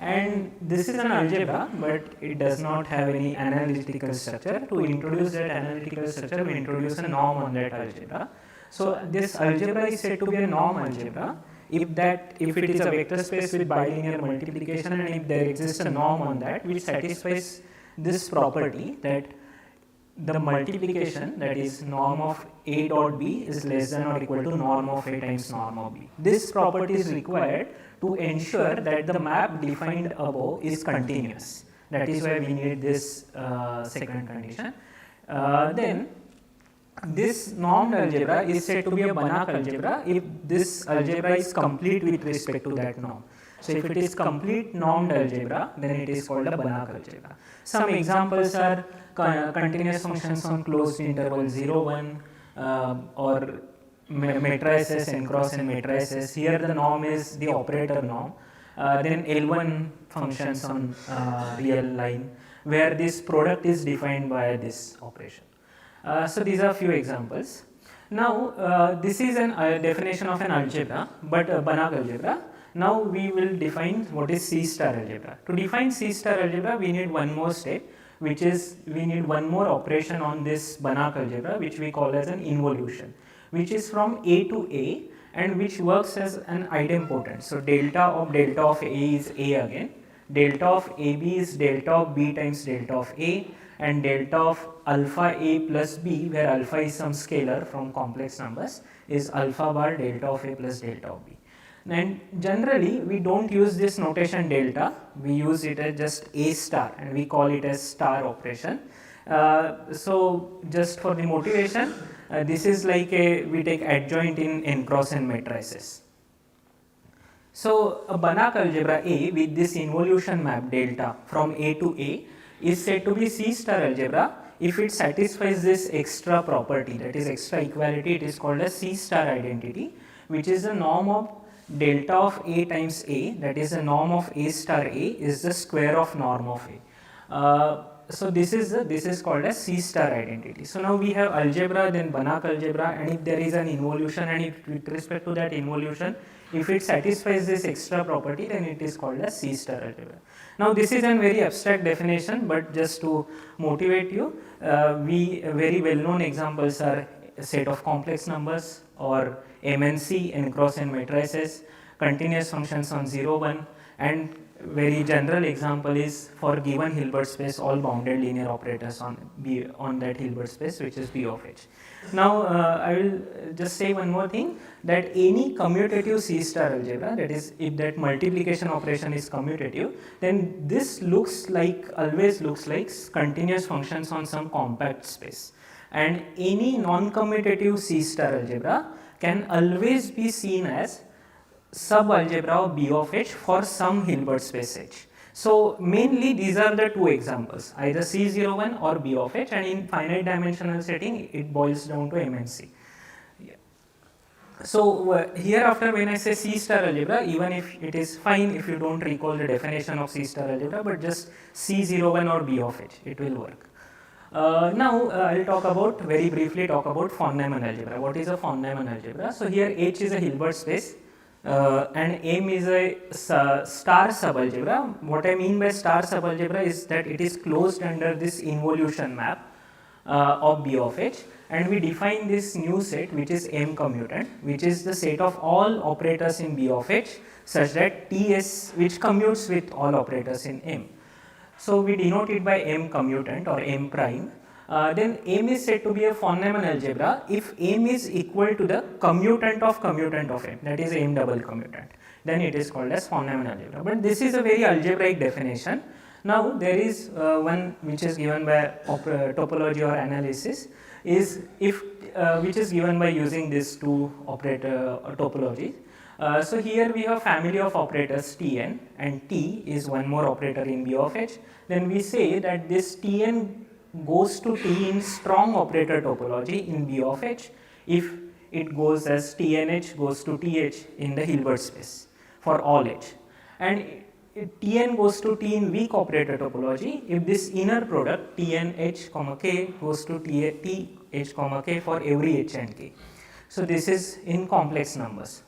J: and this is an algebra but it does not have any analytical structure. To introduce that analytical structure, we introduce a norm on that algebra. So this algebra is said to be a norm algebra if it is a vector space with bilinear multiplication and if there exists a norm on that which satisfies this property that the multiplication, that is norm of A dot B, is less than or equal to norm of A times norm of B. This property is required to ensure that the map defined above is continuous. That is why we need this second condition. Then this normed algebra is said to be a Banach algebra if this algebra is complete with respect to that norm. So if it is complete normed algebra, then it is called a Banach algebra. Some examples are continuous functions on closed interval 0, 1 or matrices n cross n matrices. Here the norm is the operator norm. Then L1 functions on real line where this product is defined by this operation. So these are few examples. Now this is a definition of an algebra, but Banach algebra. Now we will define what is C-star algebra. To define C-star algebra, we need one more step, which is we need one more operation on this Banach algebra, which we call as an involution, which is from A to A and which works as an idempotent. So delta of A is A again, delta of AB is delta of B times delta of A, and delta of alpha A plus B, where alpha is some scalar from complex numbers, is alpha bar delta of A plus delta of B. And generally we don't use this notation delta, we use it as just A star and we call it as star operation. So just for the motivation, this is like we take adjoint in n cross n matrices. So a Banach algebra A with this involution map delta from A to A is said to be C-star algebra if it satisfies this extra property, that is extra equality. It is called as C-star identity, which is the norm of delta of A times A, that is the norm of A star A is the square of norm of A. So this is called as C-star identity. So now we have algebra, then Banach algebra, and if there is an involution and if with respect to that involution, if it satisfies this extra property, then it is called as C-star algebra. Now this is a very abstract definition, but just to motivate you, very well known examples are a set of complex numbers or MNC, n cross n matrices, continuous functions on 0, 1, and very general example is for given Hilbert space all bounded linear operators on that Hilbert space, which is B of H. Now I will just say one more thing, that any commutative C-star algebra, that is if that multiplication operation is commutative, then this always looks like continuous functions on some compact space, and any non-commutative C-star algebra can always be seen as subalgebra of B of H for some Hilbert space H. So mainly these are the two examples, either C01 or B of H, and in finite dimensional setting it boils down to M and C. So hereafter when I say C star algebra, even if it is fine if you don't recall the definition of C star algebra, but just C01 or B of H, it will work. Now I will talk about, very briefly talk about von Neumann algebra. What is a von Neumann algebra? So here H is a Hilbert space and M is a star subalgebra. What I mean by star subalgebra is that it is closed under this involution map of B of H, and we define this new set which is M commutant, which is the set of all operators in B of H such that Ts which commutes with all operators in M. So we denote it by M commutant or M prime. Then M is said to be a von Neumann algebra if M is equal to the commutant of M, that is M double commutant. Then it is called as von Neumann algebra. But this is a very algebraic definition. Now there is one which is given by topology or analysis, is if which is given by using these two operator topologies. So here we have family of operators Tn, and T is one more operator in B of H. Then we say that this Tn goes to T in strong operator topology in B of H if it goes as Tnh goes to Th in the Hilbert space for all H, and Tn goes to T in weak operator topology if this inner product Tnh, k goes to Th, k for every H and k. So this is in complex numbers.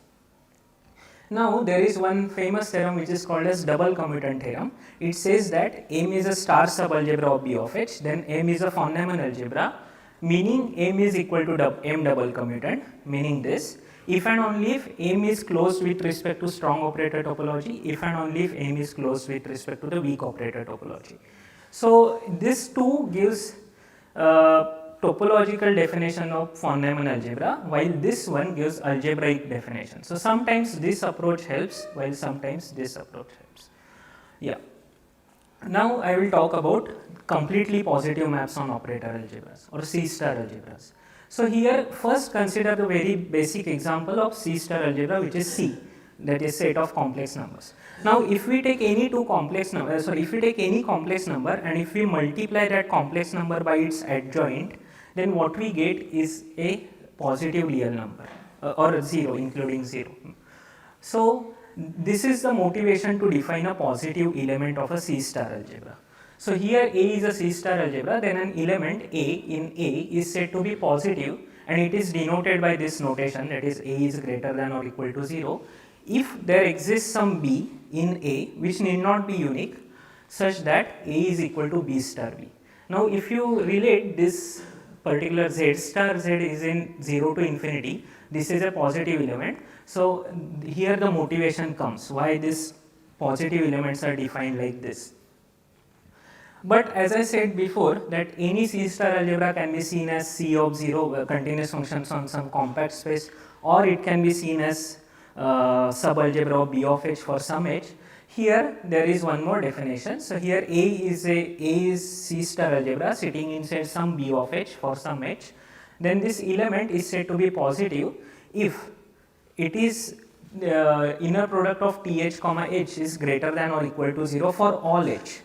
J: Now there is one famous theorem which is called as double commutant theorem. It says that M is a star subalgebra of B of H, then M is a von Neumann algebra, meaning M is equal to M double commutant, meaning this, if and only if M is closed with respect to strong operator topology, if and only if M is closed with respect to the weak operator topology. So this too gives topological definition of von Neumann algebra, while this one gives algebraic definition. So sometimes this approach helps, while sometimes this approach helps. Yeah. Now I will talk about completely positive maps on operator algebras or C star algebras. So here first consider the very basic example of C star algebra, which is C, that is set of complex numbers. Now if we take any two complex numbers, if we take any complex number and if we multiply that complex number by its adjoint, then what we get is a positive real number or 0 including 0. So this is the motivation to define a positive element of a C star algebra. So here A is a C star algebra, then an element A in A is said to be positive, and it is denoted by this notation, that is A is greater than or equal to 0 if there exists some B in A which need not be unique such that A is equal to B star B. Now if you relate this particular Z star Z is in 0 to infinity, this is a positive element. So here the motivation comes why these positive elements are defined like this. But as I said before, that any C star algebra can be seen as C of 0 continuous functions on some compact space, or it can be seen as subalgebra of B of H for some H. Here there is one more definition. So here A is C star algebra sitting inside some B of H for some H. Then this element is said to be positive if it is inner product of Th, H is greater than or equal to 0 for all H.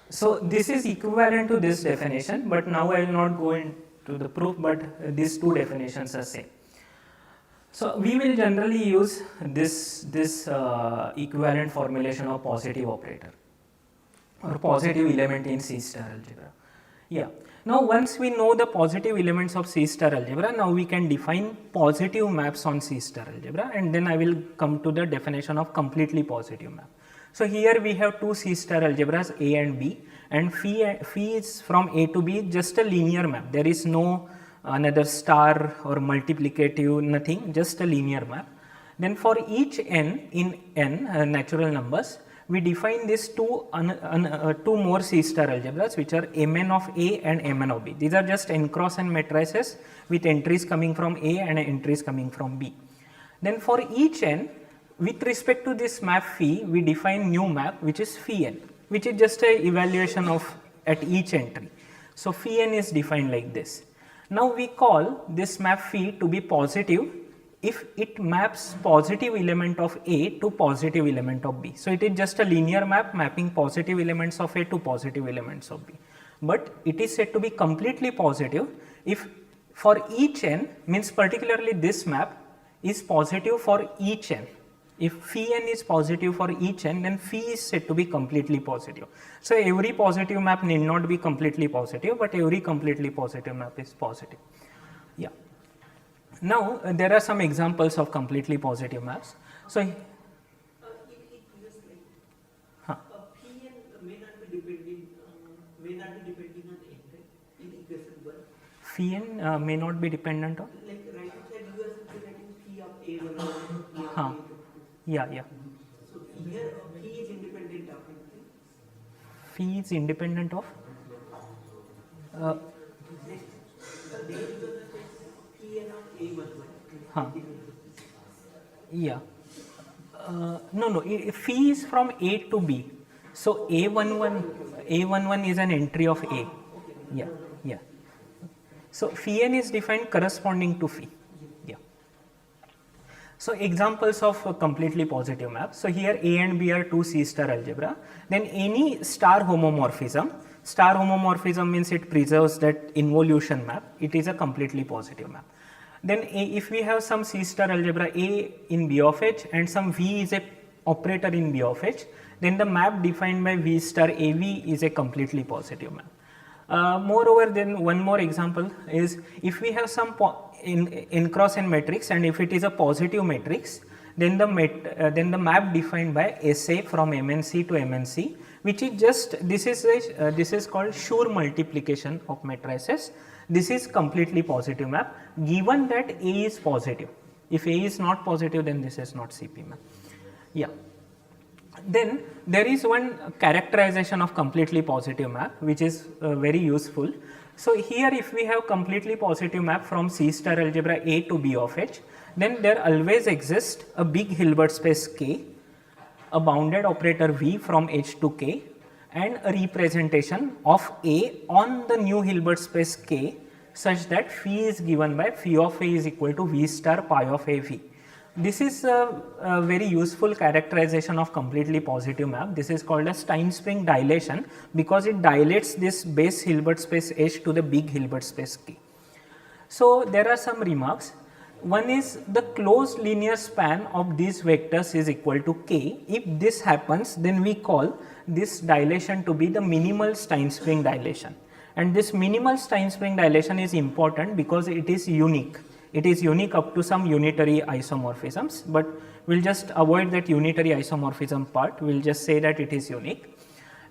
J: So this is equivalent to this definition, but now I will not go into the proof, but these two definitions are same. So we will generally use this equivalent formulation of positive operator or positive element in C star algebra. Yeah. Now once we know the positive elements of C star algebra, now we can define positive maps on C star algebra, and then I will come to the definition of completely positive map. So here we have two C star algebras A and B, and phi is from A to B just a linear map. There is no another star or multiplicative, nothing, just a linear map. Then for each n in n natural numbers, we define these two more C star algebras, which are Mn of A and Mn of B. These are just n cross n matrices with entries coming from A and entries coming from B. Then for each n, with respect to this map phi, we define new map which is phi n, which is just a evaluation of at each entry. So phi n is defined like this. Now we call this map phi to be positive if it maps positive element of A to positive element of B. So, it is just a linear map mapping positive elements of A to positive elements of B, but it is said to be completely positive if for each n, means particularly this map is positive for each n. If phi n is positive for each n, then phi is said to be completely positive. So, every positive map need not be completely positive, but every completely positive map is positive. Yeah. Now, there are some examples of completely positive maps. So,
H: It is like Pn may not be depending on n, right? In equation 1.
J: phi n may not be dependent on.
H: Like right hand side you are writing phi of A1 and phi of
J: Huh.
H: A2.
J: Yeah, yeah.
H: So here phi is independent of anything.
J: Phi is independent of.
H: There is a Pn of A11.
J: Huh. Yeah. No, phi is from A to B. So, A11 is an entry of A. Yeah, yeah. So, phi n is defined corresponding to phi. Yeah. So, examples of completely positive maps. So, here A and B are two C star algebra. Then any star homomorphism. Star homomorphism means it preserves that involution map. It is a completely positive map. Then if we have some C star algebra A in B of H and some V is a operator in B of H, then the map defined by V star AV is a completely positive map. Moreover, then one more example is if we have some n cross n matrix and if it is a positive matrix, then the map defined by SA from MNC to MNC, which is just this is called Schur multiplication of matrices. This is completely positive map given that A is positive. If A is not positive, then this is not CP map. Yeah. Then there is one characterization of completely positive map which is very useful. So, here if we have completely positive map from C star algebra A to B of H, then there always exists a big Hilbert space K, a bounded operator V from H to K, and a representation of A on the new Hilbert space K such that phi is given by phi of A is equal to V star pi of AV. This is a very useful characterization of completely positive map. This is called as Steinspring dilation because it dilates this base Hilbert space H to the big Hilbert space K. So, there are some remarks. One is the closed linear span of these vectors is equal to K. If this happens, then we call this dilation to be the minimal Steinspring dilation. And this minimal Steinspring dilation is important because it is unique. It is unique up to some unitary isomorphisms, but we will just avoid that unitary isomorphism part, we will just say that it is unique.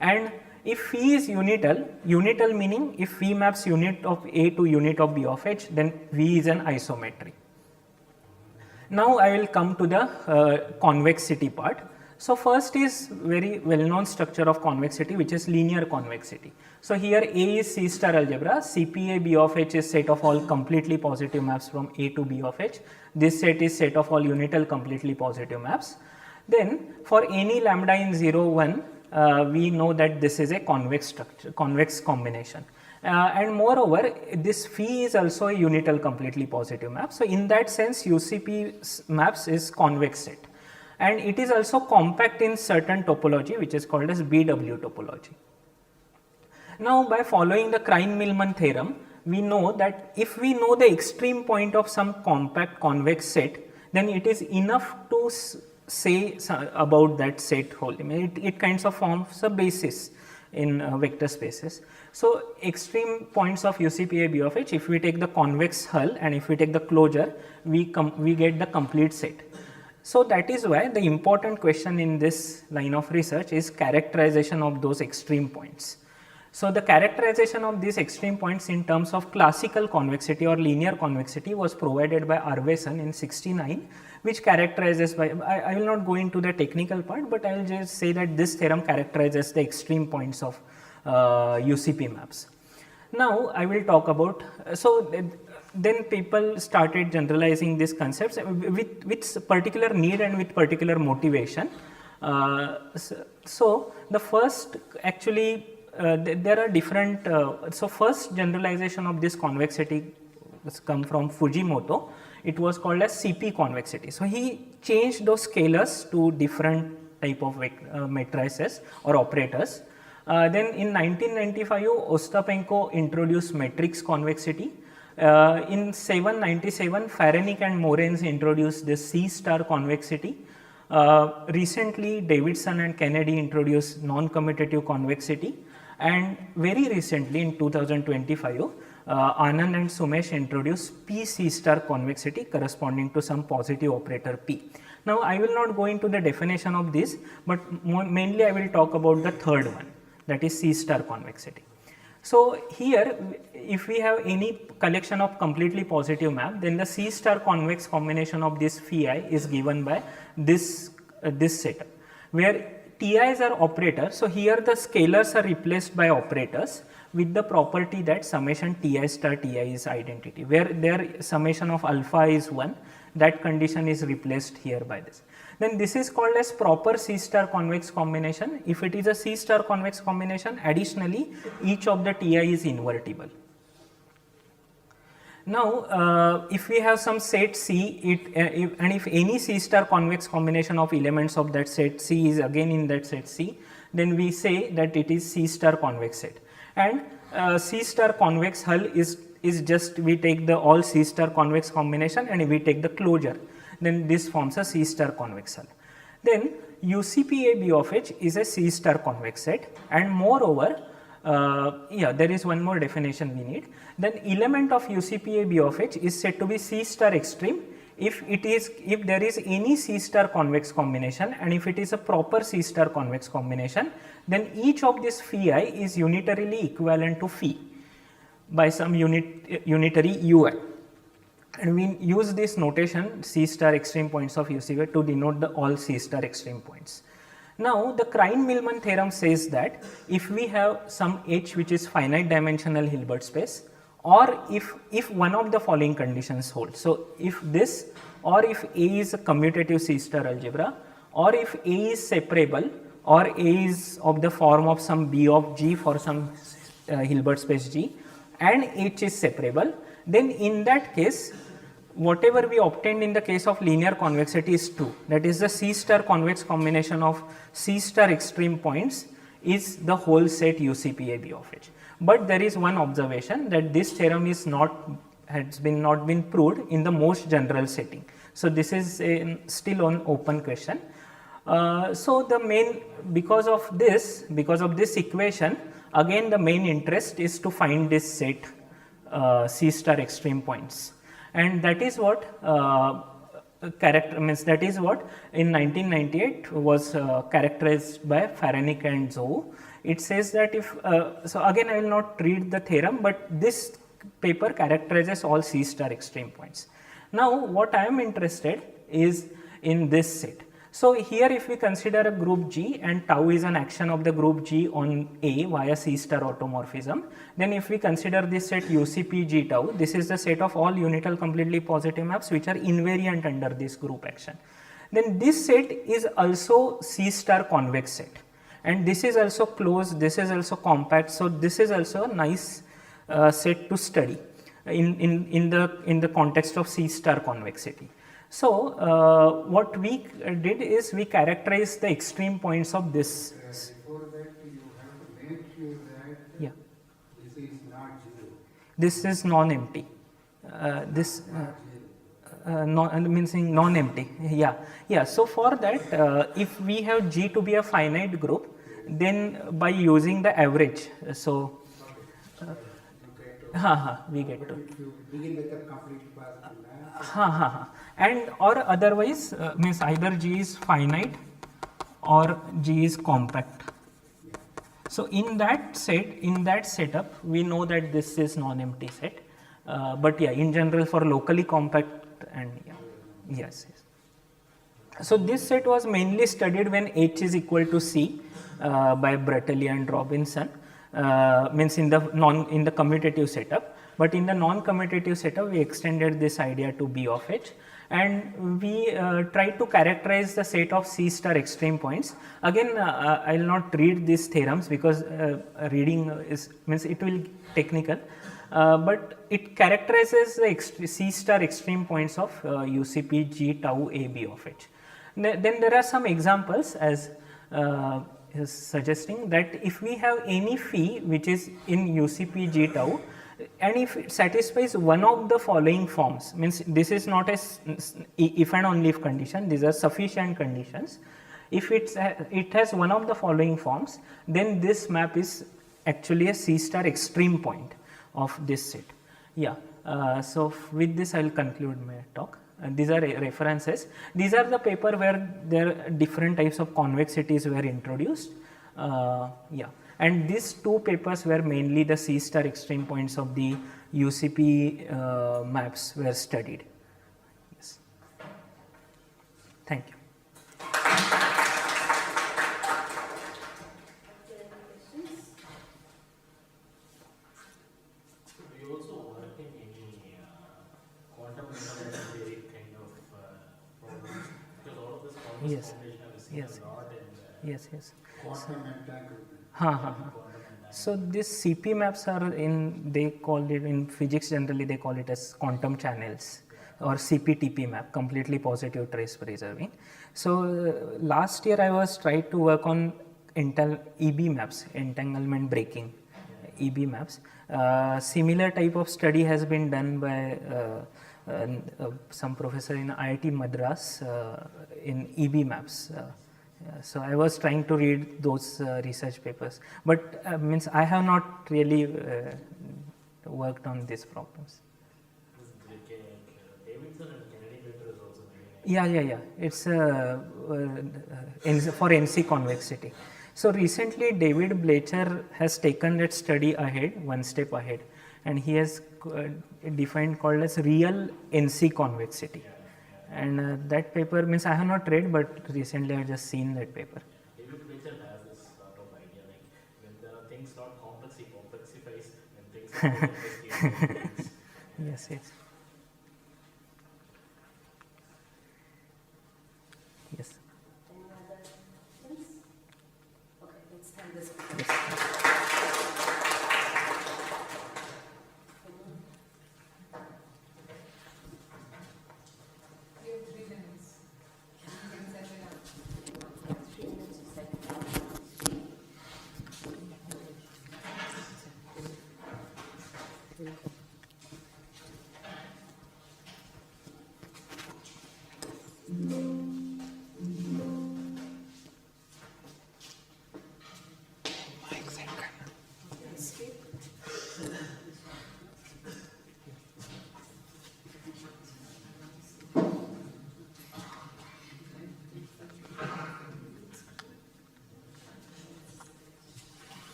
J: And if phi is unital meaning if phi maps unit of A to unit of B of H, then V is an isometry. Now, I will come to the convexity part. So, first is very well known structure of convexity which is linear convexity. So, here A is C star algebra, CPA B of H is set of all completely positive maps from A to B of H. This set is set of all unital completely positive maps. Then for any lambda in 0, 1, we know that this is a convex structure, convex combination. And moreover, this phi is also a unital completely positive map. So, in that sense UCP maps is convex set. And it is also compact in certain topology which is called as BW topology. Now, by following the Krein-Milman theorem, we know that if we know the extreme point of some compact convex set, then it is enough to say about that set whole. I mean, it kinds of forms a basis in vector spaces. So, extreme points of UCPA B of H, if we take the convex hull and if we take the closure, we get the complete set. So, that is why the important question in this line of research is characterization of those extreme points. So, the characterization of these extreme points in terms of classical convexity or linear convexity was provided by Arveson in 1969, which characterizes by, I will not go into the technical part, but I will just say that this theorem characterizes the extreme points of UCP maps. Now, I will talk about, then people started generalizing these concepts with particular need and with particular motivation. So, the first actually there are different, so first generalization of this convexity has come from Fujimoto it was called as CP convexity. So he changed those scalars to different type of matrices or operators. Then in 1995, Ostapenko introduced matrix convexity. In 797, Faranik and Morens introduced this C star convexity. Recently, Davidson and Kennedy introduced non-commutative convexity, and very recently in 2025, Anand and Sumesh introduced P C star convexity corresponding to some positive operator P. Now, I will not go into the definition of this, but mainly I will talk about the third one, that is C star convexity. So, here if we have any collection of completely positive map, then the C star convex combination of this phi is given by this setup, where Ti's are operators. So, here the scalars are replaced by operators with the property that summation Ti star Ti is identity, where their summation of alpha is 1, that condition is replaced here by this. Then this is called as proper C star convex combination. If it is a C star convex combination, additionally each of the Ti is invertible. Now, if we have some set C, and if any C star convex combination of elements of that set C is again in that set C, then we say that it is C star convex set. And C star convex hull is just, we take the all C star convex combination and we take the closure, then this forms a C star convex hull. Then UCPA B of H is a C star convex set, and moreover, there is one more definition we need. Then element of UCPA B of H is said to be C star extreme if there is any C star convex combination, and if it is a proper C star convex combination, then each of this phi is unitarily equivalent to phi by some unitary ui. And we use this notation C star extreme points of UCPA to denote the all C star extreme points. Now, the Krein-Milman theorem says that if we have some H which is finite dimensional Hilbert space, or if one of the following conditions hold. So, if this, or if A is a commutative C star algebra, or if A is separable, or A is of the form of some B of G for some Hilbert space G, and H is separable, then in that case whatever we obtained in the case of linear convexity is true. That is, the C star convex combination of C star extreme points is the whole set UCPA B of H. But there is one observation, that this theorem is not been proved in the most general setting. So, this is still an open question. So, the main, because of this equation, again the main interest is to find this set C star extreme points, and that is what that is what in 1998 was characterized by Faranik and Zhou. It says that if, so again I will not read the theorem, but this paper characterizes all C star extreme points. Now, what I am interested is in this set. So, here if we consider a group G and tau is an action of the group G on A via C star automorphism, then if we consider this set UCP G tau, this is the set of all unital completely positive maps which are invariant under this group action. Then this set is also C star convex set, and this is also closed, this is also compact. So, this is also a nice set to study in the context of C star convexity. So, what we did is we characterized the extreme points of this.
G: Before that, you have to make sure that this is not zero.
J: This is non-empty. Means non-empty. Yeah. So, for that, if we have G to be a finite group, then by using the average, so we get to.
G: If you begin with a complete positive map,
J: and or otherwise means either G is finite or G is compact. So, in that setup we know that this is non-empty set, but in general for locally compact and yes. So, this set was mainly studied when H is equal to C by Bertelli and Robinson, means in the commutative setup, but in the non-commutative setup we extended this idea to B of H, and we tried to characterize the set of C star extreme points. Again, I will not read these theorems because reading means it will technical. but it characterizes the C star extreme points of UCP G tau AB of H. Then there are some examples as is suggesting that if we have any phi which is in UCP G tau, and if it satisfies one of the following forms, means this is not a if and only if condition, these are sufficient conditions. If it has one of the following forms, then this map is actually a C star extreme point of this set. Yeah. So with this I will conclude my talk. These are references. These are the paper where there different types of convexities were introduced. Yeah. And these two papers were mainly the C star extreme points of the UCP maps were studied. Yes. Thank you.
I: Do you also work in any quantum information theory kind of problems? Because all of this quantum
J: Yes.
I: formulation I've seen
J: Yes.
I: a lot in
J: Yes, yes.
G: Quantum entanglement.
J: Quantum entanglement. So these CP maps are they call it in physics generally they call it as quantum channels or CP-TP map, completely positive trace preserving. So last year I was trying to work on EB maps, entanglement breaking, EB maps. Similar type of study has been done by some professor in IIT Madras in EB maps. So I was trying to read those research papers, but means I have not really worked on these problems.
I: Davidson and Kennedy paper is also very
J: Yeah. It's for NC convexity. So recently David Blecher has taken that study ahead, one step ahead, and he has defined called as real NC convexity. And that paper means I have not read, but recently I have just seen that paper.
I: David Blecher has this sort of idea, like when there are things not complex, he complexifies, when things are complex, he simplifies.
J: Yes. Yes.
K: Any other questions? Okay, let's thank this.
E: You have 3 minutes. You can set it up.
K: 3 minutes to set.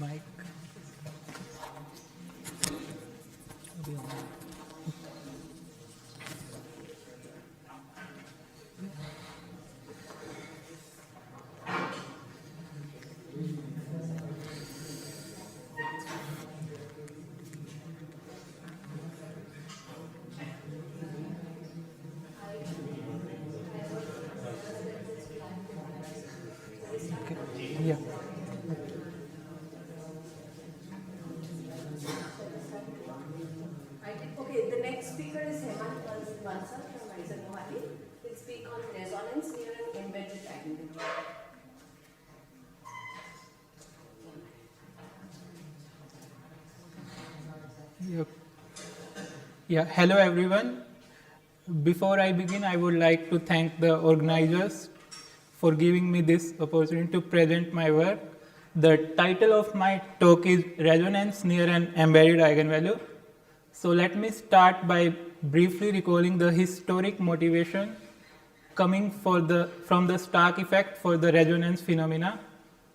J: Mic. Yeah.
K: Okay, the next speaker is Hemant Bansal from IISERM-Maths. He'll speak on resonance near an embedded identity.
L: Hello everyone. Before I begin, I would like to thank the organizers for giving me this opportunity to present my work. The title of my talk is Resonance near an Embedded Eigenvalue. So let me start by briefly recalling the historic motivation coming from the Stark effect for the resonance phenomena.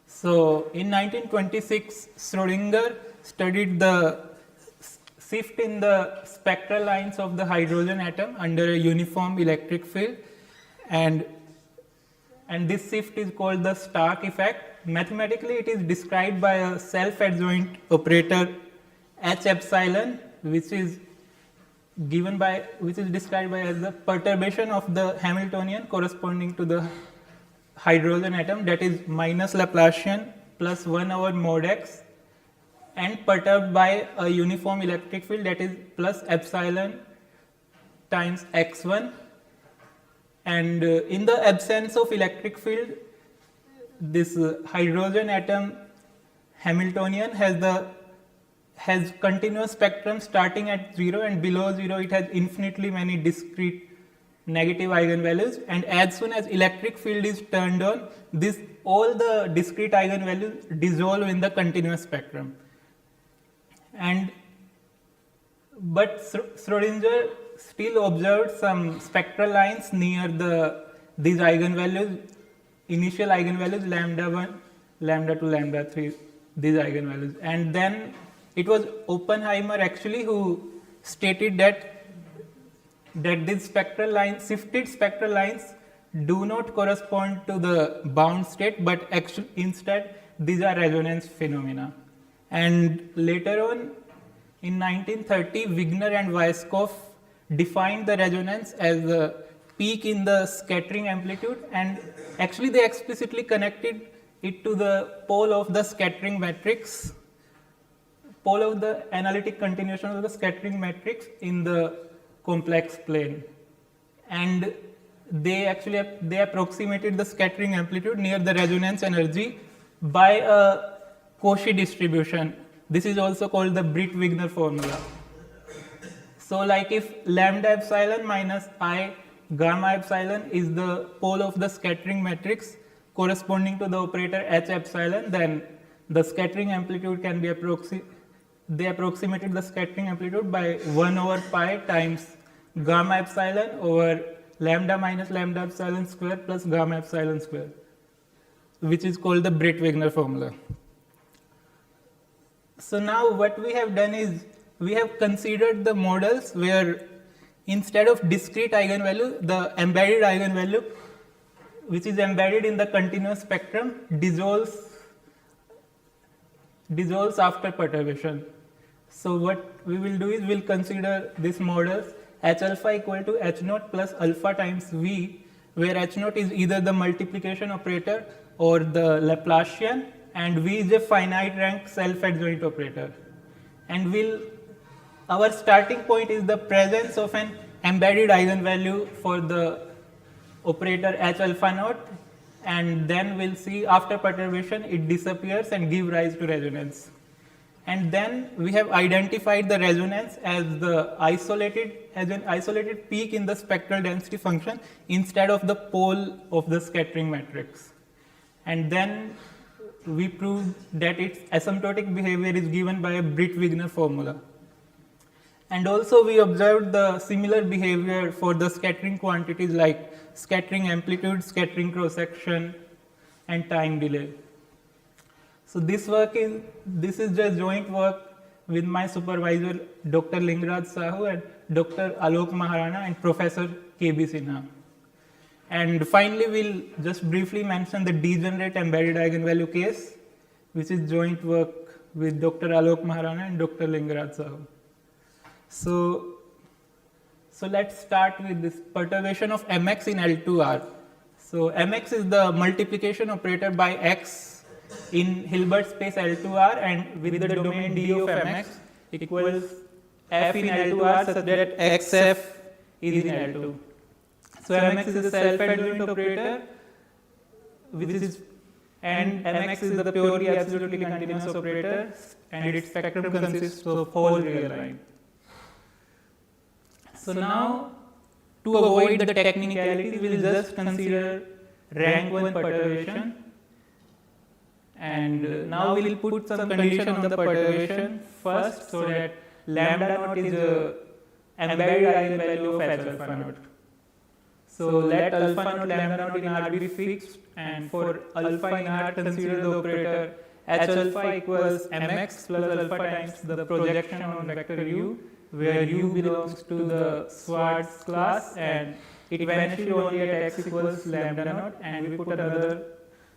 L: So in 1926, Schrödinger studied the shift in the spectral lines of the hydrogen atom under a uniform electric field, and this shift is called the Stark effect. Mathematically, it is described by a self-adjoint operator H epsilon, which is described by as the perturbation of the Hamiltonian corresponding to the hydrogen atom, that is minus Laplacian plus 1 over mod x, and perturbed by a uniform electric field that is plus epsilon times x1. And in the absence of electric field, this hydrogen atom Hamiltonian has continuous spectrum starting at 0, and below 0 it has infinitely many discrete negative eigenvalues, and as soon as electric field is turned on, all the discrete eigenvalues dissolve in the continuous spectrum. But Schrodinger still observed some spectral lines near these eigenvalues, initial eigenvalues lambda 1, lambda 2, lambda 3, these eigenvalues. And then it was Oppenheimer actually who stated that these spectral lines, shifted spectral lines, do not correspond to the bound state, but actually instead these are resonance phenomena. And later on, in 1930, Wigner and Weisskopf defined the resonance as a peak in the scattering amplitude, and actually they explicitly connected it to the pole of the scattering matrix, pole of the analytic continuation of the scattering matrix in the complex plane. And they approximated the scattering amplitude near the resonance energy by a Cauchy distribution. This is also called the Britt-Wigner formula. So like if lambda epsilon minus I gamma epsilon is the pole of the scattering matrix corresponding to the operator H epsilon, then the scattering amplitude can be they approximated the scattering amplitude by 1 over pi times gamma epsilon over lambda minus lambda epsilon square plus gamma epsilon square, which is called the Britt-Wigner formula. So now what we have done is we have considered the models where instead of discrete eigenvalue, the embedded eigenvalue, which is embedded in the continuous spectrum, dissolves after perturbation. So what we will do is we'll consider this model H alpha equal to H naught plus alpha times V, where H naught is either the multiplication operator or the Laplacian, and V is a finite rank self-adjoint operator. And our starting point is the presence of an embedded eigenvalue for the operator H alpha naught, and then we'll see after perturbation it disappears and give rise to resonance. And then we have identified the resonance as an isolated peak in the spectral density function instead of the pole of the scattering matrix. And then we proved that its asymptotic behavior is given by a Britt-Wigner formula. And also we observed the similar behavior for the scattering quantities like scattering amplitude, scattering cross-section, and time delay. So this is just joint work with my supervisor Dr. Lingraj Sahu and Dr. Alok Maharana and Professor K.B. Sinha. And finally, we'll just briefly mention the degenerate embedded eigenvalue case, which is joint work with Dr. Alok Maharana and Dr. Lingraj Sahu. So let's start with this perturbation of mx in L2R. So mx is the multiplication operator by x in Hilbert space L2R, and with the domain D of mx equals f in L2R such that xf is in L2. So mx is a self-adjoint operator, and mx is the purely absolutely continuous operator, and its spectrum consists of whole real line. So now, to avoid the technicalities, we will just consider rank 1 perturbation. And now we will put some condition on the perturbation first, so that lambda naught is a embedded eigenvalue of H alpha naught. So let alpha naught lambda naught in R be fixed, and for alpha in R consider the operator H alpha equals mx plus alpha times the projection on vector u, where u belongs to the Schwarz class and it vanishes only at x equals lambda naught, and we put another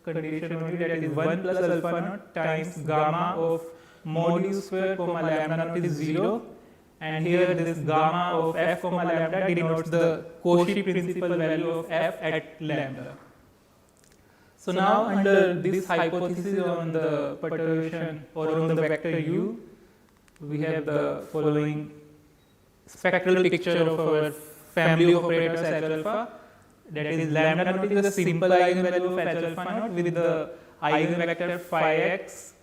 L: condition only, that is 1 plus alpha naught times gamma of mod u square comma lambda naught is 0, and here this gamma of f comma lambda denotes the Cauchy principal value of f at lambda. So now under this hypothesis on the perturbation or on the vector u, we have the following spectral picture of our family of operators H alpha. That is lambda naught is the simple eigenvalue of H alpha naught with the eigenvector phi x,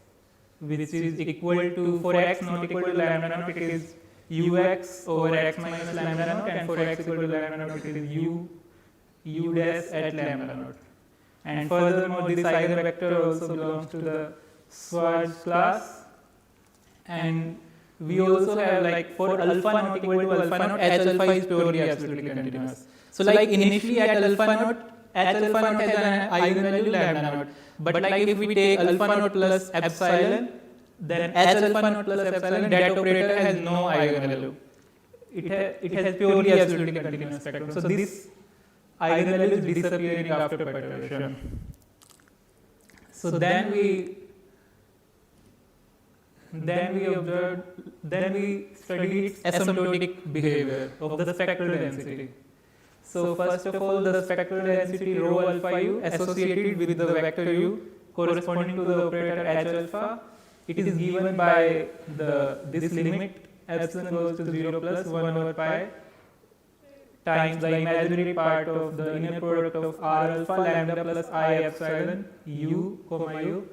L: which is equal to, for x not equal to lambda naught, it is ux over x minus lambda naught, and for x equal to lambda naught, it is u dash at lambda naught. And furthermore, this eigenvector also belongs to the Schwarz class. And we also have, like, for alpha not equal to alpha naught, H alpha is purely absolutely continuous. So like initially at alpha naught, H alpha naught has an eigenvalue lambda naught. But like if we take alpha naught plus epsilon, then H alpha naught plus epsilon, that operator has no eigenvalue. It has purely absolutely continuous spectrum. So this eigenvalue is disappearing after perturbation. So then we study its asymptotic behavior of the spectral density. So first of all, the spectral density rho alpha u associated with the vector u corresponding to the operator H alpha, it is given by this limit epsilon goes to 0 plus 1 over pi times the imaginary part of the inner product of R alpha lambda plus I epsilon u comma u.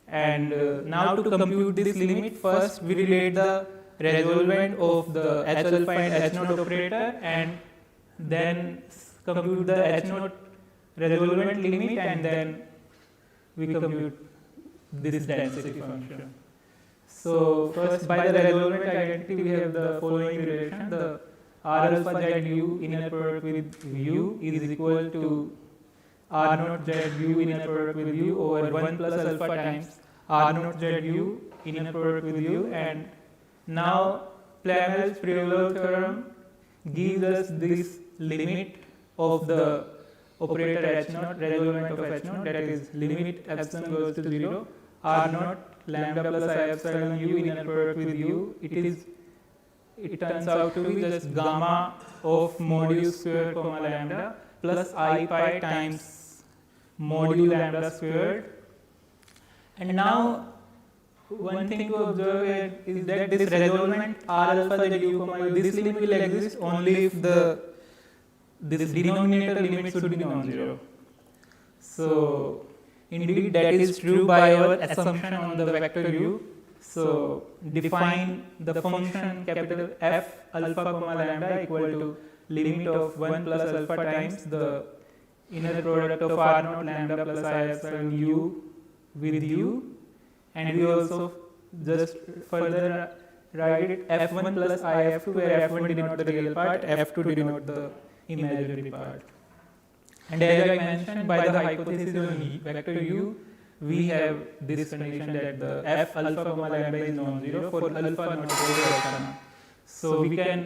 L: And now to compute this limit, first we relate the resolvent of the H alpha and H naught operator, and then compute the H naught resolvent limit, and then we compute this density function. So first, by the resolvent identity, we have the following relation: the R alpha z u inner product with u is equal to R naught z u inner product with u over 1 plus alpha times R naught z u inner product with u. And now Plamel's Prioleau theorem gives us this limit of the operator H naught, resolvent of H naught, that is limit epsilon goes to 0, R naught lambda plus I epsilon u inner product with u. It turns out to be just gamma of mod u squared comma lambda plus I pi times mod u lambda squared. And now one thing to observe is that this resolvent R alpha z u comma u, this limit will exist only if this denominator limit should be non-zero. So indeed that is true by our assumption on the vector u. So define the function capital F alpha comma lambda equal to limit of 1 plus alpha times the inner product of R naught lambda plus I epsilon u with u, and we also just further write it f1 plus I f2, where f1 denote the real part, f2 denote the imaginary part. And as I mentioned, by the hypothesis on vector u, we have this condition that the f alpha comma lambda is non-zero for alpha not equal to alpha naught. So we can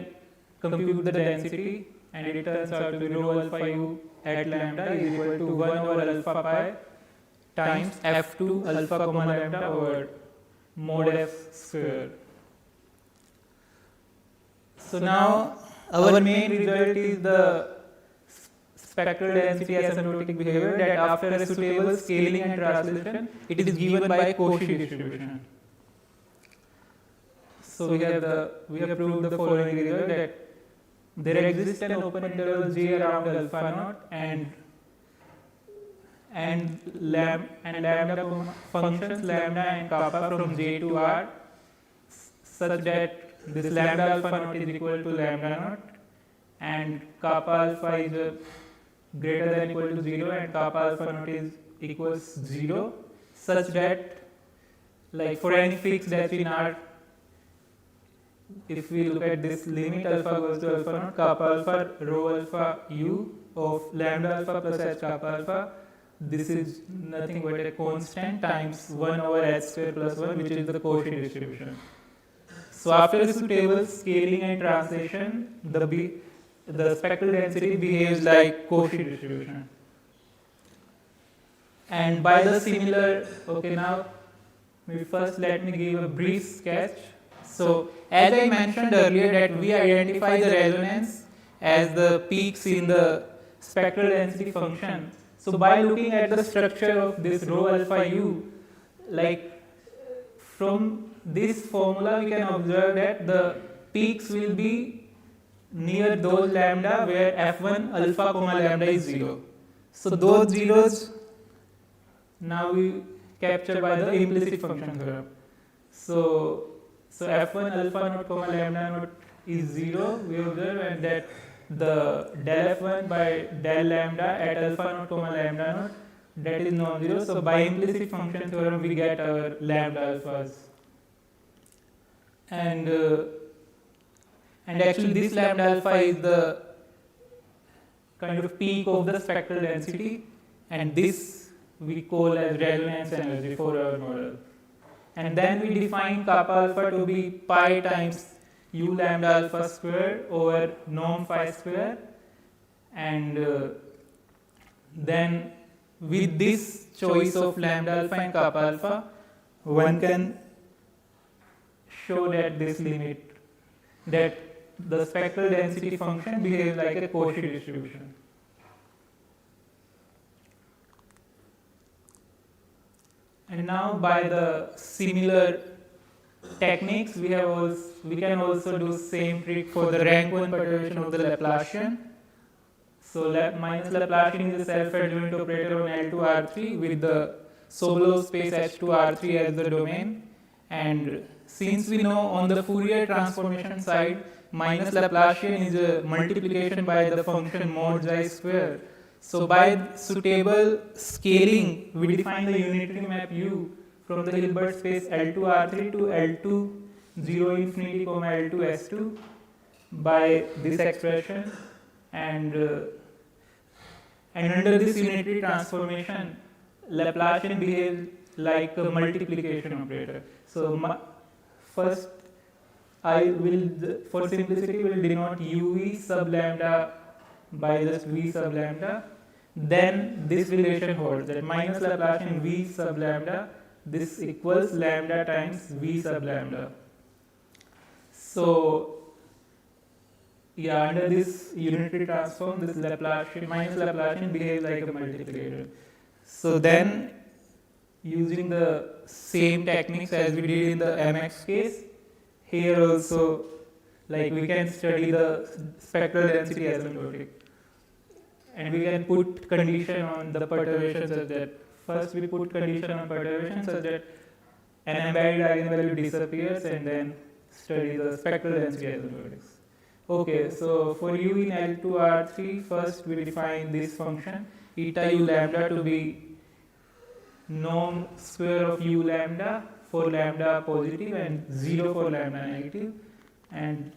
L: compute the density, and it turns out to be rho alpha u at lambda is equal to 1 over alpha pi times f2 alpha comma lambda over mod f square. So now our main result is the spectral density asymptotic behavior, that after a suitable scaling and translation, it is given by Cauchy distribution. So we have proved the following result, that there exists an open interval J around alpha naught and lambda functions lambda and kappa from J to R such that this lambda alpha naught is equal to lambda naught and kappa alpha is greater than equal to 0 and kappa alpha naught is equals 0, such that, like, for any fixed H in R, if we look at this limit alpha goes to alpha naught, kappa alpha rho alpha u of lambda alpha plus h kappa alpha, this is nothing but a constant times 1 over h square plus 1, which is the Cauchy distribution. So after the suitable scaling and translation, the spectral density behaves like Cauchy distribution. And by the similar, okay, now first let me give a brief sketch. So as I mentioned earlier that we identify the resonance as the peaks in the spectral density function. So by looking at the structure of this rho alpha u, like from this formula we can observe that the peaks will be near those lambda where f1 alpha comma lambda is 0. So those zeros now we capture by the implicit function theorem. So f1 alpha naught comma lambda naught is 0, we observe, and that the del f1 by del lambda at alpha naught comma lambda naught, that is non-zero. So by implicit function theorem we get our lambda alphas. And actually this lambda alpha is the kind of peak of the spectral density, and this we call as resonance energy for our model. And then we define kappa alpha to be pi times u lambda alpha square over norm phi square, and then with this choice of lambda alpha and kappa alpha, one can show that this limit, that the spectral density function behaves like a Cauchy distribution. And now by the similar techniques we can also do same trick for the rank 1 perturbation of the Laplacian. So minus Laplacian is a self-adjoint operator on L2R3 with the Sobolev space H2R3 as the domain. And since we know on the Fourier transformation side, minus Laplacian is a multiplication by the function mod xi square. So by suitable scaling, we define the unitary map U from the Hilbert space L2R3 to L2 0 infinity comma L2 S2 by this expression, and under this unitary transformation, Laplacian behaves like a multiplication operator. So first I will, for simplicity, will denote UV sub lambda by just V sub lambda. Then this relation holds, that minus Laplacian V sub lambda, this equals lambda times V sub lambda. So yeah, under this unitary transform, this Laplacian, minus Laplacian behaves like a multiplicator. So then, using the same techniques as we did in the MX case, here also, like we can study the spectral density asymptotic. And we can put condition on the perturbation such that, first we put condition on perturbation such that an embedded eigenvalue disappears, and then study the spectral density asymptotics. Okay, so for u in L2R3, first we define this function, eta u lambda, to be norm square of u lambda for lambda positive and 0 for lambda negative. And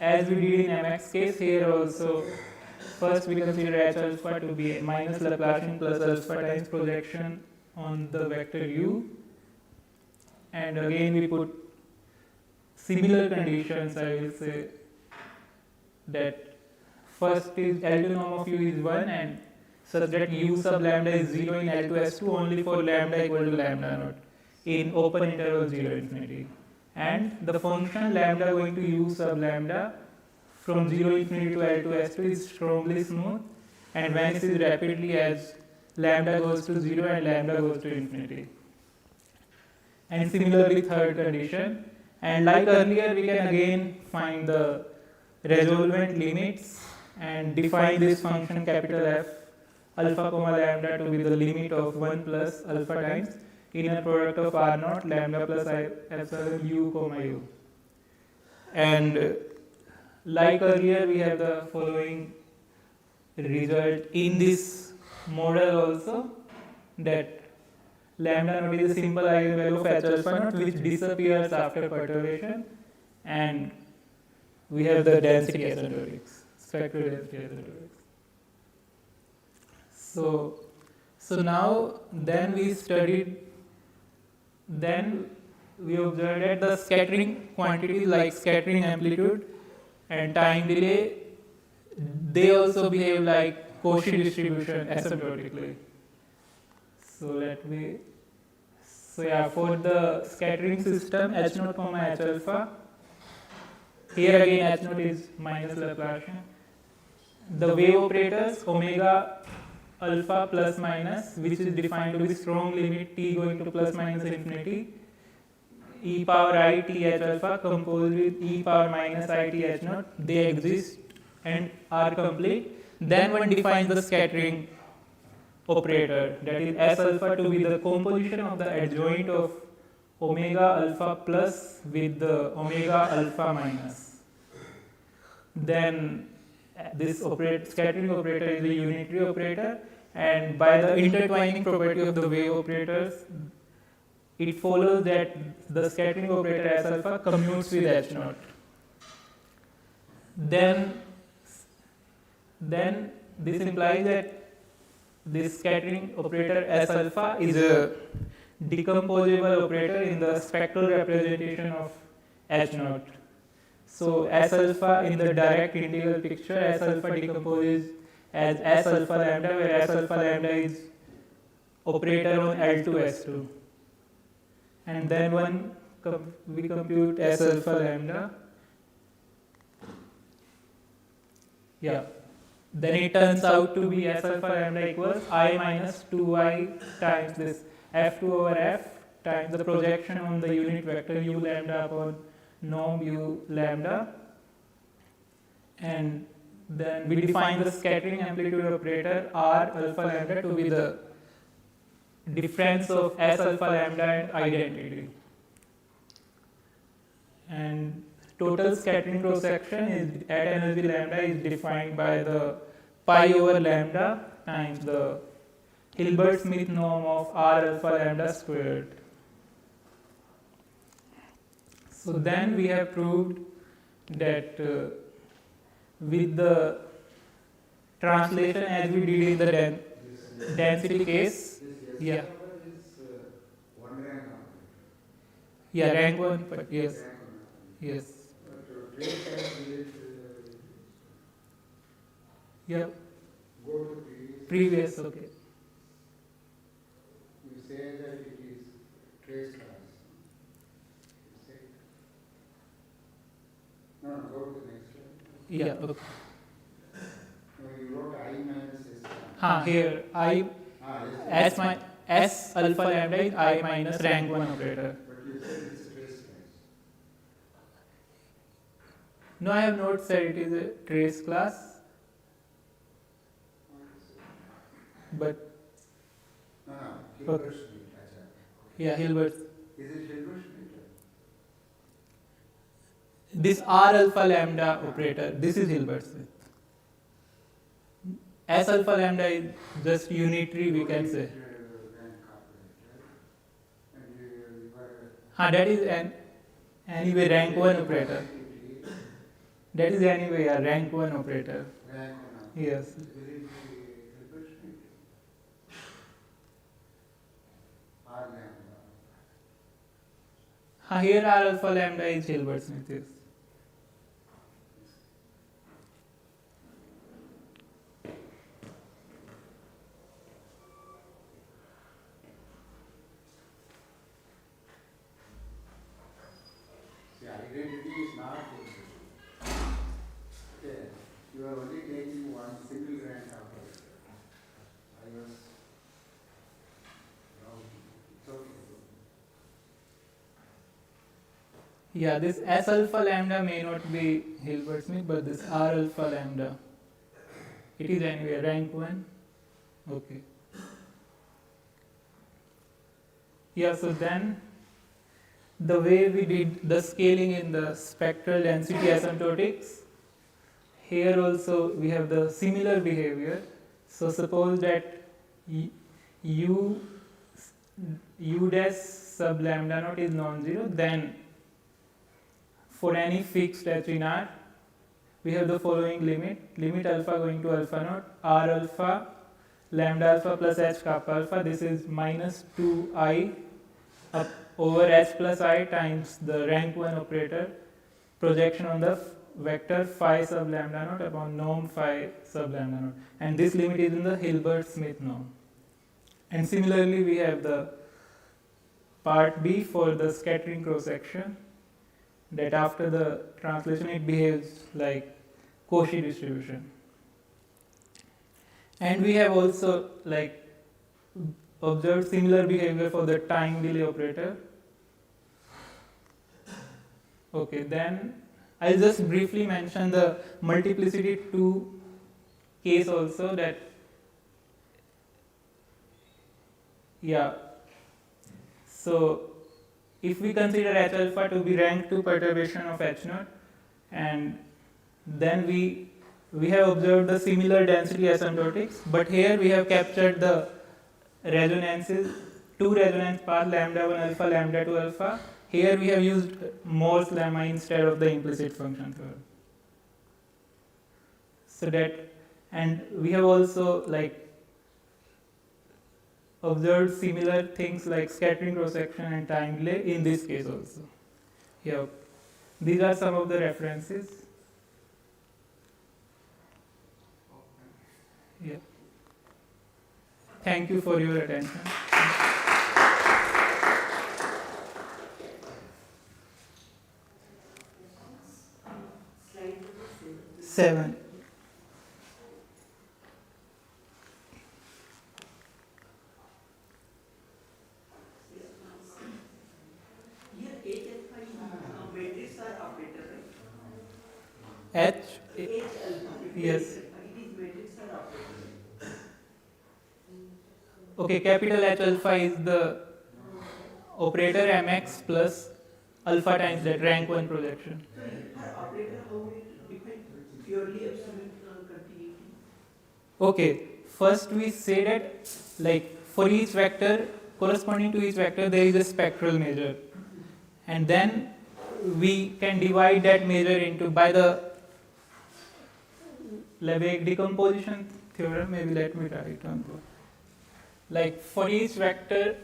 L: as we did in MX case, here also, first we consider H alpha to be minus Laplacian plus alpha times projection on the vector u. And again we put similar conditions, I will say, that first is L2 norm of u is 1, and such that u sub lambda is 0 in L2S2 only for lambda equal to lambda naught in open interval 0 infinity. And the function lambda going to u sub lambda from 0 infinity to L2S2 is strongly smooth and vanishes rapidly as lambda goes to 0 and lambda goes to infinity. And similarly third condition. And like earlier, we can again find the resolvent limits and define this function capital F alpha comma lambda to be the limit of 1 plus alpha times inner product of R naught lambda plus epsilon u comma u. And like earlier, we have the following result in this model also, that lambda naught is a simple eigenvalue of H alpha naught which disappears after perturbation, and we have the density asymptotics, spectral density asymptotics. So now then we observed that the scattering quantities like scattering amplitude and time delay, they also behave like Cauchy distribution asymptotically. So yeah, for the scattering system H naught comma H alpha, here again H naught is minus Laplacian, the wave operators omega alpha plus minus, which is defined to be strong limit t going to plus minus infinity, e power I t h alpha composed with e power minus I t h naught, they exist and are complete. Then one defines the scattering operator, that is S alpha to be the composition of the adjoint of omega alpha plus with the omega alpha minus. Then this scattering operator is a unitary operator, and by the intertwining property of the wave operators, it follows that the scattering operator S alpha commutes with H naught. Then this implies that this scattering operator S alpha is a decomposable operator in the spectral representation of H naught. So S alpha in the direct integral picture, S alpha decomposes as S alpha lambda, where S alpha lambda is operator on L2 S2. And then we compute S alpha lambda. Yeah. Then it turns out to be S alpha lambda equals I minus 2I times this F2 over F times the projection on the unit vector u lambda upon norm u lambda. And then we define the scattering amplitude operator R alpha lambda to be the difference of S alpha lambda and identity. And total scattering cross section is at energy lambda is defined by the pi over lambda times the Hilbert-Smith norm of R alpha lambda squared. So then we have proved that with the translation as we did in the density case, yeah. Yeah, rank 1, but yes. Yes. Yeah.
G: Go to
L: Previous, okay.
G: You say that it is trace class. You say no, go to the next one.
L: Yeah, okay.
G: No, you wrote I minus S.
L: Here I S alpha lambda is I minus rank 1 operator.
G: But you said it's a trace class.
L: No, I have not said it is a trace class. But
G: No, Hilbert-Smith.
L: yeah, Hilbert.
G: Is it Hilbert-Smith?
L: This R alpha lambda operator, this is Hilbert-Smith. S alpha lambda is just unitary, we can say. That is anyway rank 1 operator. That is anyway a rank 1 operator.
G: Rank 1.
L: Yes. Here R alpha lambda is Hilbert-Smith. Yes.
G: See, identity is not the okay. You are only taking one single rank operator. I was wrong. It's okay.
L: Yeah, this S alpha lambda may not be Hilbert-Smith, but this R alpha lambda, it is anyway rank 1. Okay. Yeah, so then the way we did the scaling in the spectral density asymptotics, here also we have the similar behavior. So suppose that u dash sub lambda naught is non-zero, then for any fixed h in R, we have the following limit alpha going to alpha naught, R alpha, lambda alpha plus h kappa alpha, this is minus 2I up over h plus I times the rank 1 operator projection on the vector phi sub lambda naught upon norm phi sub lambda naught. And this limit is in the Hilbert-Smith norm. And similarly, we have the part B for the scattering cross section, that after the translation it behaves like Cauchy distribution. And we have also like observed similar behavior for the time delay operator. Okay, then I'll just briefly mention the multiplicity 2 case also, that so if we consider H alpha to be rank 2 perturbation of H naught, and then we have observed the similar density asymptotics, but here we have captured the resonances, 2 resonance paths, lambda 1 alpha, lambda 2 alpha. Here we have used Morse lemma instead of the implicit function theorem. So that, and we have also like observed similar things like scattering cross section and time delay in this case also. Yeah, these are some of the references. Yeah. Thank you for your attention.
K: Slide
L: 7.
H: Here H alpha is matrix or operator,
L: H,
H: H alpha.
L: yes.
H: It is matrix or operator.
L: Okay, capital H alpha is the operator mx plus alpha times that rank 1 projection.
H: For operator, how we define purely absolute continuity?
L: Okay, first we say that like for each vector, corresponding to each vector, there is a spectral measure, and then we can divide that measure into by the Lebesgue decomposition theorem. Maybe let me write on board. Like for each vector,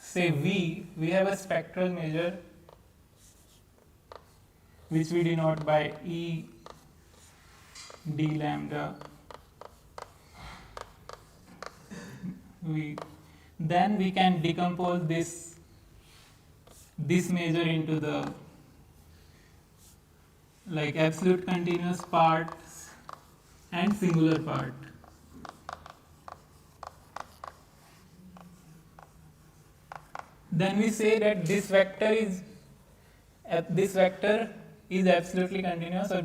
L: say V, we have a spectral measure which we denote by E d lambda. Then we can decompose this measure into the like absolute continuous parts and singular part. Then we say that this vector is absolutely continuous or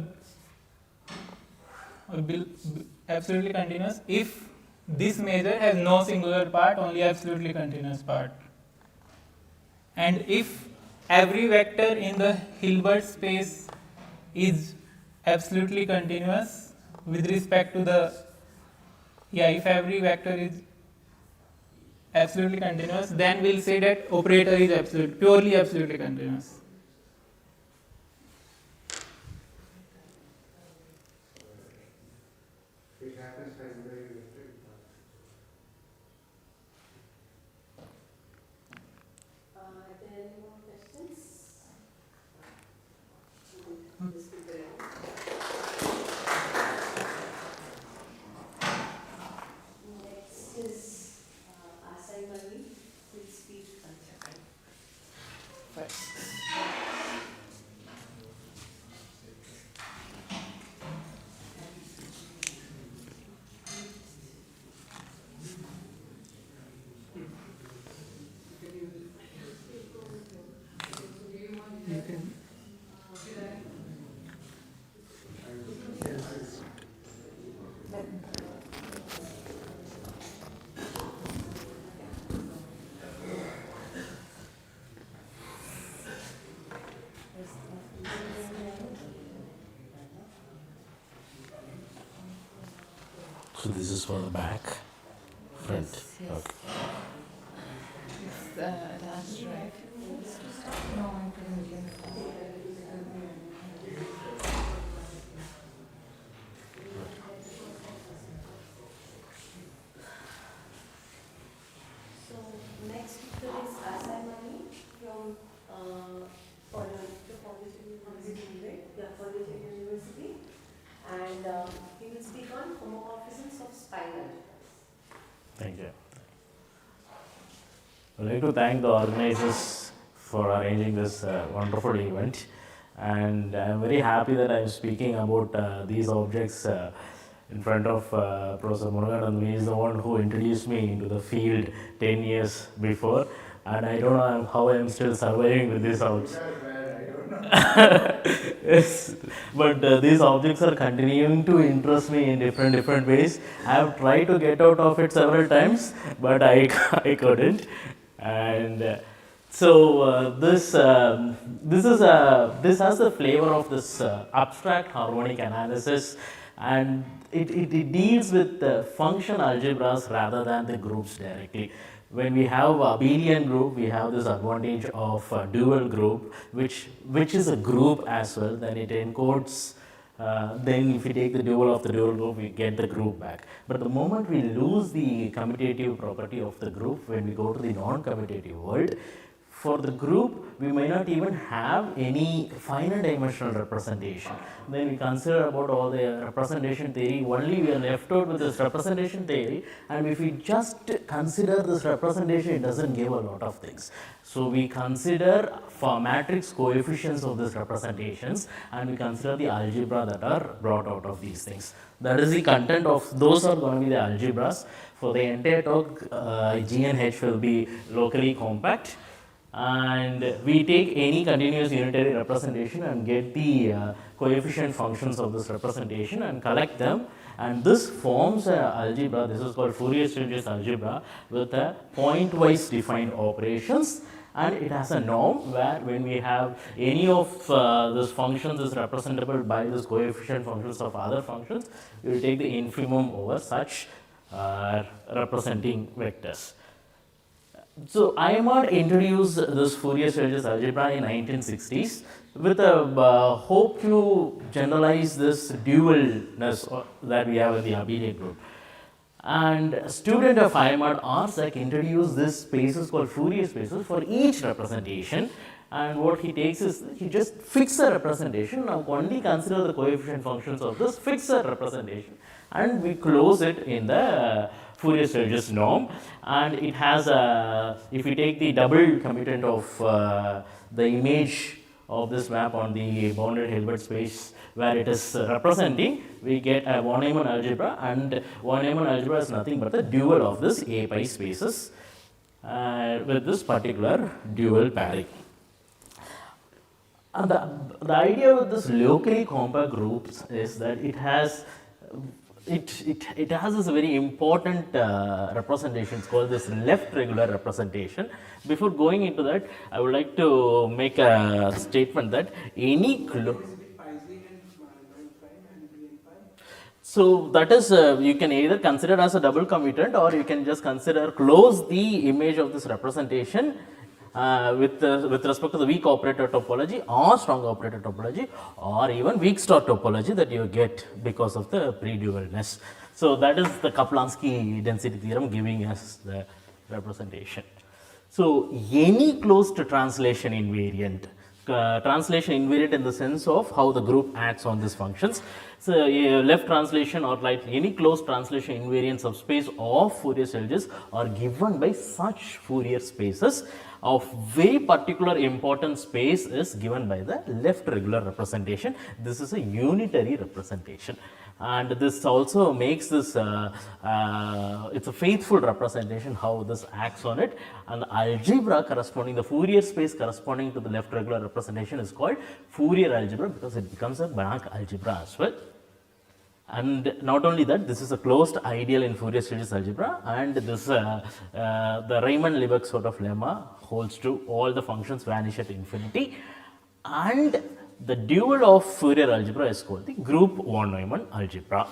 L: absolutely continuous if this measure has no singular part, only absolutely continuous part. And if every vector in the Hilbert space is absolutely continuous with respect to the, if every vector is absolutely continuous, then we'll say that operator is purely absolutely continuous.
G: It happens for every vector.
K: Are there any more questions? Just keep it on. Next is Asai Mali with speech culture.
I: So this is for the back, front.
M: Yes.
I: Okay.
M: It's last right. No, I couldn't get
K: So next speaker is Asai Mali from Pondicherry University, and he will speak on homomorphisms of spiral.
I: Thank you. I'd like to thank the organizers for arranging this wonderful event, and I'm very happy that I'm speaking about these objects in front of Professor Murugan. He is the one who introduced me into the field 10 years before, and I don't know how I am still surviving with these objects. Yes, but these objects are continuing to interest me in different ways. I have tried to get out of it several times, but I couldn't. And this has the flavor of this abstract harmonic analysis, and it deals with function algebras rather than the groups directly. When we have a abelian group, we have this advantage of a dual group, which is a group as well. Then it encodes. Then if we take the dual of the dual group, we get the group back. But the moment we lose the commutative property of the group, when we go to the non-commutative world, for the group, we may not even have any finite dimensional representation. Then we consider about all the representation theory, only we are left out with this representation theory, and if we just consider this representation, it doesn't give a lot of things. So we consider for matrix coefficients of these representations, and we consider the algebra that are brought out of these things. That is the content of, those are going to be the algebras. For the entire talk, G and H will be locally compact. And we take any continuous unitary representation and get the coefficient functions of this representation and collect them, and this forms an algebra. This is called Fourier series algebra with a pointwise defined operations, and it has a norm where when we have any of these functions is representable by this coefficient functions of other functions, we will take the infimum over such representing vectors. So IMR introduced this Fourier series algebra in 1960s with a hope to generalize this dualness that we have in the abelian group. And a student of IMR, Arsek, introduced this spaces called Fourier spaces for each representation. And what he takes is he just fixes a representation. Now only consider the coefficient functions of this fixed representation, and we close it in the Fourier series norm. And it has a, if we take the double commutant of the image of this map on the bounded Hilbert space where it is representing, we get a von Neumann algebra, and von Neumann algebra is nothing but the dual of this A pi spaces with this particular dual pairing. And the idea with this locally compact groups is that it has this very important representation. It's called this left regular representation. Before going into that, I would like to make a statement that any so that is you can either consider as a double commutant, or you can just consider close the image of this representation with respect to the weak operator topology or strong operator topology, or even weak star topology that you get because of the pre-dualness. So that is the Kaplansky density theorem giving us the representation. So any closed translation invariant, translation invariant in the sense of how the group acts on these functions. So a left translation or like any closed translation invariant subspace of Fourier series are given by such Fourier spaces of very particular important space is given by the left regular representation. This is a unitary representation, and this also makes this it's a faithful representation how this acts on it. And the algebra corresponding, the Fourier space corresponding to the left regular representation is called Fourier algebra because it becomes a Banach algebra as well. And not only that, this is a closed ideal in Fourier series algebra, and this the Riemann-Lebesgue sort of lemma holds true. All the functions vanish at infinity, and the dual of Fourier algebra is called the group von Neumann algebra.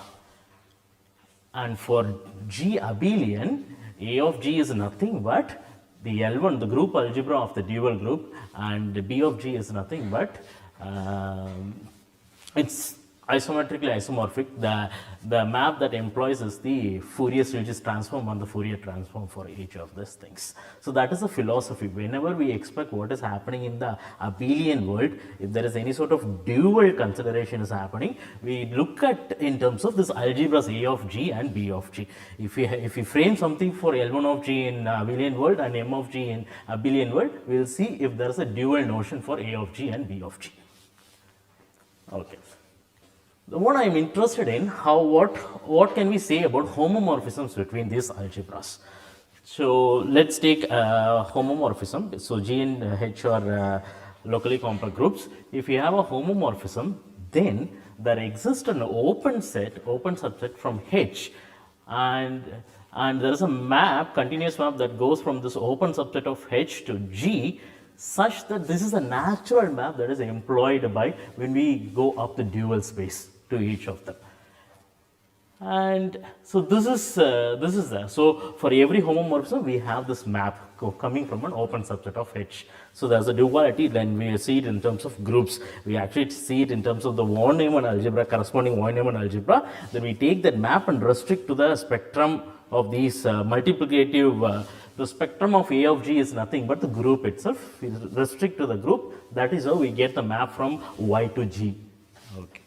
I: And for G abelian, A of G is nothing but the L1, the group algebra of the dual group, and B of G is nothing but it's isometrically isomorphic. The map that employs is the Fourier series transform and the Fourier transform for each of these things. So that is the philosophy. Whenever we expect what is happening in the abelian world, if there is any sort of dual consideration is happening, we look at in terms of this algebras A of G and B of G. If we frame something for L1 of G in abelian world and M of G in abelian world, we will see if there is a dual notion for A of G and B of G. Okay. what I am interested in, what can we say about homomorphisms between these algebras? So let's take homomorphism. So G and H are locally compact groups. If you have a homomorphism, then there exists an open subset from H, and there is a map, continuous map that goes from this open subset of H to G, such that this is a natural map that is employed by when we go up the dual space to each of them. And so this is there. So for every homomorphism, we have this map coming from an open subset of H. So there's a duality. Then we see it in terms of groups. We actually see it in terms of the von Neumann algebra, corresponding von Neumann algebra. Then we take that map and restrict to the spectrum of these multiplicative. The spectrum of A of G is nothing but the group itself. We restrict to the group. That is how we get the map from Y to G. Okay.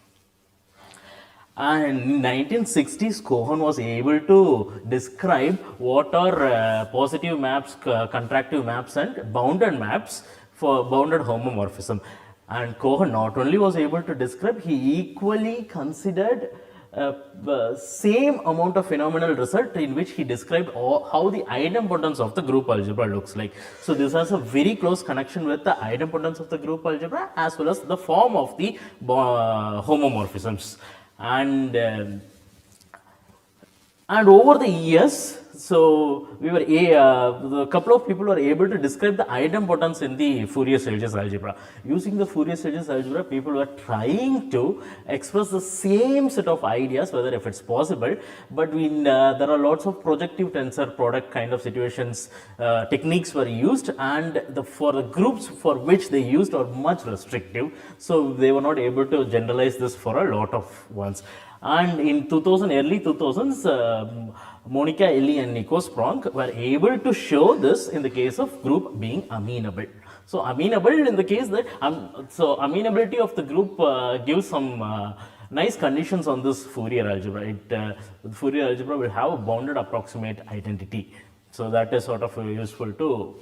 I: And in 1960s, Cohen was able to describe what are positive maps, contractive maps and bounded maps for bounded homomorphism. And Cohen not only was able to describe, he equally considered same amount of phenomenal result in which he described how the idempotence of the group algebra looks like. So this has a very close connection with the idempotence of the group algebra as well as the form of the homomorphisms. And over the years, so we were a couple of people were able to describe the idempotence in the Fourier series algebra. Using the Fourier series algebra, people were trying to express the same set of ideas, whether if it's possible. But there are lots of projective tensor product kind of situations, techniques were used, and for the groups for which they used are much restrictive. So they were not able to generalize this for a lot of ones. And in early 2000s, Monica, Ellie and Nico Sprong were able to show this in the case of group being amenable. So amenable in the case that, so amenability of the group gives some nice conditions on this Fourier algebra. The Fourier algebra will have a bounded approximate identity. So that is sort of useful to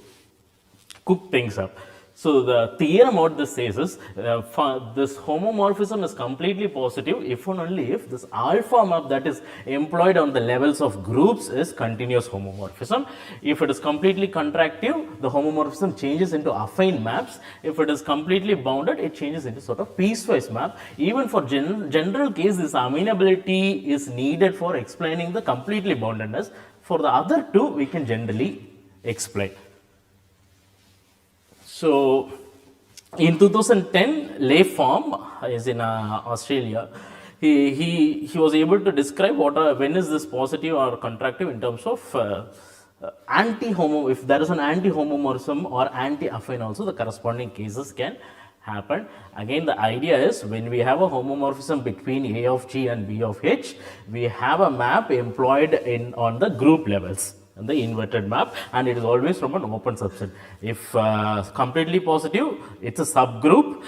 I: cook things up. So the theorem what this says is this homomorphism is completely positive if and only if this alpha map that is employed on the levels of groups is continuous homomorphism. If it is completely contractive, the homomorphism changes into affine maps. If it is completely bounded, it changes into sort of piecewise map. Even for general case, this amenability is needed for explaining the completely boundedness. For the other two, we can generally explain. So in 2010, Leif Form is in Australia. He was able to describe when is this positive or contractive in terms of if there is an anti-homomorphism or anti-affine also, the corresponding cases can happen. Again, the idea is when we have a homomorphism between A of G and B of H, we have a map employed on the group levels. And the inverted map, and it is always from an open subset. If completely positive, it's a subgroup.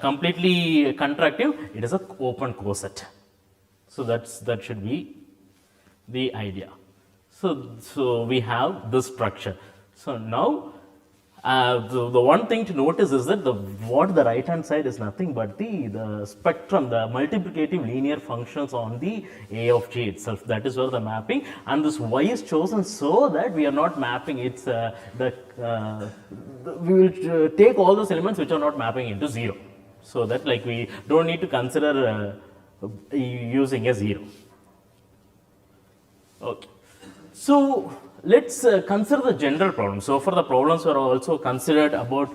I: Completely contractive, it is an open coset. So that should be the idea. So we have this structure. So now the one thing to notice is that the right hand side is nothing but the spectrum, the multiplicative linear functions on the A of G itself. That is where the mapping, and this Y is chosen so that we are not mapping. It's we will take all those elements which are not mapping into 0, so that like we don't need to consider using a 0. Okay, so let's consider the general problem. So for the problems were also considered about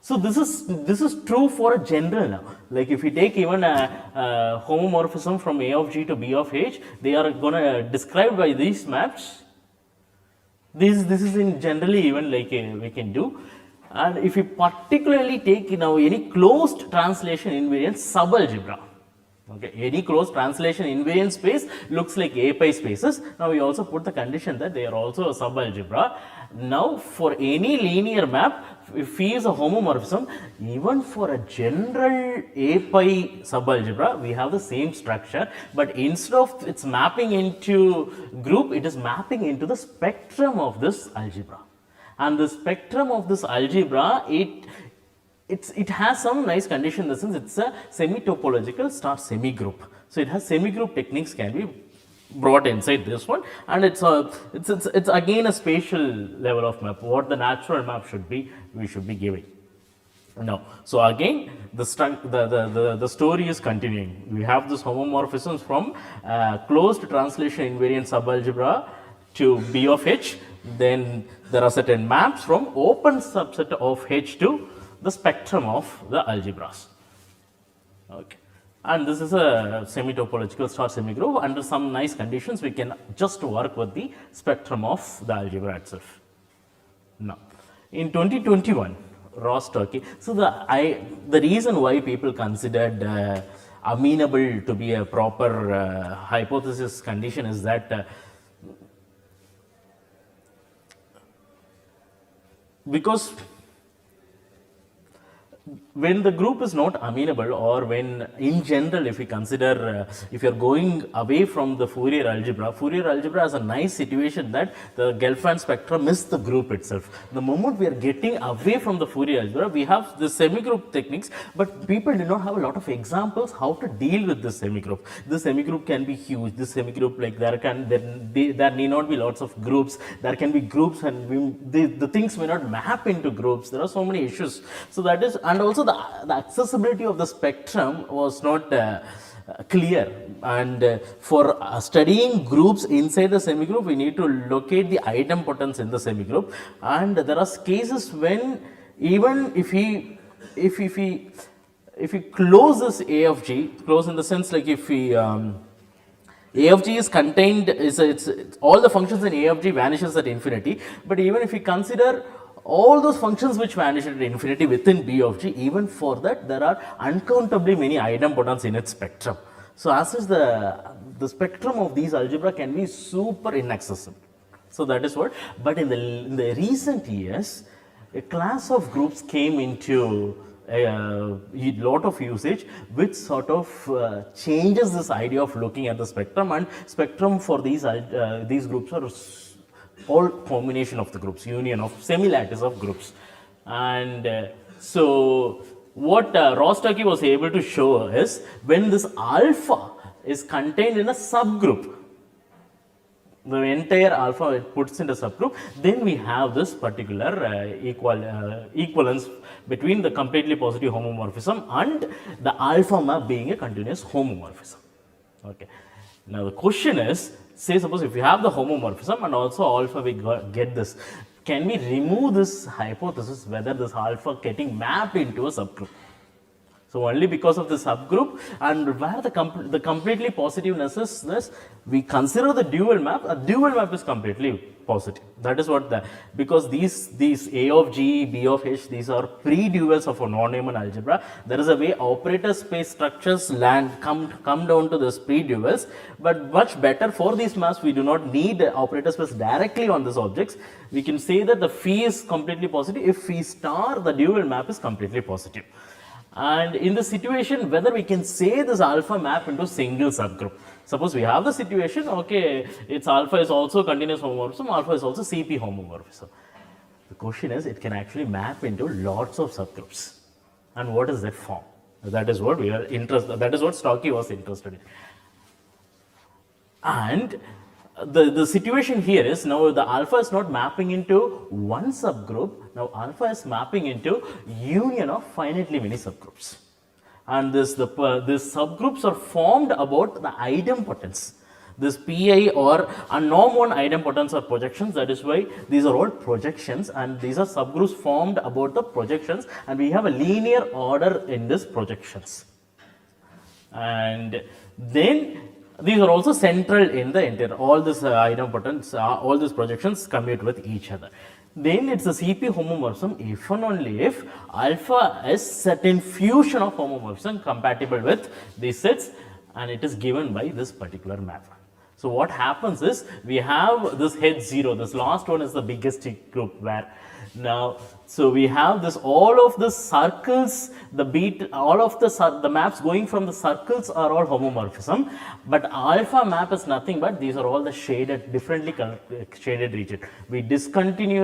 I: so this is true for a general now. Like if we take even a homomorphism from A of G to B of H, they are going to describe by these maps. This is in generally even like we can do. And if we particularly take now any closed translation invariant subalgebra. Okay, any closed translation invariant space looks like A pi spaces. Now we also put the condition that they are also a subalgebra. Now for any linear map, if phi is a homomorphism, even for a general A pi subalgebra, we have the same structure, but instead of its mapping into group, it is mapping into the spectrum of this algebra. And the spectrum of this algebra, it has some nice condition in the sense it's a semi-topological star semi-group. So it has semi-group techniques can be brought inside this one, and it's again a spatial level of map. What the natural map should be, we should be giving. Now, so again, the story is continuing. We have this homomorphisms from closed translation invariant subalgebra to B of H. Then there are certain maps from open subset of H to the spectrum of the algebras. Okay. And this is a semi-topological star semigroup. Under some nice conditions, we can just work with the spectrum of the algebra itself. Now, in 2021, Rostock. So the reason why people considered amenable to be a proper hypothesis condition is that because when the group is not amenable, or when in general if we consider if you are going away from the Fourier algebra has a nice situation that the Gelfand spectrum is the group itself. The moment we are getting away from the Fourier algebra, we have the semigroup techniques, but people do not have a lot of examples how to deal with this semigroup. This semigroup can be huge. This semigroup, like there need not be lots of groups. There can be groups, and the things may not map into groups. There are so many issues. So that is. And also the accessibility of the spectrum was not clear, and for studying groups inside the semigroup, we need to locate the idempotence in the semigroup. And there are cases when even if we close this A of G, close in the sense like if we A of G is contained, it's all the functions in A of G vanishes at infinity, but even if we consider all those functions which vanish at infinity within B of G, even for that there are uncountably many idempotents in its spectrum. So as such, the spectrum of these algebra can be super inaccessible. So that is what. But in the recent years, a class of groups came into a lot of usage, which sort of changes this idea of looking at the spectrum. And spectrum for these groups are all combination of the groups, union of semi-lattice of groups. And so what Rostock was able to show is when this alpha is contained in a subgroup, the entire alpha it puts into subgroup, then we have this particular equivalence between the completely positive homomorphism and the alpha map being a continuous homomorphism. Okay. Now the question is, say suppose if we have the homomorphism and also alpha we get this, can we remove this hypothesis whether this alpha getting mapped into a subgroup? So only because of the subgroup, and where the completely positiveness is this, we consider the dual map. A dual map is completely positive. That is what because these A of G, B of H, these are pre-duals of a non-Neumann algebra. There is a way operator space structures come down to those pre-duals, but much better for these maps we do not need operator space directly on these objects. We can say that the phi is completely positive if phi star, the dual map is completely positive. And in the situation, whether we can say this alpha map into single subgroup. Suppose we have the situation, okay, its alpha is also continuous homomorphism, alpha is also CP homomorphism. The question is, it can actually map into lots of subgroups. And what is that form? That is what we are interested. That is what Stocky was interested in. And the situation here is now the alpha is not mapping into one subgroup. Now alpha is mapping into union of finitely many subgroups. And these subgroups are formed about the idempotence. This Pi or a norm one idempotence or projections. That is why these are all projections, and these are subgroups formed about the projections, and we have a linear order in these projections. And then these are also central in the entire, all these idempotents, all these projections commute with each other. Then it's a CP homomorphism if and only if alpha is certain fusion of homomorphism compatible with these sets, and it is given by this particular map. So what happens is we have this head 0, this last one is the biggest group where now, so we have this, all of the circles, all of the maps going from the circles are all homomorphism, but alpha map is nothing but these are all the shaded, differently shaded region. We disjointly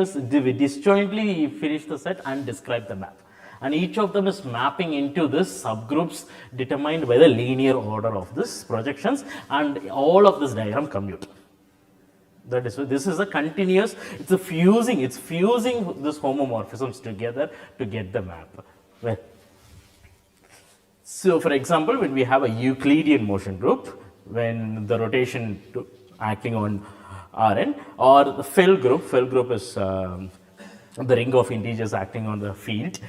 I: finish the set and describe the map. And each of them is mapping into this subgroups determined by the linear order of this projections, and all of this diagram commute. That is, so this is a continuous, it's fusing these homomorphisms together to get the map. Well, so for example, when we have a Euclidean motion group, when the rotation acting on Rn, or the Fell group is the ring of integers acting on the field,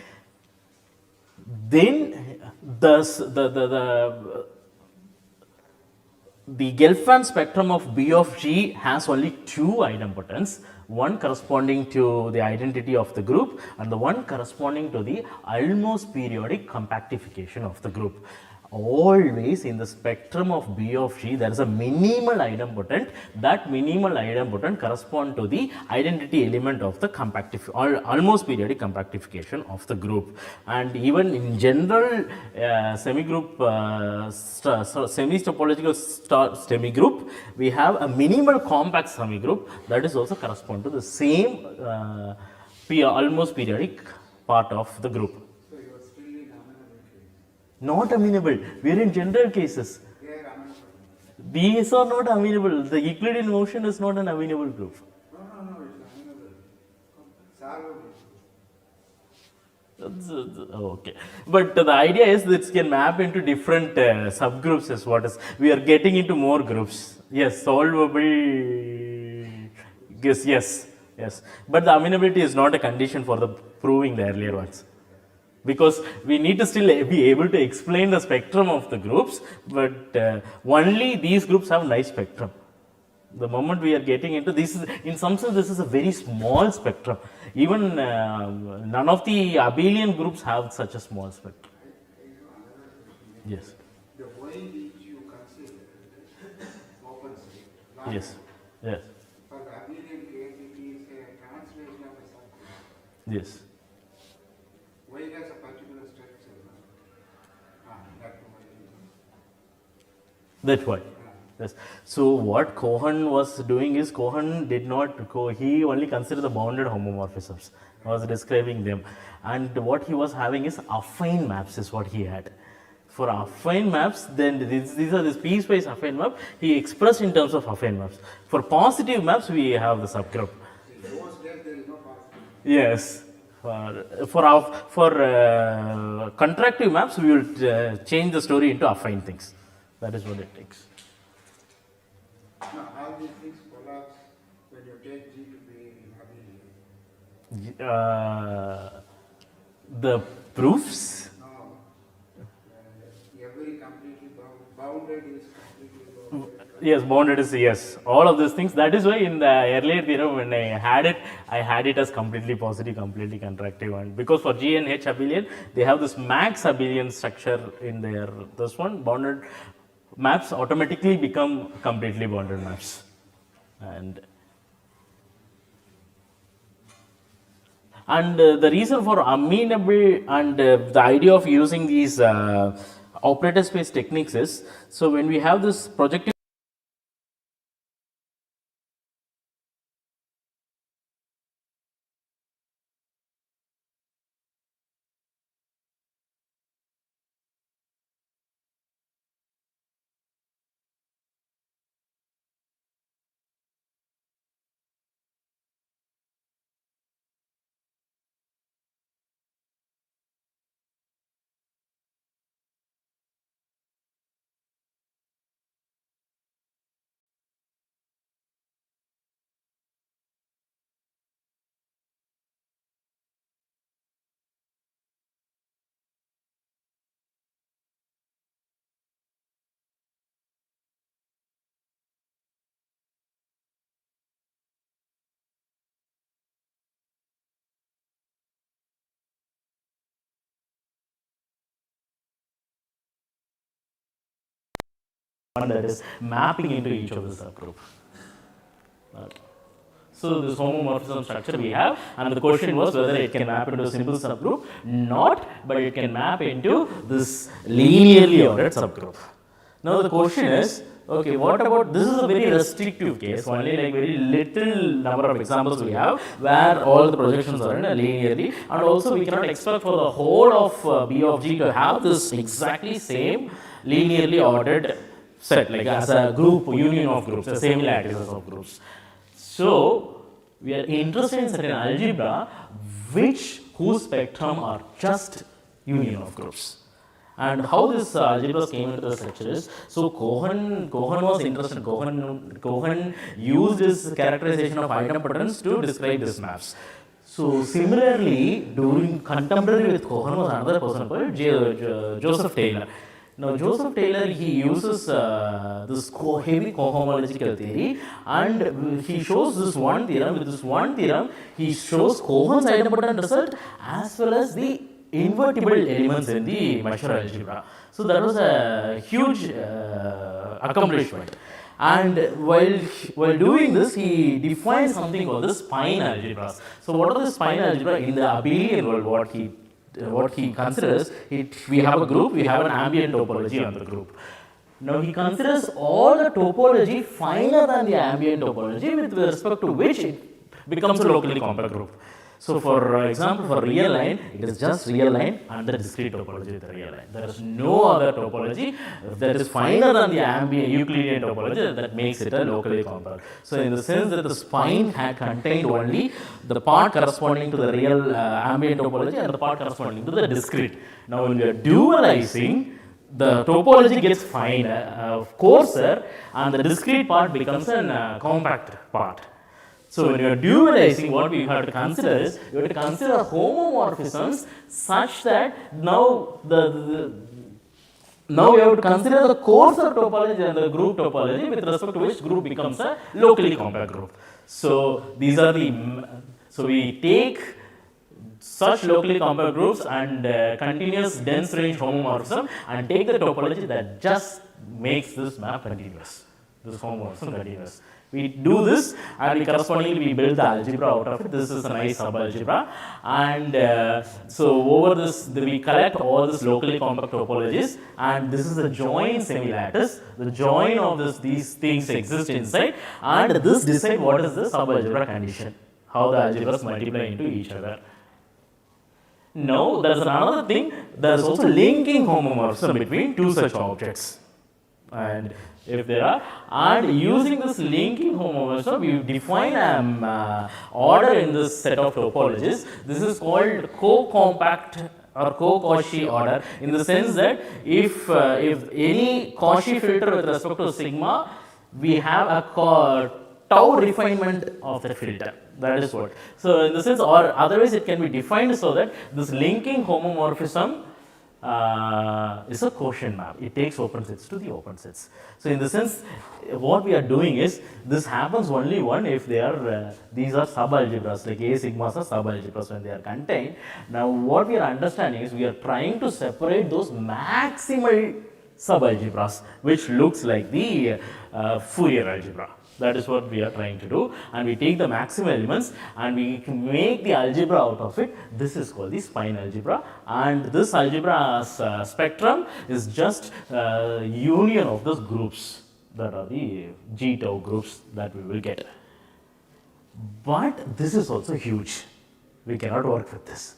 I: then the Gelfand spectrum of B of G has only two idempotents, one corresponding to the identity of the group and the one corresponding to the almost periodic compactification of the group. Always in the spectrum of B of G, there is a minimal idempotent. That minimal idempotent corresponds to the identity element of the almost periodic compactification of the group. And even in general semigroup, semi-topological semigroup, we have a minimal compact semigroup that is also correspond to the same almost periodic part of the group. Not amenable. We are in general cases. These are not amenable. The Euclidean motion is not an amenable group.
G: No, it's amenable.
I: Okay. But the idea is that it can map into different subgroups is what is. We are getting into more groups. Yes, solvable. Yes. But the amenability is not a condition for the proving the earlier ones. Because we need to still be able to explain the spectrum of the groups, but only these groups have nice spectrum. The moment we are getting into this, in some sense, this is a very small spectrum. Even none of the abelian groups have such a small spectrum. Yes.
G: The way which you consider open set.
I: Yes. Yes.
G: For the abelian case, it is a translation of a subgroup.
I: Yes.
G: Y has a particular structure.
I: That's why. Yes. So what Cohen was doing is, he only considered the bounded homomorphisms, was describing them. And what he was having is affine maps is what he had. For affine maps, then these are this piecewise affine map, he expressed in terms of affine maps. For positive maps, we have the subgroup. Yes. For contractive maps, we will change the story into affine things. That is what it takes.
G: Now, all these things collapse when you take G to be abelian.
I: The proofs?
G: No. Every completely bounded is completely bounded.
I: Yes, bounded is yes. All of these things. That is why in the earlier theorem, when I had it as completely positive, completely contractive. And because for G and H abelian, they have this max abelian structure in their this one. Bounded maps automatically become completely bounded maps. And the reason for amenable and the idea of using these operator space techniques is, so when we have this projective that is mapping into each of the subgroup. Okay. So this homomorphism structure we have, and the question was whether it can map into a simple subgroup. Not, but it can map into this linearly ordered subgroup. Now the question is, okay, what about, this is a very restrictive case, only like very little number of examples we have where all the projections are in a linearly, and also we cannot expect for the whole of B of G to have this exactly same linearly ordered set, like as a group, union of groups, a semi-lattices of groups. So we are interested in certain algebra whose spectrum are just union of groups. And how this algebras came into the structure is, so Cohen was interested, Cohen used his characterization of idempotence to describe these maps. So similarly, during contemporary with Cohen was another person called Joseph Taylor. Now Joseph Taylor, he uses this heavy cohomological theory, and he shows this one theorem. With this one theorem, he shows Cohen's idempotent result as well as the invertible elements in the measure algebra. So that was a huge accomplishment. And while doing this, he defined something called the spine algebras. So what are the spine algebra in the abelian world? What he considers, we have a group, we have an ambient topology on the group. Now he considers all the topology finer than the ambient topology with respect to which it becomes a locally compact group. So for example, for real line, it is just real line and the discrete topology with the real line. There is no other topology that is finer than the ambient Euclidean topology that makes it a locally compact. So in the sense that the spine had contained only the part corresponding to the real ambient topology and the part corresponding to the discrete. Now when we are dualizing, the topology gets finer, coarser, and the discrete part becomes a compact part. So when you are dualizing, what we have to consider is, you have to consider homomorphisms such that now now we have to consider the coarser topology and the group topology with respect to which group becomes a locally compact group. So these are so we take such locally compact groups and continuous dense range homomorphism and take the topology that just makes this map continuous, this homomorphism continuous. We do this and we correspondingly build the algebra out of it. This is a nice sub-algebra, and so over this we collect all these locally compact topologies, and this is a joint semi-lattice. The join of these things exist inside, and this decides what is the sub-algebra condition, how the algebras multiply into each other. Now there is another thing, there is also linking homomorphism between two such objects. And if there are, and using this linking homomorphism, we define an order in this set of topologies. This is called co-compact or co-Cauchy order, in the sense that if any Cauchy filter with respect to sigma, we have a tau refinement of the filter. That is what. So in the sense, or otherwise it can be defined so that this linking homomorphism is a quotient map. It takes open sets to the open sets. So in the sense, what we are doing is, this happens only if they are these are subalgebras, like A sigmas are subalgebras when they are contained. Now what we are understanding is, we are trying to separate those maximal subalgebras, which looks like the Fourier algebra. That is what we are trying to do, and we take the maximal elements and we can make the algebra out of it. This is called the spine algebra, and this algebra's spectrum is just union of those groups that are the G tau groups that we will get. But this is also huge. We cannot work with this.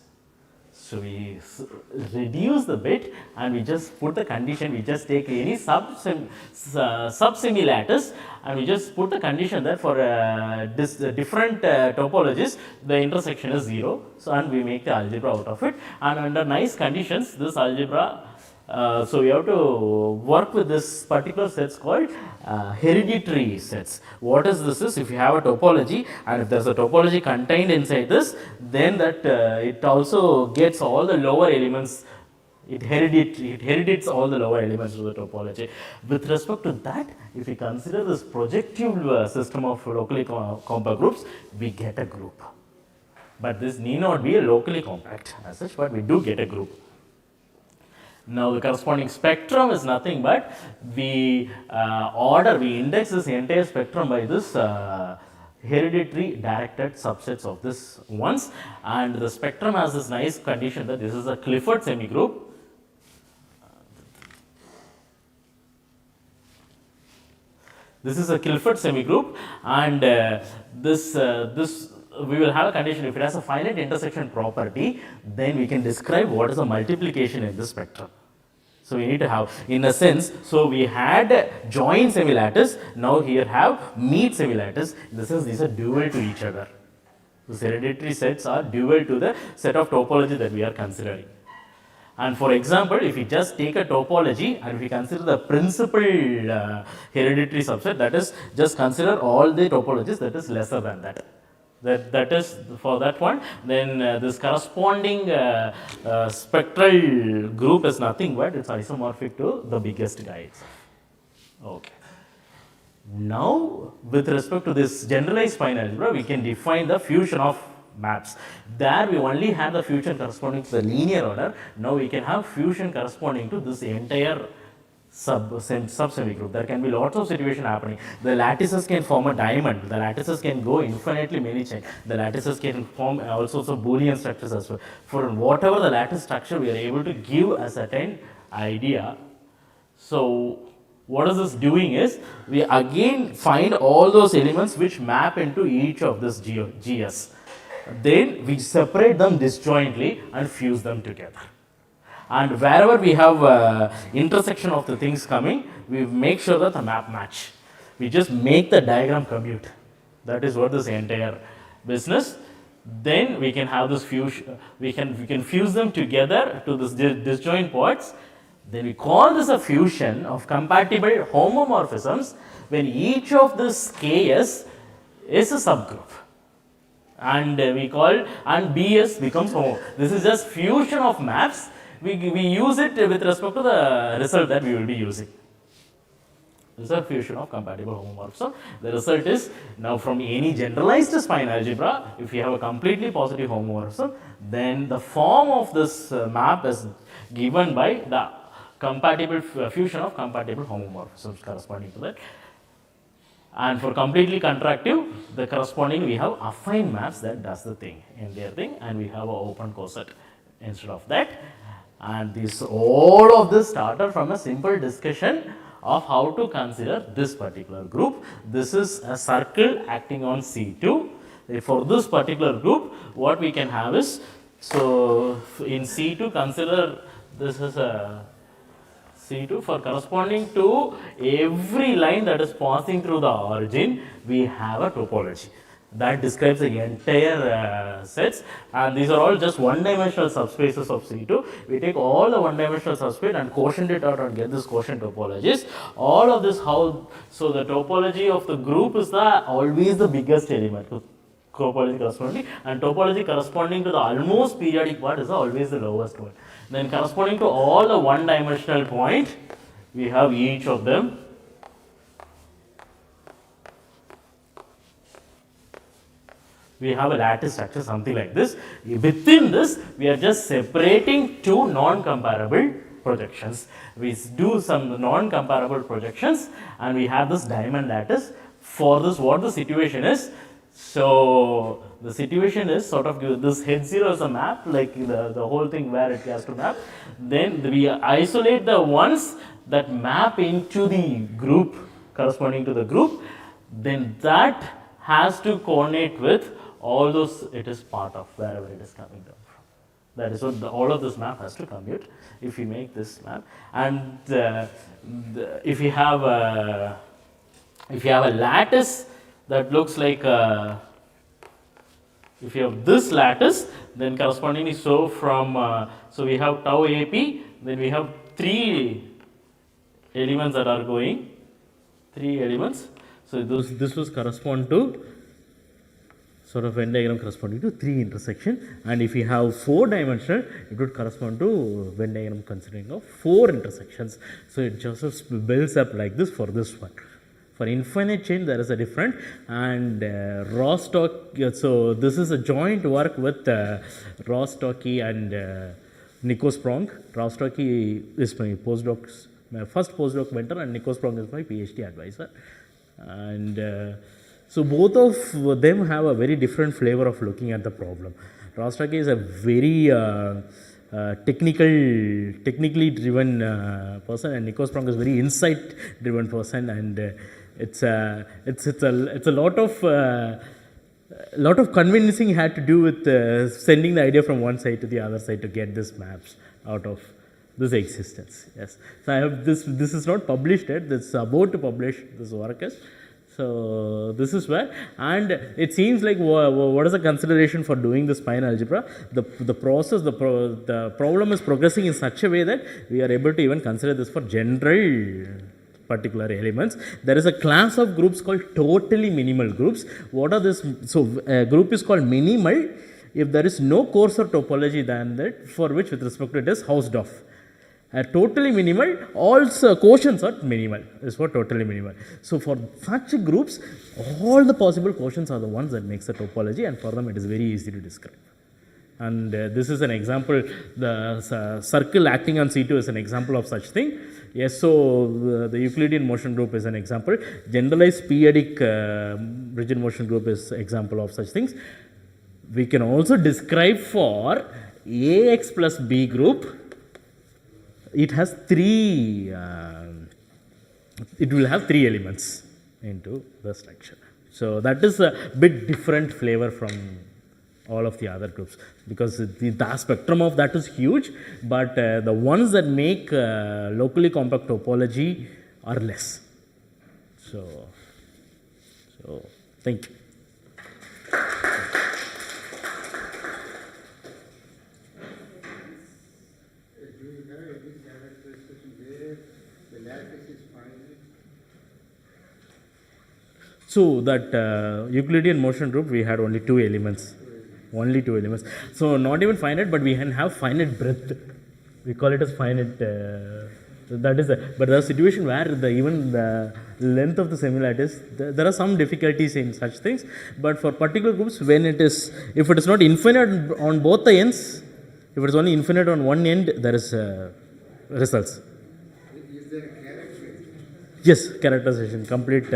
I: So we reduce the bit and we just put the condition, we just take any sub-semi-lattice and we just put the condition that for different topologies, the intersection is 0. So and we make the algebra out of it, and under nice conditions, this algebra, so we have to work with this particular sets called hereditary sets. What is this is, if you have a topology and if there is a topology contained inside this, then that it also gets all the lower elements, it heredites all the lower elements of the topology. With respect to that, if we consider this projective system of locally compact groups, we get a group. But this need not be a locally compact as such, but we do get a group. Now the corresponding spectrum is nothing but we we index this entire spectrum by this hereditary directed subsets of this ones, and the spectrum has this nice condition that this is a Clifford semigroup. This is a Clifford semigroup, and this we will have a condition if it has a finite intersection property, then we can describe what is the multiplication in this spectrum. So we need to have, in a sense, so we had joint semilattice, now here have meet semilattice. In the sense, these are dual to each other. These hereditary sets are dual to the set of topology that we are considering. And for example, if we just take a topology and if we consider the principal hereditary subset, that is, just consider all the topologies that is lesser than that. That is for that one, then this corresponding spectral group is nothing but it's isomorphic to the biggest guy itself. Okay. Now, with respect to this generalized spine algebra, we can define the fusion of maps. There we only have the fusion corresponding to the linear order. Now we can have fusion corresponding to this entire sub-semigroup. There can be lots of situations happening. The lattices can form a diamond. The lattices can go infinitely many chains. The lattices can form all sorts of Boolean structures as well. For whatever the lattice structure, we are able to give a certain idea. So what is this doing is, we again find all those elements which map into each of this GS. Then we separate them disjointly and fuse them together. And wherever we have intersection of the things coming, we make sure that the map match. We just make the diagram commute. That is what this entire business. Then we can have this fusion. We can fuse them together to this disjoint parts. Then we call this a fusion of compatible homomorphisms when each of this KS is a subgroup. And we call, and BS becomes homo. This is just fusion of maps. We use it with respect to the result that we will be using. This is a fusion of compatible homomorphism. The result is, now from any generalized spine algebra, if you have a completely positive homomorphism, then the form of this map is given by the compatible fusion of compatible homomorphisms corresponding to that. And for completely contractive, the corresponding we have affine maps that does the thing in their thing, and we have an open coset instead of that. And all of this started from a simple discussion of how to consider this particular group. This is a circle acting on C2. For this particular group, what we can have is, so in C2 consider this is a C2 for corresponding to every line that is passing through the origin, we have a topology. That describes the entire sets, and these are all just one-dimensional subspaces of C2. We take all the one-dimensional subspace and quotient it out and get this quotient topologies. All of this so the topology of the group is always the biggest element, topology corresponding, and topology corresponding to the almost periodic part is always the lowest one. Then corresponding to all the one-dimensional point, we have each of them. We have a lattice structure, something like this. Within this, we are just separating two non-comparable projections. We do some non-comparable projections, and we have this diamond lattice. For this, what the situation is, so the situation is sort of this head 0 is a map, like the whole thing where it has to map. Then we isolate the ones that map into the group corresponding to the group. Then that has to coordinate with all those it is part of, wherever it is coming down from. That is what all of this map has to commute if we make this map. And if you have a lattice that looks like if you have this lattice, then correspondingly, so from so we have tau AP, then we have 3 elements that are going, 3 elements. So this was correspond to sort of Venn diagram corresponding to 3 intersection, and if you have 4 dimensional, it would correspond to Venn diagram consisting of 4 intersections. So it just builds up like this for this one. For infinite chain, there is a different, and Rostock. So this is a joint work with Rostocky and Nico Sprong. Rostaki is my first postdoc mentor, and Nico Sprong is my PhD advisor. And so both of them have a very different flavor of looking at the problem. Rostaki is a very technically driven person, and Nico Sprong is very insight driven person, and it's a lot of convincing had to do with sending the idea from one side to the other side to get this maps out of this existence. Yes, so I have this is not published yet. This is about to publish this work is. So this is where, and it seems like what is the consideration for doing the spine algebra? The problem is progressing in such a way that we are able to even consider this for general particular elements. There is a class of groups called totally minimal groups. What are this? So a group is called minimal if there is no coarser topology than that for which with respect to it is housed off. Totally minimal, also quotients are minimal, is what totally minimal. So for such groups, all the possible quotients are the ones that makes the topology, and for them it is very easy to describe. And this is an example, the circle acting on C2 is an example of such thing. Yes, so the Euclidean motion group is an example. Generalized periodic rigid motion group is example of such things. We can also describe for AX plus B group. It has it will have 3 elements into the structure. So that is a bit different flavor from all of the other groups, because the spectrum of that is huge, but the ones that make locally compact topology are less. So thank you. So that Euclidean motion group, we had only 2 elements. Only 2 elements. So not even finite, but we can have finite breadth. We call it as finite. That is, but there is a situation where even the length of the semilattice, there are some difficulties in such things. But for particular groups, when it is, if it is not infinite on both the ends, if it is only infinite on one end, there is results. Yes, characterization, complete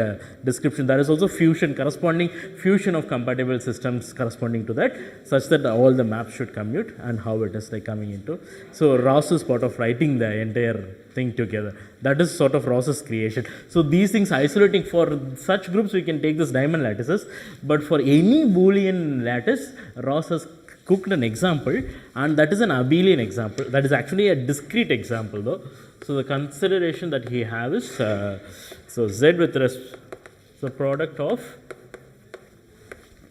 I: description. There is also corresponding fusion of compatible systems corresponding to that, such that all the maps should commute and how it is like coming into. So Ross is part of writing the entire thing together. That is sort of Ross's creation. So these things isolating for such groups, we can take this diamond lattices, but for any Boolean lattice, Ross has cooked an example, and that is an abelian example. That is actually a discrete example though. So the consideration that he has is, so Z with the product of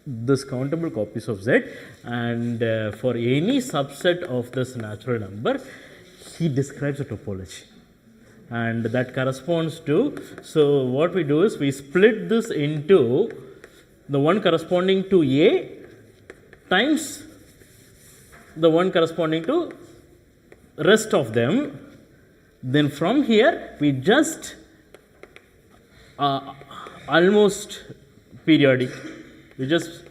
I: this countable copies of Z, and for any subset of this natural number, he describes a topology. And that corresponds to, so what we do is we split this into the one corresponding to A times the one corresponding to rest of them. Then from here we just almost periodic, we just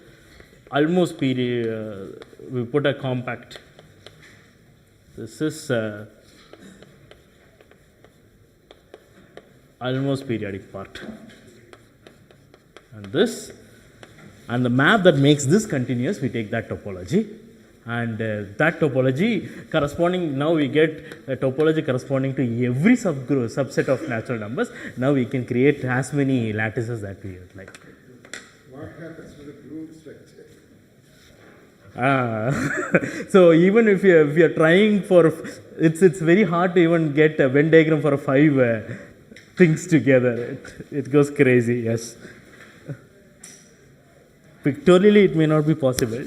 I: almost period, we put a compact. This is almost periodic part, and this, and the map that makes this continuous, we take that topology. And that topology corresponding, now we get a topology corresponding to every subset of natural numbers. Now we can create as many lattices that we would like.
F: What happens with the group structure?
I: So even if we are trying for, it's very hard to even get a Venn diagram for 5 things together. It goes crazy, yes. Pictorially it may not be possible.